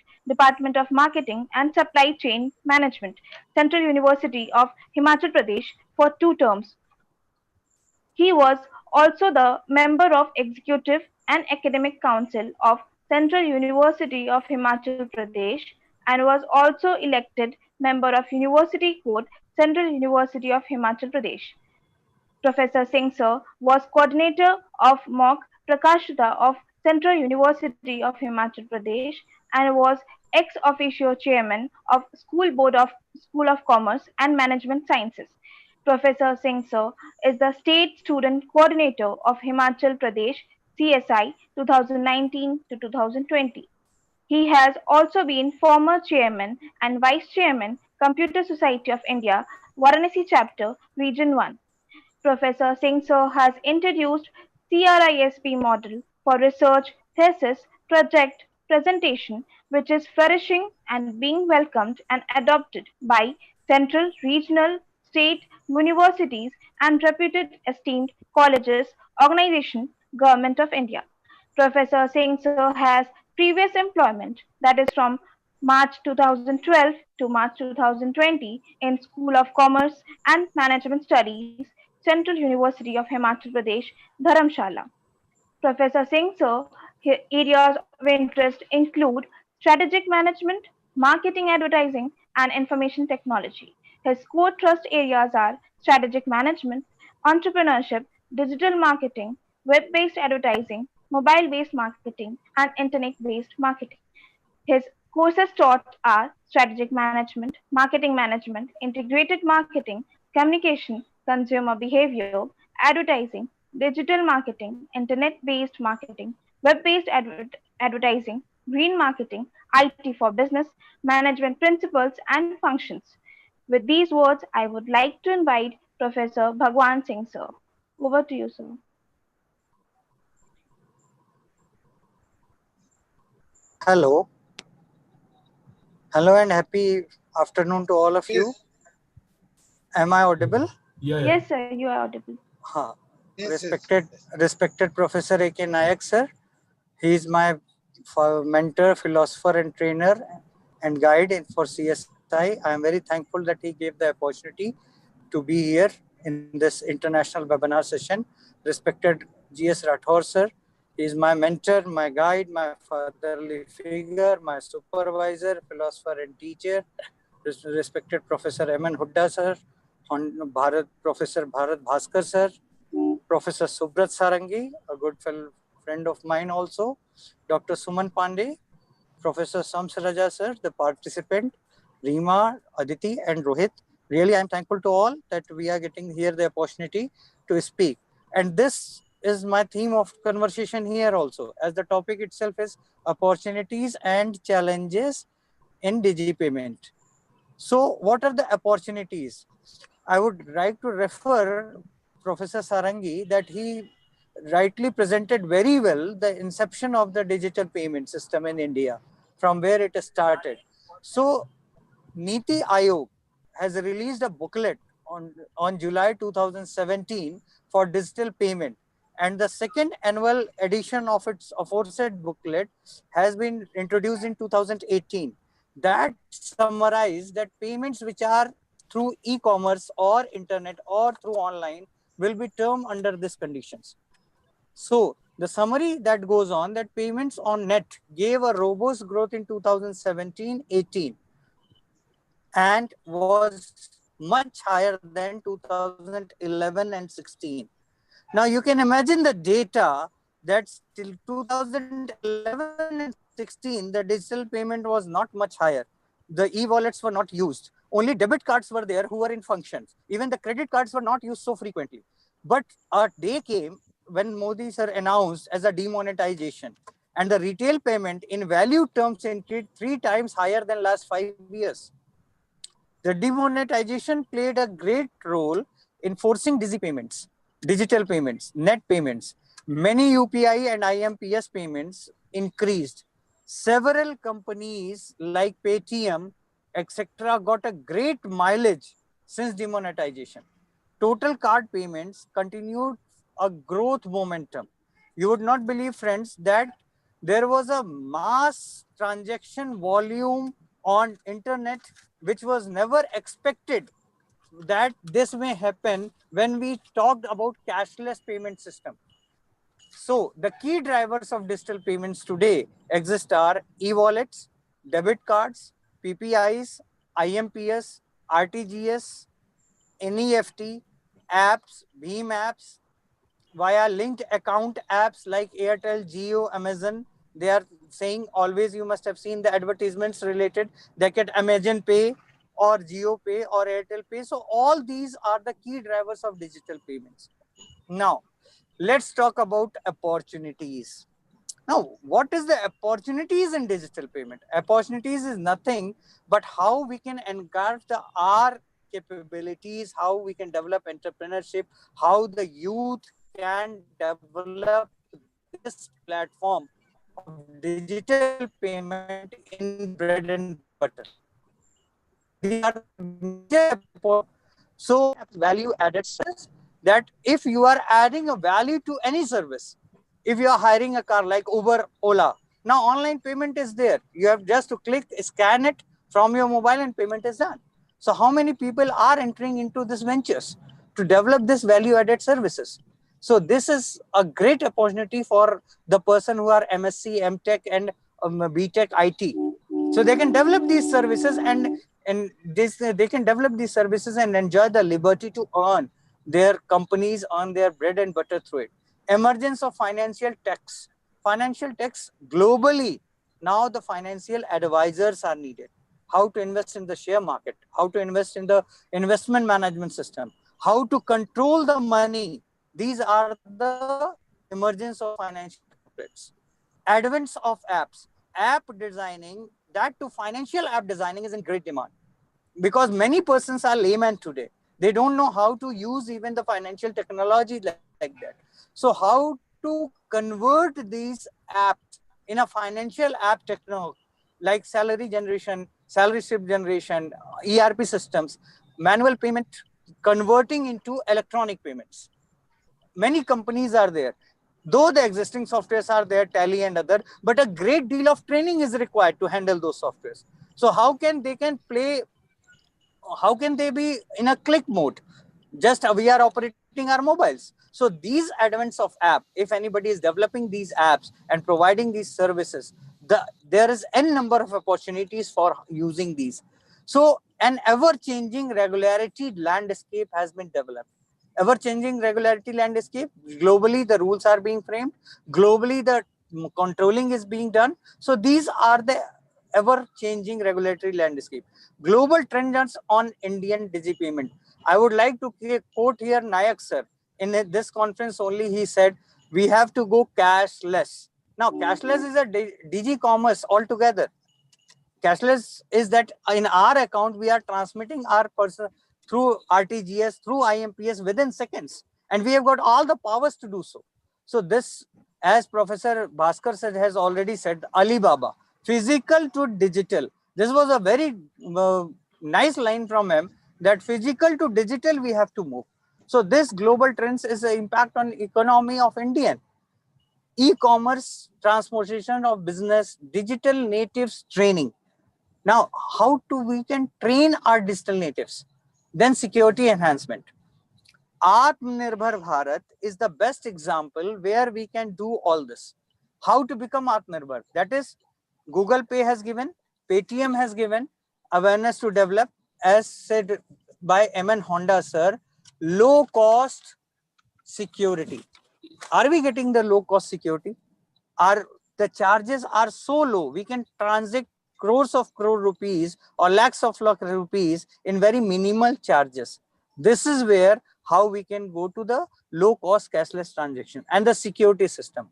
of Marketing and Supply Chain Management, Central University of Himachal Pradesh for 2 terms. He was also the member of Executive and Academic Council of Central University of Himachal Pradesh and was also elected member of University Court, Central University of Himachal Pradesh. Professor Singh sir was coordinator of mock Prakashata of Central University of Himachal Pradesh and was ex officio chairman of School of Commerce and Management Sciences. Professor Singh sir is the state student coordinator of Himachal Pradesh CSI 2019 to 2020. He has also been former chairman and vice chairman, Computer Society of India, Varanasi chapter, Region 1. Professor Singh sir has introduced CRISP model for research, thesis, project, presentation, which is flourishing and being welcomed and adopted by central, regional, state, universities and reputed esteemed colleges, organization, Government of India. Professor Singh sir has previous employment, that is from March 2012 to March 2020 in School of Commerce and Management Studies, Central University of Himachal Pradesh, Dharamshala. Professor Singh sir, areas of interest include strategic management, marketing advertising, and information technology. His core trust areas are strategic management, entrepreneurship, digital marketing, web-based advertising, mobile-based marketing, and internet-based marketing. His courses taught are strategic management, marketing management, integrated marketing, communication, consumer behavior, advertising, digital marketing, internet-based marketing, web-based advertising, green marketing, IT for business, management principles and functions. With these words, I would like to invite Professor Bhagwan Singh sir. Over to you, sir. Hello. Hello and happy afternoon to all of you. Am I audible? Yeah. Yes, sir, you are audible. Respected Professor A.K. Nayak, sir. He is my mentor, philosopher and trainer and guide for CSI. I am very thankful that he gave the opportunity to be here in this international webinar session. Respected G.S. Rathore, sir. He is my mentor, my guide, my fatherly figure, my supervisor, philosopher and teacher. Respected Professor M.N. Hooda, sir. Professor Bharat Bhaskar, sir. Professor Subrat Sarangi, a good friend of mine also. Dr. Suman Pandey, Professor Sams Raja, sir, the participant, Rima, Aditi and Rohit. Really, I am thankful to all that we are getting here the opportunity to speak. And this is my theme of conversation here also, as the topic itself is opportunities and challenges in DigiPayment. So what are the opportunities? I would like to refer Professor Sarangi that he rightly presented very well the inception of the digital payment system in India, from where it started. So Niti Aayog has released a booklet on July 2017 for digital payment. And the second annual edition of its aforesaid booklet has been introduced in 2018. That summarized that payments which are through e-commerce or internet or through online will be termed under these conditions. So the summary that goes on that payments on net gave a robust growth in 2017-18 and was much higher than 2011 and 16. Now you can imagine the data that till 2011 and 16, the digital payment was not much higher. The e-wallets were not used. Only debit cards were there who were in functions. Even the credit cards were not used so frequently. But a day came when Modi sir announced as a demonetization, and the retail payment in value terms increased 3 times higher than last 5 years. The demonetization played a great role in forcing digital payments, net payments. Many UPI and IMPS payments increased. Several companies like Paytm, etc., got a great mileage since demonetization. Total card payments continued a growth momentum. You would not believe, friends, that there was a mass transaction volume on internet which was never expected that this may happen when we talked about cashless payment system. So the key drivers of digital payments today exist are e-wallets, debit cards, PPIs, IMPS, RTGS, NEFT, apps, Beam apps, via linked account apps like Airtel, Jio, Amazon. They are saying always, you must have seen the advertisements related, they get Amazon Pay or Jio Pay or Airtel Pay. So all these are the key drivers of digital payments. Now, let's talk about opportunities. Now, what is the opportunities in digital payment? Opportunities is nothing but how we can encourage our capabilities, how we can develop entrepreneurship, how the youth can develop this platform of digital payment in their bread and butter. These are the major so value added services that if you are adding a value to any service, if you are hiring a car like Uber, Ola, now online payment is there. You have just to click, scan it from your mobile and payment is done. So how many people are entering into these ventures to develop this value added services? So this is a great opportunity for the person who are MSc, MTech and BTech IT. So they can develop these services and they can develop these services and enjoy the liberty to earn. Their companies earn their bread and butter through it. Emergence of financial techs. Financial techs globally, now the financial advisors are needed. How to invest in the share market, how to invest in the investment management system, how to control the money. These are the emergence of financial corporates. Advents of apps. App designing, that to financial app designing is in great demand because many persons are layman today. They don't know how to use even the financial technology like that. So how to convert these apps in a financial app technology like salary generation, salary slip generation, ERP systems, manual payment converting into electronic payments. Many companies are there, though the existing softwares are there, Tally and other, but a great deal of training is required to handle those softwares. So how can they be in a click mode? Just we are operating our mobiles. So these advents of app, if anybody is developing these apps and providing these services, there is n number of opportunities for using these. So an ever-changing regularity landscape has been developed. Ever-changing regularity landscape, globally the rules are being framed, globally the controlling is being done. So these are the ever-changing regulatory landscape. Global trends on Indian DigiPayment. I would like to quote here Nayak sir. In this conference only he said we have to go cashless. Now, cashless is a digi commerce altogether. Cashless is that in our account, we are transmitting our person through RTGS, through IMPS within seconds. And we have got all the powers to do so. So this, as Professor Bhaskar said, has already said, Alibaba, physical to digital. This was a very nice line from him, that physical to digital we have to move. So this global trends is an impact on economy of Indian. E-commerce, transformation of business, digital natives training. Now, how to we can train our digital natives? Then security enhancement. Atmanirbhar Bharat is the best example where we can do all this. How to become Atmanirbhar? That is, Google Pay has given, Paytm has given awareness to develop, as said by M.N. Honda sir, low cost security. Are we getting the low cost security? The charges are so low, we can transact crores of crore rupees or lakhs of lakh rupees in very minimal charges. This is where how we can go to the low cost cashless transaction. And the security system.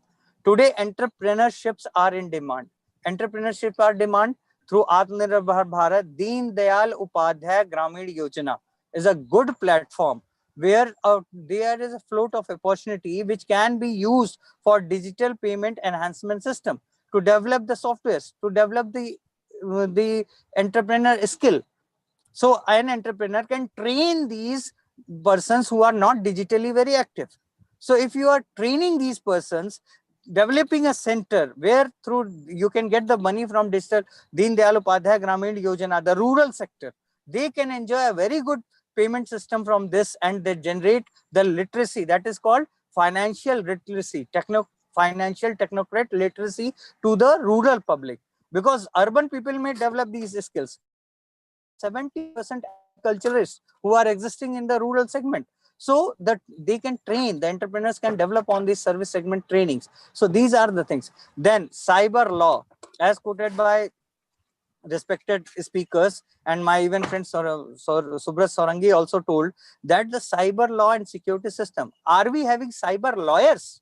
Today, entrepreneurships are in demand. Entrepreneurships are demand through Atmanirbhar Bharat. Deen Dayal Upadhyay Gramin Yojana is a good platform where there is a float of opportunity which can be used for digital payment enhancement system to develop the softwares, to develop the entrepreneur skill. So an entrepreneur can train these persons who are not digitally very active. So if you are training these persons, developing a center where through you can get the money from digital Deen Dayal Upadhyay Gramin Yojana, the rural sector, they can enjoy a very good payment system from this, and they generate the literacy that is called financial literacy, financial technocrat literacy to the rural public. Because urban people may develop these skills. 70% agriculturists who are existing in the rural segment. So that they can train, the entrepreneurs can develop on these service segment trainings. So these are the things. Then cyber law, as quoted by respected speakers, and my even friend Subrat Sorangi also told that the cyber law and security system, are we having cyber lawyers?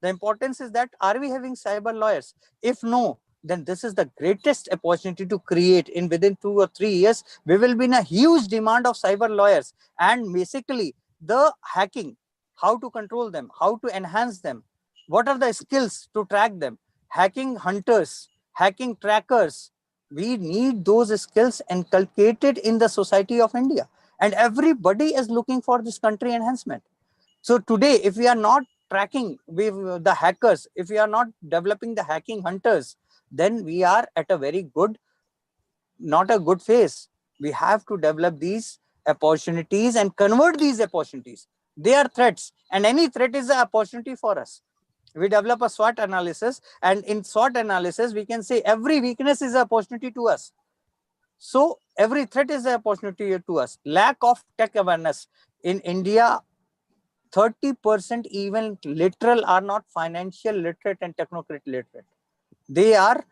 The importance is that, are we having cyber lawyers? If no, then this is the greatest opportunity to create. In within 2 or 3 years, we will be in a huge demand of cyber lawyers. And basically the hacking, how to control them, how to enhance them, what are the skills to track them, hacking hunters, hacking trackers. We need those skills inculcated in the society of India, and everybody is looking for this country enhancement. So today, if we are not tracking the hackers, if we are not developing the hacking hunters, then we are at a very good, not a good phase. We have to develop these opportunities and convert these opportunities. They are threats, and any threat is an opportunity for us. We develop a SWOT analysis, and in SWOT analysis, we can say every weakness is an opportunity to us. So every threat is an opportunity to us. Lack of tech awareness in India, 30% even literal are not financial literate and technocrat literate. They are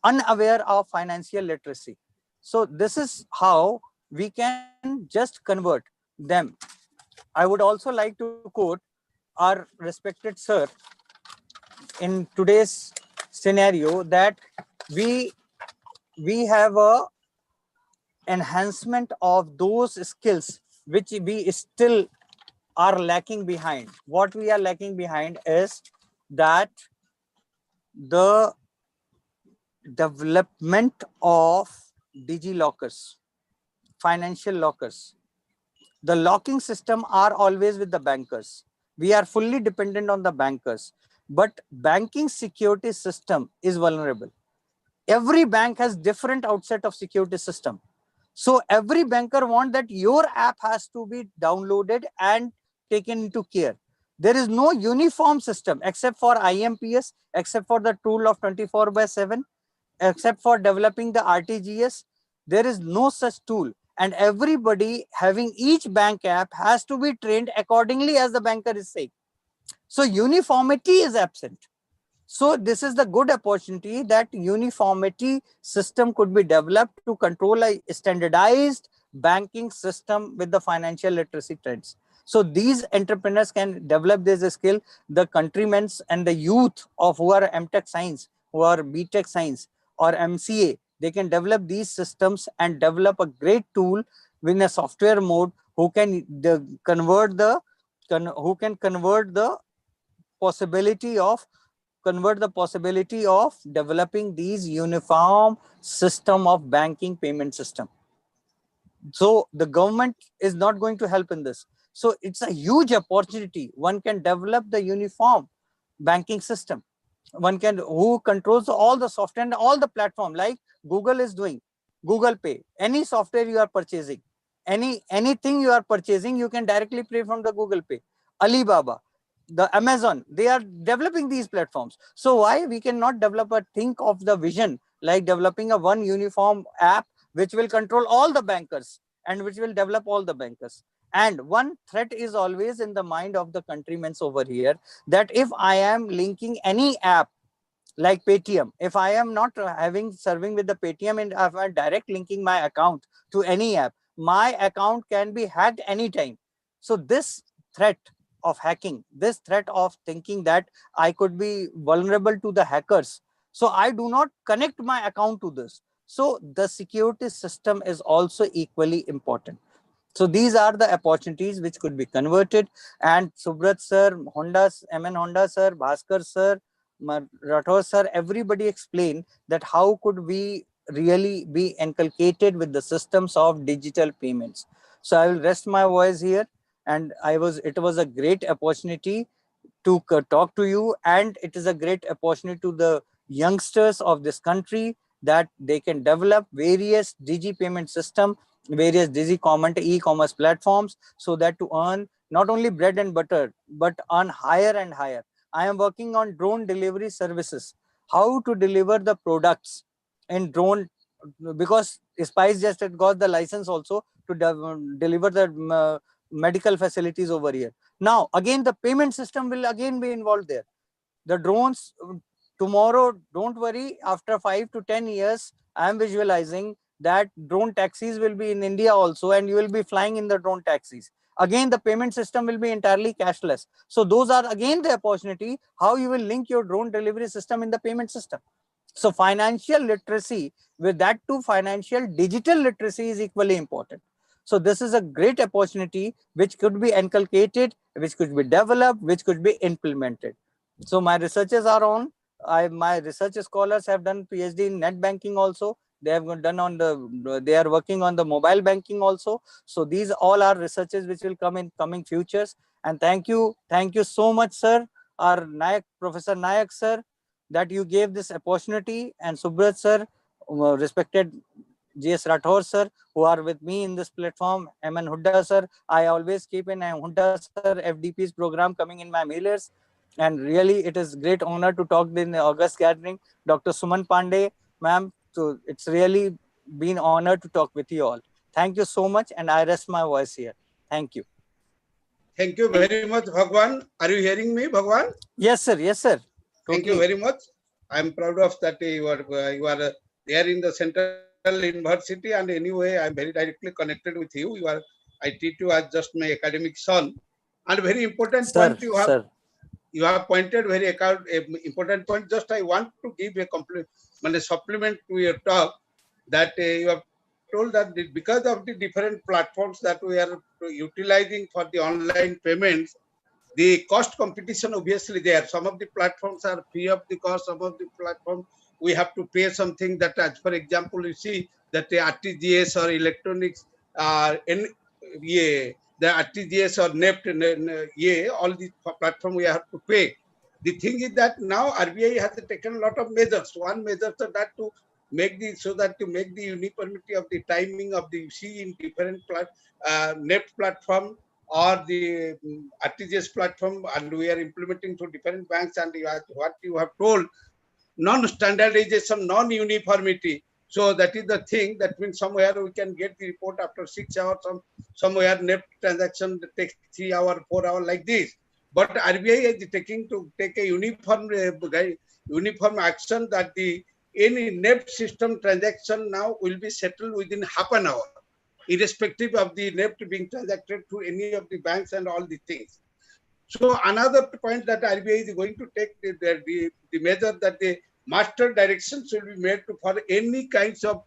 unaware of financial literacy. So this is how we can just convert them. I would also like to quote our respected sir in today's scenario, that we have a enhancement of those skills which we still are lacking behind. What we are lacking behind is that the development of digi lockers, financial lockers. The locking system are always with the bankers. We are fully dependent on the bankers, but banking security system is vulnerable. Every bank has different outset of security system. So every banker wants that your app has to be downloaded and taken into care. There is no uniform system except for IMPS, except for the tool of 24/7, except for developing the RTGS. There is no such tool. And everybody having each bank app has to be trained accordingly as the banker is saying. So uniformity is absent. So this is the good opportunity that uniformity system could be developed to control a standardized banking system with the financial literacy trends. So these entrepreneurs can develop this skill. The countrymen and the youth of who are MTech science, who are BTech science or MCA, they can develop these systems and develop a great tool in a software mode who can convert the possibility of developing these uniform system of banking payment system. So the government is not going to help in this. So it's a huge opportunity. One can develop the uniform banking system. One can, who controls all the software and all the platform, like Google is doing, Google Pay. Any software you are purchasing, anything you are purchasing, you can directly pay from the Google Pay. Alibaba, the Amazon, they are developing these platforms. So why we cannot develop a think of the vision like developing a one uniform app which will control all the bankers and which will develop all the bankers? And one threat is always in the mind of the countrymen over here, that if I am linking any app like Paytm, if I am not serving with the Paytm and if I am direct linking my account to any app, my account can be hacked anytime. So this threat of hacking, this threat of thinking that I could be vulnerable to the hackers, so I do not connect my account to this. So the security system is also equally important. So these are the opportunities which could be converted. And Subrat sir, Honda, MN Honda sir, Bhaskar sir, Rathore sir, everybody explained that how could we really be inculcated with the systems of digital payments. So I will rest my voice here, and it was a great opportunity to talk to you, and it is a great opportunity to the youngsters of this country that they can develop various digi payment system, various digi e-commerce platforms, so that to earn not only bread and butter but earn higher and higher. I am working on drone delivery services, how to deliver the products in drone, because Spice just got the license also to deliver the medical facilities over here. Now again the payment system will again be involved there. The drones tomorrow, don't worry, after 5 to 10 years I am visualizing that drone taxis will be in India also, and you will be flying in the drone taxis. Again the payment system will be entirely cashless. So those are again the opportunity how you will link your drone delivery system in the payment system. So financial literacy, with that too financial digital literacy, is equally important. So this is a great opportunity which could be inculcated, which could be developed, which could be implemented. So my researches are on. My research scholars have done PhD in net banking also. They have done on they are working on the mobile banking also. So these all are researches which will come in coming futures. And thank you so much, sir, our Nayak, Professor Nayak sir, that you gave this opportunity, and Subrat sir, respected GS Rathore sir, who are with me in this platform, MN Hudda sir. I always keep in Hudda sir FDP's program coming in my mailers, and really it is great honor to talk in the August gathering. Dr. Suman Pandey, ma'am, so it's really been honor to talk with you all. Thank you so much, and I rest my voice here. Thank you. Thank you very much, Bhagwan. Are you hearing me, Bhagwan? Yes, sir. Yes, sir. Thank you very much. I'm proud of that you are there in the Central University, and anyway, I'm very directly connected with you. I treat you as just my academic son. And very important point you have pointed, very important point. Just I want to give a supplement to your talk, that you have told that because of the different platforms that we are utilizing for the online payments, the cost competition obviously there. Some of the platforms are free of the cost. Some of the platforms we have to pay something. That, as for example, you see that the RTGS or electronics, the RTGS or NEFT, all these platforms we have to pay. The thing is that now RBI has taken a lot of measures. One measure is that to make the uniformity of the timing of the in different NEFT platform or the RTGS platform, and we are implementing to different banks. And what you have told, non-standardization, non-uniformity. So that is the thing. That means somewhere we can get the report after 6 hours. Somewhere NEFT transaction takes 3 hours, 4 hours, like this. But RBI is taking to take a uniform action that any NEFT system transaction now will be settled within half an hour. irrespective of the NEFT being transacted through any of the banks and all the things. So another point that RBI is going to take the measure that the master directions will be made for any kinds of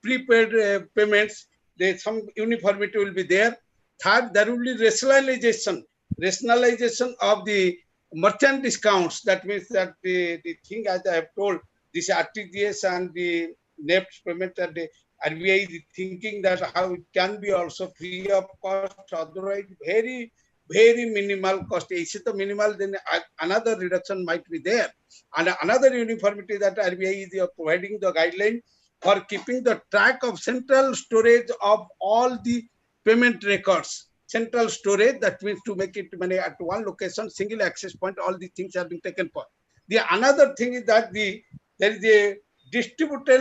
prepaid payments. Some uniformity will be there. Third, there will be rationalization of the merchant discounts. That means that the thing, as I have told, this RTGS and the NEFT payment, that the RBI is thinking that how it can be also free of cost, otherwise very minimal cost. Is it the minimal, then another reduction might be there. And another uniformity that RBI is providing the guideline for keeping the track of central storage of all the payment records. Central storage, that means to make it at one location, single access point, all these things are being taken for. The another thing is that there is a distributed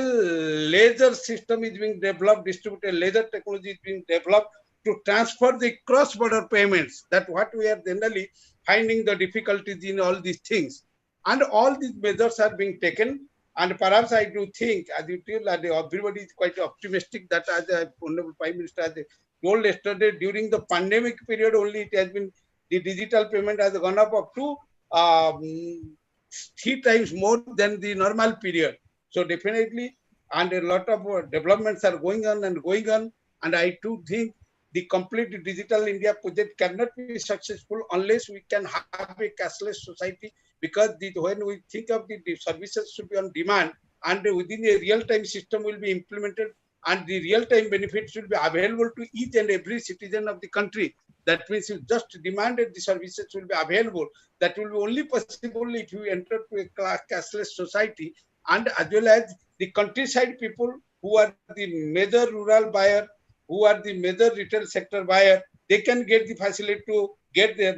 ledger system is being developed, distributed ledger technology is being developed to transfer the cross-border payments. That what we are generally finding the difficulties in all these things. And all these measures are being taken. And perhaps I do think, as you tell, that everybody is quite optimistic that, as the Honorable Prime Minister has told yesterday, during the pandemic period only it has been, the digital payment has gone up to 3 times more than the normal period. So definitely, and a lot of developments are going on. And I too think the complete digital India project cannot be successful unless we can have a cashless society, because when we think of the services should be on demand, and within a real-time system will be implemented, and the real-time benefits will be available to each and every citizen of the country. That means you just demanded the services will be available. That will be only possible if you enter to a cashless society, and as well as the countryside people who are the major rural buyer, who are the major retail sector buyer, they can get the facility to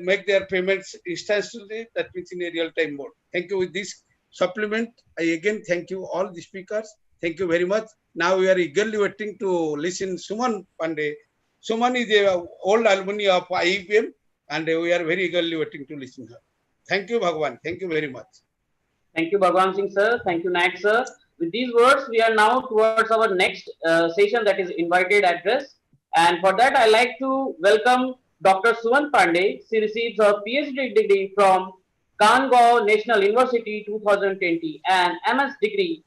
make their payments instantly, that means in a real-time mode. Thank you. With this supplement, I again thank you all the speakers. Thank you very much. Now we are eagerly waiting to listen Suman Pandey. Suman is an old alumni of IIM, and we are very eagerly waiting to listen to her. Thank you, Bhagwan. Thank you very much. Thank you, Bhagwan Singh sir. Thank you, Naik sir. With these words, we are now towards our next session, that is invited address. And for that, I like to welcome Dr. Suman Pandey. She receives her PhD degree from Kangaon National University 2020 and MS degree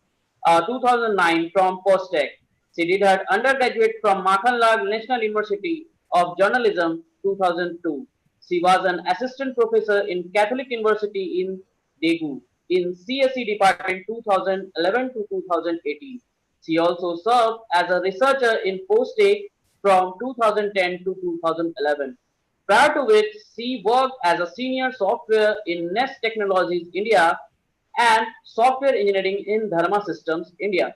2009 from Postech. She did her undergraduate from Makhanlal National University of Journalism 2002. She was an assistant professor in Catholic University in Daegu in CSE department 2011 to 2018. She also served as a researcher in Postech from 2010 to 2011. Prior to which, she worked as a senior software in Nest Technologies India and software engineering in Dharma Systems India.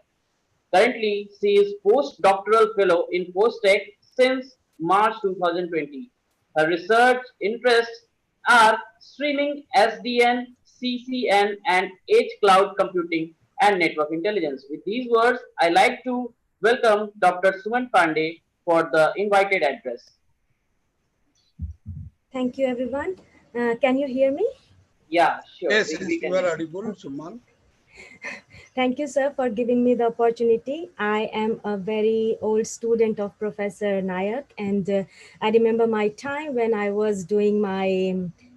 Currently, she is postdoctoral fellow in Postech since March 2020. Her research interests are streaming, SDN, CCN, and edge cloud computing and network intelligence. With these words, I like to welcome Dr. Suman Pandey for the invited address. Thank you, everyone. Can you hear me? Yeah, sure. Yes, you are audible, Suman. Thank you, sir, for giving me the opportunity. I am a very old student of Professor Nayak, and I remember my time when I was doing my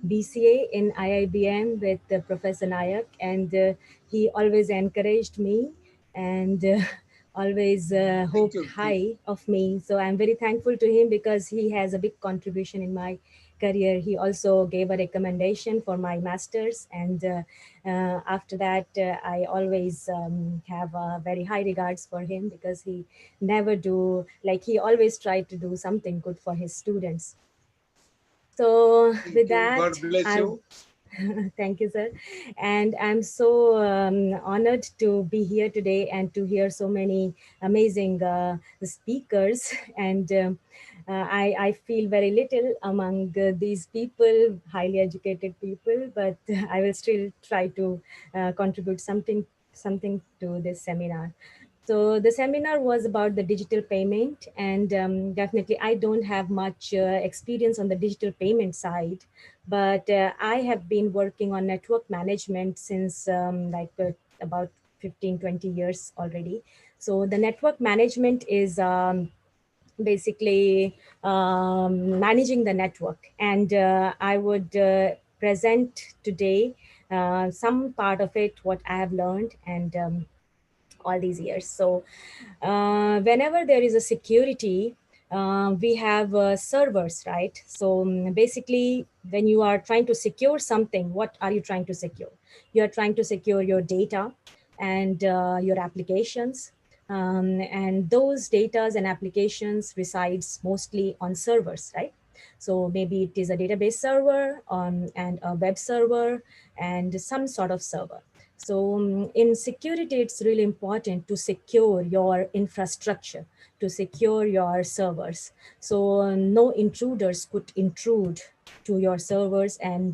BCA in IIBM with Professor Nayak, and he always encouraged me and always hoped high of me. So I'm very thankful to him because he has a big contribution in my career. He also gave a recommendation for my master's, and after that I always have very high regards for him because he never do, like, he always tried to do something good for his students. So with that, God bless you. Thank you, sir. And I'm so honored to be here today and to hear so many amazing speakers. And I feel very little among these people, highly educated people, but I will still try to contribute something to this seminar. So the seminar was about the digital payment, and definitely I don't have much experience on the digital payment side, but I have been working on network management since about 15-20 years already. So the network management is basically managing the network. And I would present today some part of it, what I have learned and all these years. So whenever there is a security, we have servers, right? So basically, when you are trying to secure something, what are you trying to secure? You are trying to secure your data and your applications. And those datas and applications resides mostly on servers, right? So maybe it is a database server and a web server and some sort of server. So in security, it's really important to secure your infrastructure, to secure your servers. So no intruders could intrude to your servers and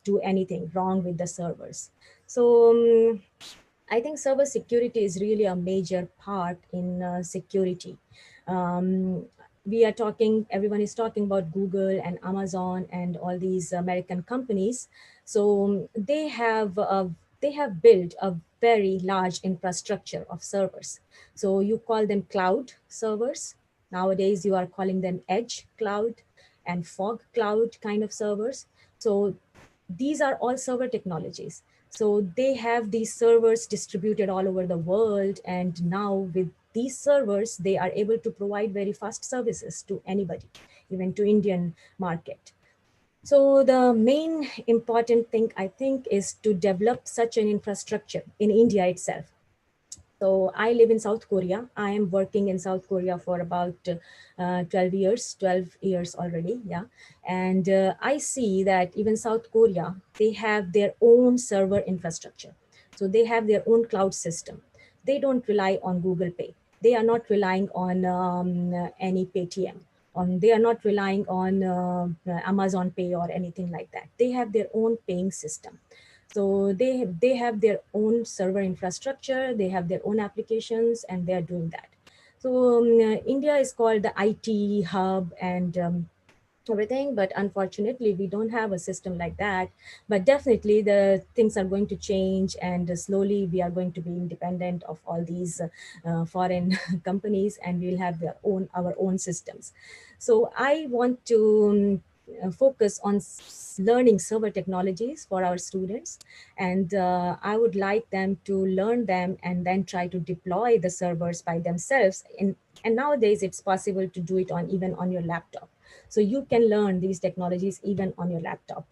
do anything wrong with the servers. So I think server security is really a major part in security. Um, we are talking, everyone is talking about Google and Amazon and all these American companies. So they have built a very large infrastructure of servers. So you call them cloud servers. Nowadays, you are calling them edge cloud and fog cloud kind of servers. So these are all server technologies. So they have these servers distributed all over the world. And now with these servers, they are able to provide very fast services to anybody, even to Indian market. So the main important thing, I think, is to develop such an infrastructure in India itself. So I live in South Korea. I am working in South Korea for about 12 years already. Yeah. And I see that even South Korea, they have their own server infrastructure. So they have their own cloud system. They don't rely on Google Pay. They are not relying on any Paytm. They are not relying on Amazon Pay or anything like that. They have their own paying system. So they have their own server infrastructure, they have their own applications, and they are doing that. So India is called the IT hub and everything, but unfortunately we don't have a system like that. But definitely the things are going to change, and slowly we are going to be independent of all these foreign companies, and we'll have our own systems. So I want to focus on learning server technologies for our students, and I would like them to learn them and then try to deploy the servers by themselves. And nowadays it's possible to do it even on your laptop. So you can learn these technologies even on your laptop.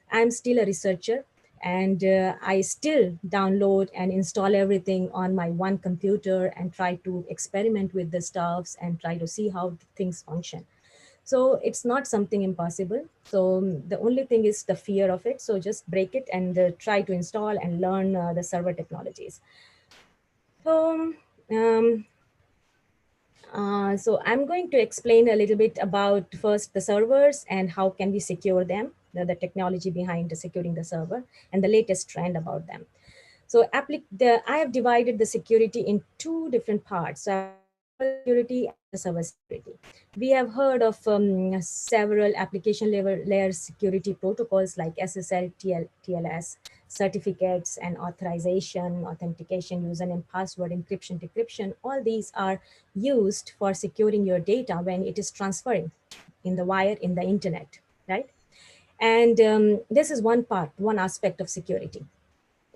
I'm still a researcher, and I still download and install everything on my one computer and try to experiment with the stuffs and try to see how things function. So it's not something impossible. So the only thing is the fear of it. So just break it and try to install and learn the server technologies. So so I'm going to explain a little bit about first the servers and how can we secure them, the technology behind securing the server, and the latest trend about them. So I have divided the security in two different parts. So physical security and the server security. We have heard of several application layer security protocols like SSL, TLS, certificates and authorization, authentication, username, password, encryption, decryption. All these are used for securing your data when it is transferring in the wire in the internet, right? And this is one part, one aspect of security.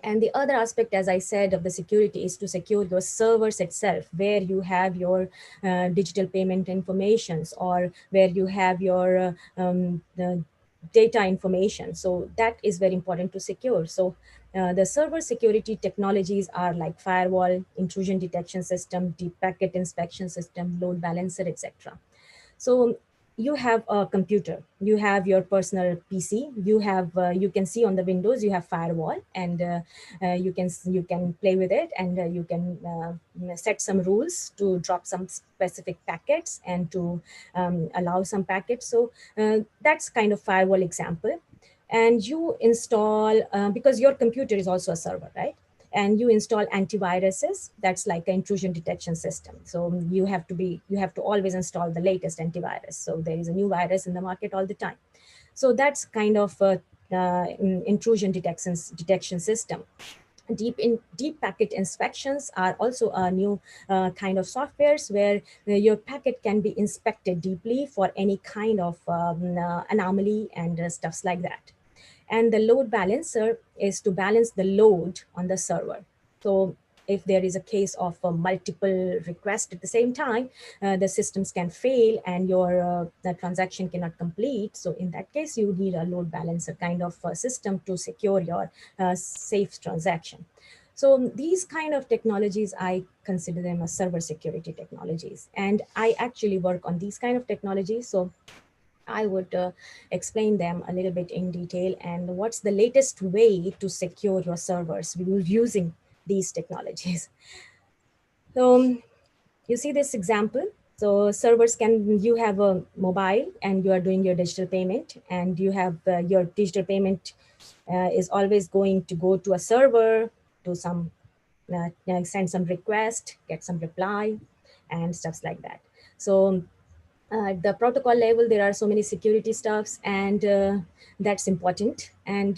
And the other aspect, as I said, of the security is to secure your servers itself, where you have your digital payment informations or where you have your the data information. So that is very important to secure. So the server security technologies are like firewall, intrusion detection system, deep packet inspection system, load balancer, etc. So you have a computer, you have your personal PC, you have you can see on the windows you have firewall, and you can play with it, and you can set some rules to drop some specific packets and to allow some packets. So that's kind of firewall example. And you install because your computer is also a server, right? And you install antiviruses. That's like an intrusion detection system. So you have to always install the latest antivirus. So there is a new virus in the market all the time. So that's kind of a intrusion detection system. Deep packet inspections are also a new kind of softwares where your packet can be inspected deeply for any kind of anomaly and stuffs like that. And the load balancer is to balance the load on the server. So if there is a case of multiple requests at the same time, the systems can fail and your the transaction cannot complete. So in that case, you need a load balancer kind of system to secure your safe transaction. So these kind of technologies, I consider them as server security technologies. And I actually work on these kind of technologies. So I would explain them a little bit in detail and what's the latest way to secure your servers using these technologies. So you see this example. So servers you have a mobile and you are doing your digital payment, and you have your digital payment is always going to go to a server, to some send some request, get some reply and stuff like that. So at the protocol level, there are so many security stuffs, and that's important. And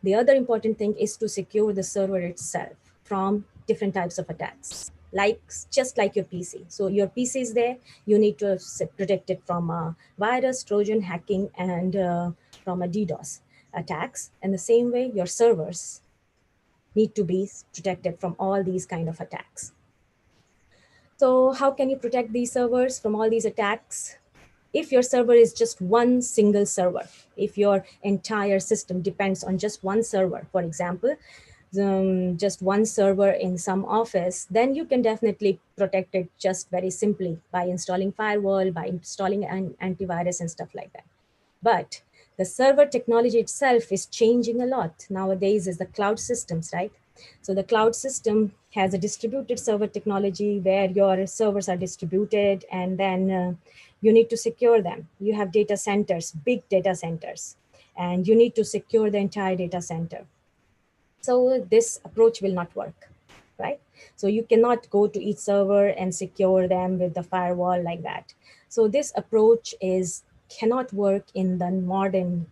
the other important thing is to secure the server itself from different types of attacks, like just like your PC. So your PC is there, you need to protect it from virus, Trojan, hacking, and from a DDoS attacks. And the same way, your servers need to be protected from all these kind of attacks. So how can you protect these servers from all these attacks? If your server is just one single server, if your entire system depends on just one server, for example, just one server in some office, then you can definitely protect it just very simply by installing firewall, by installing an antivirus and stuff like that. But the server technology itself is changing a lot. Nowadays is the cloud systems, right? So the cloud system has a distributed server technology where your servers are distributed, and then you need to secure them. You have data centers, big data centers, and you need to secure the entire data center. So this approach will not work, right? So you cannot go to each server and secure them with the firewall like that. So this approach cannot work in the modern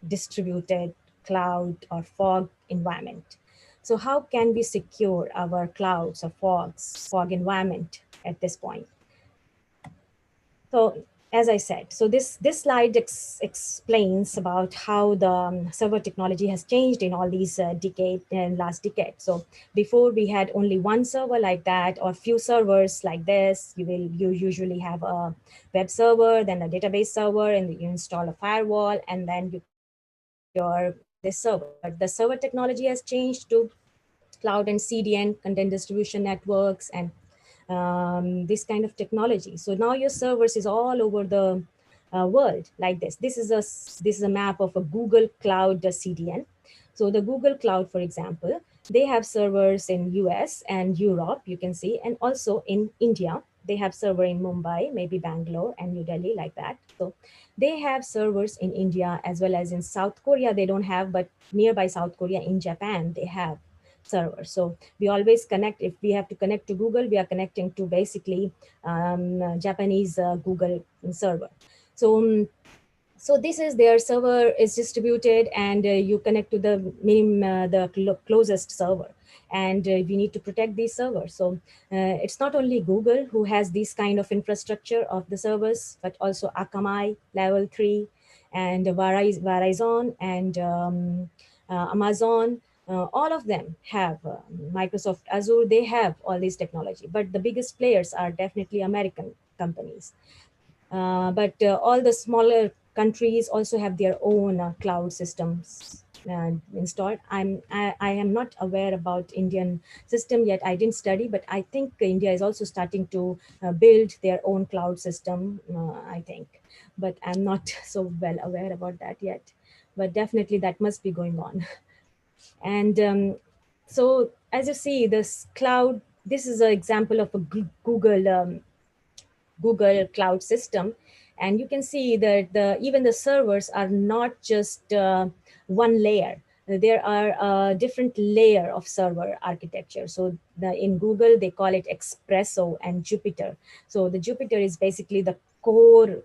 distributed cloud or fog environment. So how can we secure our clouds or fog environment at this point? So as I said, so this slide explains about how the server technology has changed in all these last decade. So before we had only one server like that, or few servers like this. You usually have a web server, then a database server, and you install a firewall, and then you connect your this server. But the server technology has changed to cloud and CDN, content distribution networks, and this kind of technology. So now your servers is all over the world like this. This is a map of a Google Cloud CDN. So the Google Cloud, for example, they have servers in US and Europe, you can see, and also in India. They have server in Mumbai, maybe Bangalore and New Delhi, like that. So they have servers in India as well as in South Korea. They don't have, but nearby South Korea, in Japan, they have server. So we always connect. If we have to connect to Google, we are connecting to basically Japanese Google server. So so this is their server is distributed, and you connect to the closest server, and we need to protect these servers. So it's not only Google who has this kind of infrastructure of the servers, but also Akamai level 3 and Verizon and Amazon. All of them have Microsoft Azure. They have all these technology, but the biggest players are definitely American companies. But all the smaller countries also have their own cloud systems installed. I am not aware about Indian system yet. I didn't study, but I think India is also starting to build their own cloud system, I think. But I'm not so well aware about that yet. But definitely that must be going on. And so as you see, this cloud, this is an example of a Google cloud system. And you can see that even the servers are not just one layer. There are a different layer of server architecture. So in Google, they call it Espresso and Jupyter. So the Jupyter is basically the core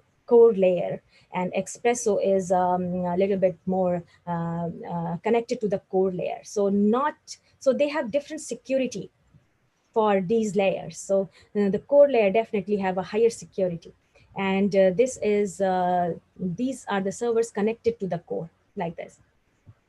layer, and Espresso is a little bit more connected to the core layer. So not So they have different security for these layers. So the core layer definitely have a higher security. And these are the servers connected to the core like this.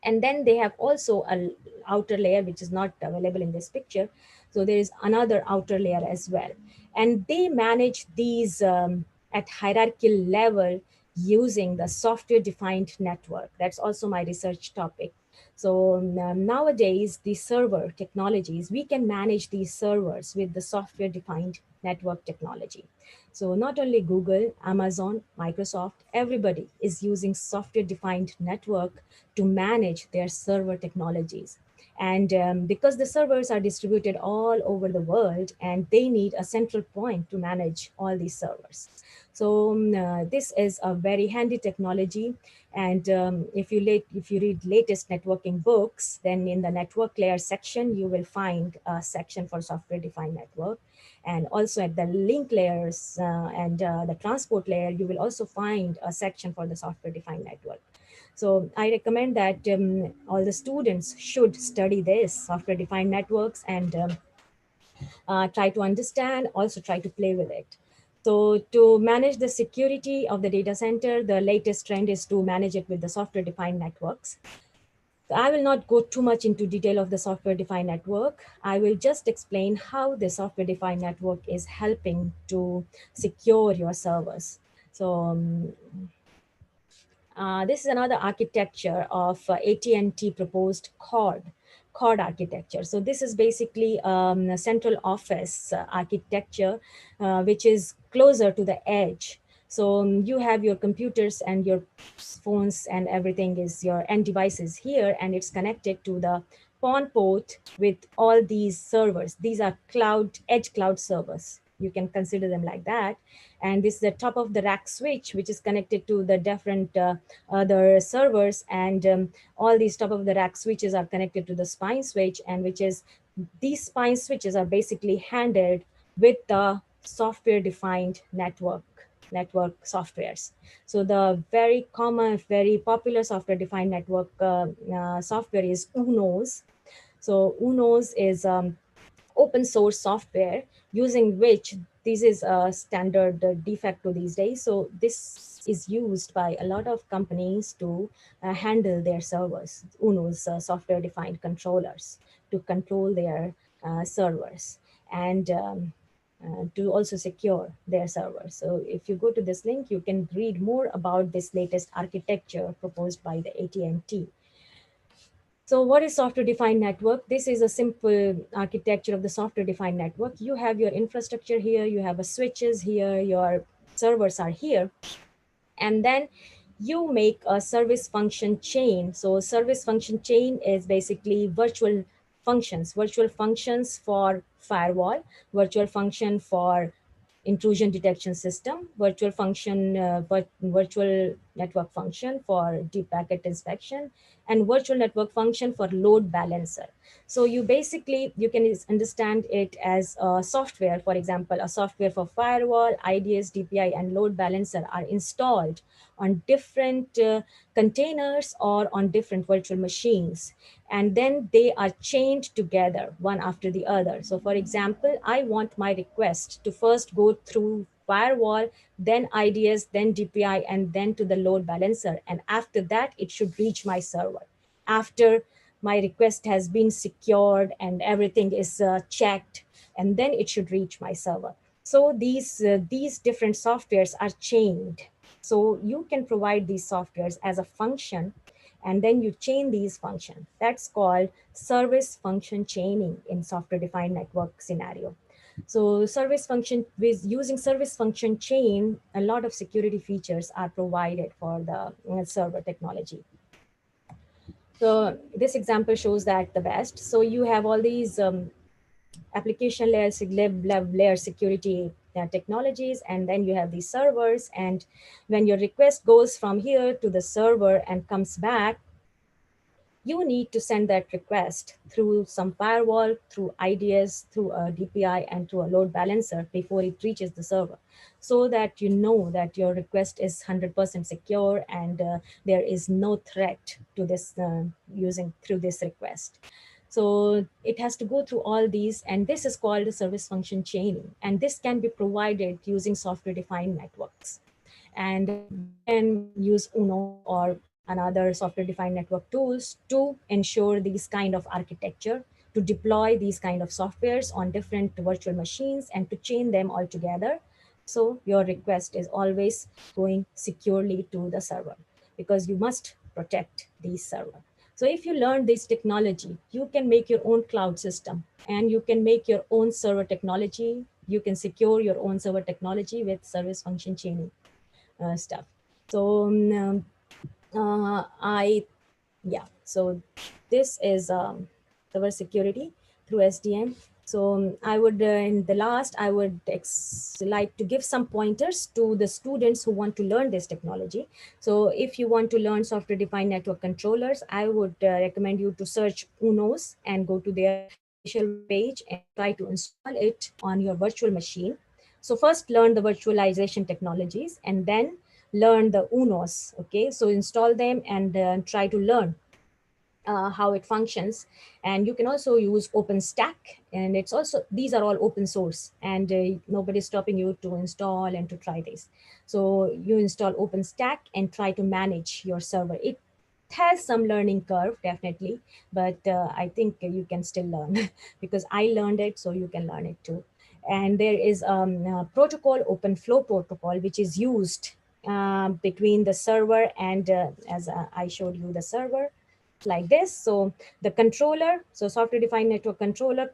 And then they have also a outer layer which is not available in this picture. So there is another outer layer as well, and they manage these at hierarchical level using the software defined network. That's also my research topic. So nowadays the server technologies, we can manage these servers with the software defined network technology. So not only Google, Amazon, Microsoft, everybody is using software defined network to manage their server technologies. And because the servers are distributed all over the world, and they need a central point to manage all these servers. So this is a very handy technology. And if you read latest networking books, then in the network layer section, you will find a section for software defined network. And also at the link layers and the transport layer, you will also find a section for the software defined network. So I recommend that all the students should study this software defined networks and try to understand, also try to play with it. So to manage the security of the data center, the latest trend is to manage it with the software defined networks. So I will not go too much into detail of the software defined network. I will just explain how the software defined network is helping to secure your servers. So this is another architecture of AT&T proposed CORD architecture. So this is basically a central office architecture, which is closer to the edge. So you have your computers and your phones and everything is your end devices here, and it's connected to the PON port with all these servers. These are edge cloud servers. You can consider them like that. And this is the top of the rack switch, which is connected to the different other servers. And all these top of the rack switches are connected to the spine switch, and these spine switches are basically handled with the software defined network softwares. So the very common, very popular software defined network software is UNOS. So UNOS is open source software using which this is a standard de facto these days. So this is used by a lot of companies to handle their servers, UNO's software defined controllers to control their servers and to also secure their servers. So if you go to this link, you can read more about this latest architecture proposed by the AT&T. So what is software-defined network? This is a simple architecture of the software-defined network. You have your infrastructure here, you have a switches here, your servers are here, and then you make a service function chain. So service function chain is basically virtual functions for firewall, virtual function for intrusion detection system, virtual network function for deep packet inspection, and virtual network function for load balancer. So you can understand it as a software. For example, a software for firewall, IDS, DPI, and load balancer are installed on different containers or on different virtual machines. And then they are chained together one after the other. So for example, I want my request to first go through firewall, then IDS, then DPI, and then to the load balancer. And after that, it should reach my server. After my request has been secured and everything is checked, and then it should reach my server. So these different softwares are chained. So you can provide these softwares as a function, and then you chain these functions. That's called service function chaining in software-defined network scenario. So with using service function chain, a lot of security features are provided for the server technology. So this example shows that the best. So you have all these application layer security technologies, and then you have these servers. And when your request goes from here to the server and comes back, you need to send that request through some firewall, through IDS, through a DPI, and through a load balancer before it reaches the server, so that you know that your request is 100% secure and there is no threat to this using through this request. So it has to go through all these, and this is called the service function chaining. And this can be provided using software-defined networks. And you can use UNO or another software-defined network tools to ensure these kind of architecture, to deploy these kind of softwares on different virtual machines and to chain them all together. So your request is always going securely to the server, because you must protect these server. So if you learn this technology, you can make your own cloud system and you can make your own server technology. You can secure your own server technology with service function chaining stuff. So so this is server security through SDN. So I would, in the last, I would like to give some pointers to the students who want to learn this technology. So if you want to learn software-defined network controllers, I would recommend you to search UNOS and go to their official webpage and try to install it on your virtual machine. So first learn the virtualization technologies and then learn the UNOS. Okay, so install them and try to learn how it functions. And you can also use OpenStack, and it's also, these are all open source, and nobody's stopping you to install and to try this. So you install OpenStack and try to manage your server. It has some learning curve, definitely, but I think you can still learn because I learned it, so you can learn it too. And there is a protocol, OpenFlow protocol, which is used between the server and as I showed you the server like this. So the controller, so software defined network controller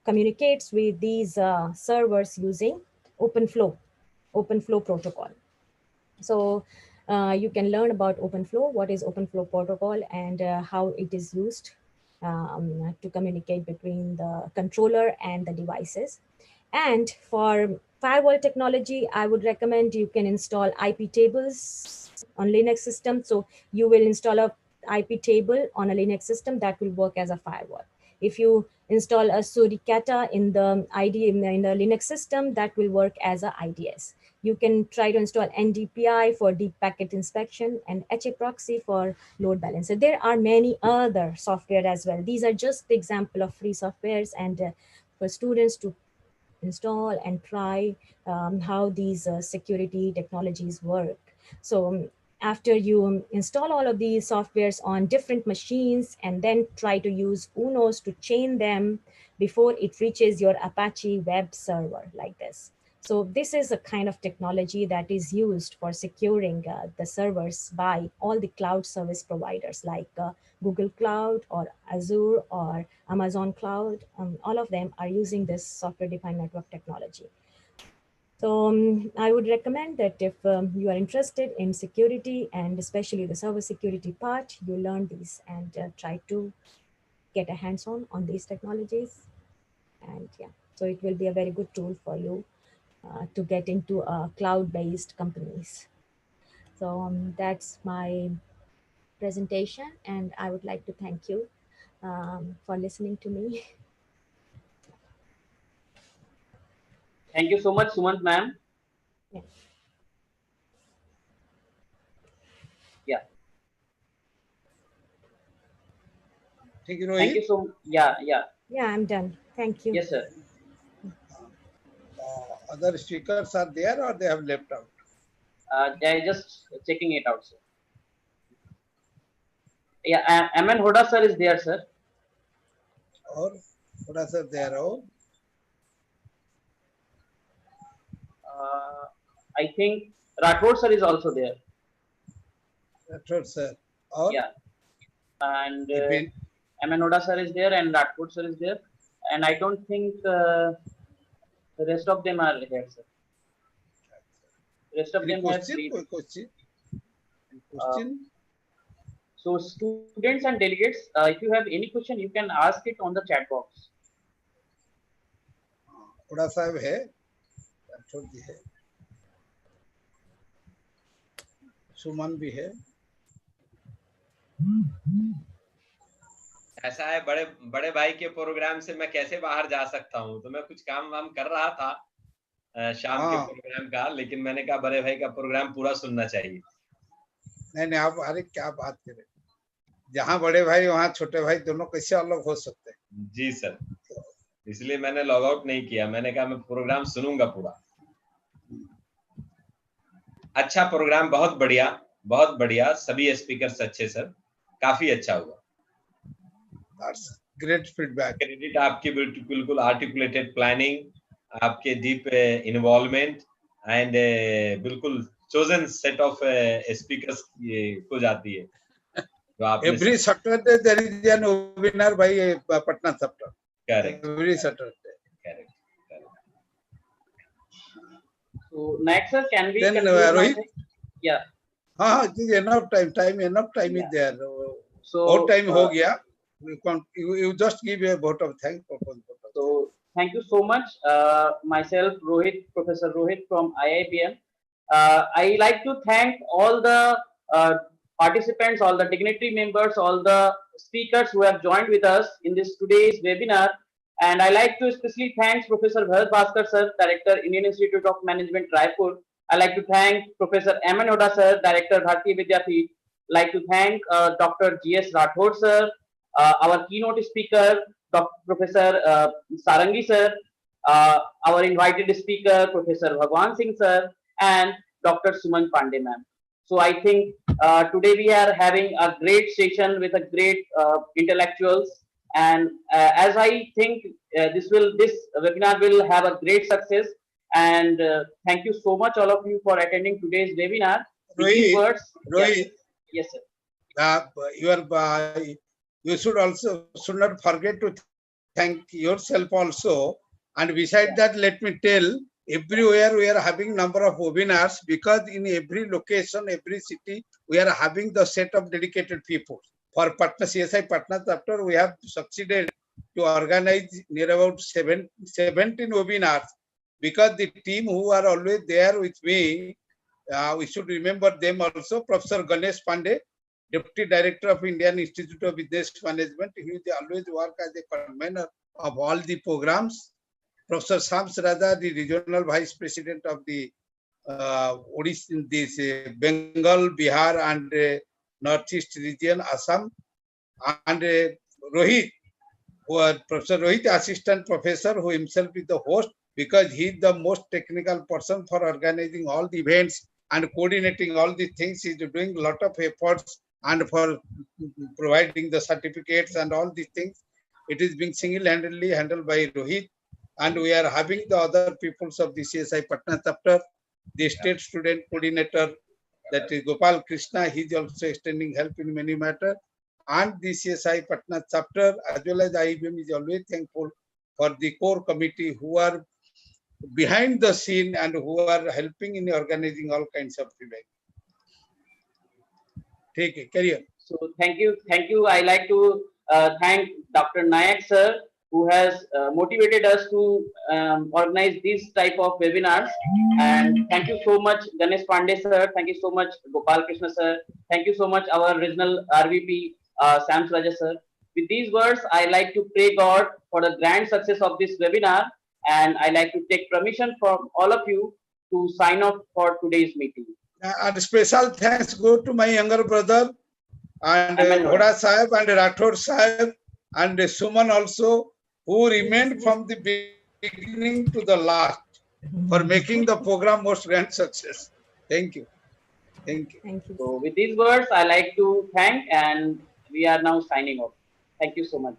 communicates with these servers using OpenFlow protocol. So you can learn about OpenFlow, what is OpenFlow protocol, and how it is used to communicate between the controller and the devices. And for firewall technology, I would recommend you can install IP tables on Linux system. So you will install a IP table on a Linux system that will work as a firewall. If you install a Suricata in the in the Linux system, that will work as a IDS. You can try to install NDPI for deep packet inspection and HA proxy for load balancer. There are many other software as well. These are just the example of free softwares, and for students to install and try how these security technologies work. So after you install all of these softwares on different machines and then try to use UNOS to chain them before it reaches your Apache web server like this. So this is a kind of technology that is used for securing the servers by all the cloud service providers like Google Cloud or Azure or Amazon Cloud. All of them are using this software-defined network technology. So I would recommend that if you are interested in security and especially the server security part, you learn these and try to get a hands-on on these technologies. And yeah, so it will be a very good tool for you to get into cloud-based companies. So that's my presentation, and I would like to thank you for listening to me. Thank you so much, Sumant ma'am. Yeah. Yeah. Thank you, Thank Rohit. you so. Yeah. Yeah, I'm done. Thank you. Yes, sir. Other speakers are there or they have left out? They're just checking it out, sir. Yeah, Aman Hoda sir is there, sir. Or what are there? Oh, I think Rathod sir is also there. that's what, sir. Or Yeah, and Vipin. Aman Hoda sir is there, and Rathod sir is there, and I don't think the rest of them are here, sir. Rest of Any them have question? leave. Question? Uh, Question? so students and delegates, if you have any question, you can ask it on the chat box. Huda साहब है, राठौर जी है, सुमन भी है. ऐसा है, बड़े बड़े भाई के प्रोग्राम से मैं कैसे बाहर जा सकता हूँ, तो मैं कुछ काम वाम कर रहा था शाम के प्रोग्राम का, लेकिन मैंने कहा बड़े भाई का प्रोग्राम पूरा सुनना चाहिए. नहीं आप अरे क्या बात करें, जहाँ बड़े भाई वहाँ छोटे भाई दोनों कैसे अलग हो सकते हैं? जी सर, इसलिए मैंने लॉग आउट नहीं किया, मैंने कहा मैं प्रोग्राम सुनूंगा पूरा। अच्छा प्रोग्राम, बहुत बढ़िया, सभी स्पीकर्स अच्छे सर, काफी अच्छा हुआ। That's great feedback. क्रेडिट आपकी बिल्कुल आर्टिकुलेटेड प्लानिंग, आपके डीप इन्वॉल्वमेंट एंड बिल्कुल चोजन सेट ऑफ स्पीकर्स को जाती है। तो आपने Every Saturday there is an webinar by Patna chapter. Correct. Every Saturday. Correct. So next, sir, can we Then conclude Rohit? Yeah. हाँ, it is enough time Yeah. is there. So More time हो गया. You just give a vote of thanks. So thank you so much. Myself, Rohit, Professor Rohit from IIBM. I like to thank all the participants, all the dignitary members, all the speakers who have joined with us in this today's webinar. And I like to especially thank Professor Bharat Bhaskar sir, Director, Indian Institute of Management, Raipur. I like to thank Professor M.N. Hoda sir, Director, Bharatiya Vidyapeeth. Like to thank Dr. G.S. Rathod sir, our keynote speaker, Professor Sarangi sir, our invited speaker, Professor Bhagwan Singh sir, and Dr. Suman Pandey ma'am. So I think today we are having a great session with a great intellectuals, and as I think this webinar will have a great success. And thank you so much all of you for attending today's webinar. Rohit, Yes, sir. You should not forget to thank yourself also. And beside that, let me tell, everywhere we are having number of webinars, because in every location, every city, we are having the set of dedicated people. For Patna CSI Patna chapter, we have succeeded to organize near about 17 webinars, because the team who are always there with me, we should remember them also. Professor Ganesh Pandey, Deputy Director of Indian Institute of Business Management, he always work as a convener of all the programs. Professor Shams Radha, the Regional Vice President of the Odisha, this Bengal, Bihar, and Northeast region, Assam, and Rohit, Professor Rohit, Assistant Professor, who himself is the host, because he is the most technical person for organizing all the events and coordinating all the things. He is doing a lot of efforts and for providing the certificates and all these things. It is being single-handedly handled by Rohit. And we are having the other peoples of the CSI Patna chapter, the state student coordinator, that is Gopal Krishna. He is also extending help in many matters. And the CSI Patna chapter, as well as IIM, is always thankful for the core committee who are behind the scene and who are helping in organizing all kinds of events. Take it, carry on. So thank you. I like to thank Dr. Nayak sir, who has motivated us to organize these type of webinars. And thank you so much, Ganesh Pandey sir. Thank you so much, Gopal Krishna sir. Thank you so much, our regional RVP, Sam Raja sir. With these words, I like to pray God for the grand success of this webinar. And I like to take permission from all of you to sign off for today's meeting. And special thanks go to my younger brother and Hoda Sahib and Rathod Sahib and Suman also, who remained from the beginning to the last for making the program most grand success. Thank you. Thank you. Thank you. So with these words, I like to thank, and we are now signing off. Thank you so much.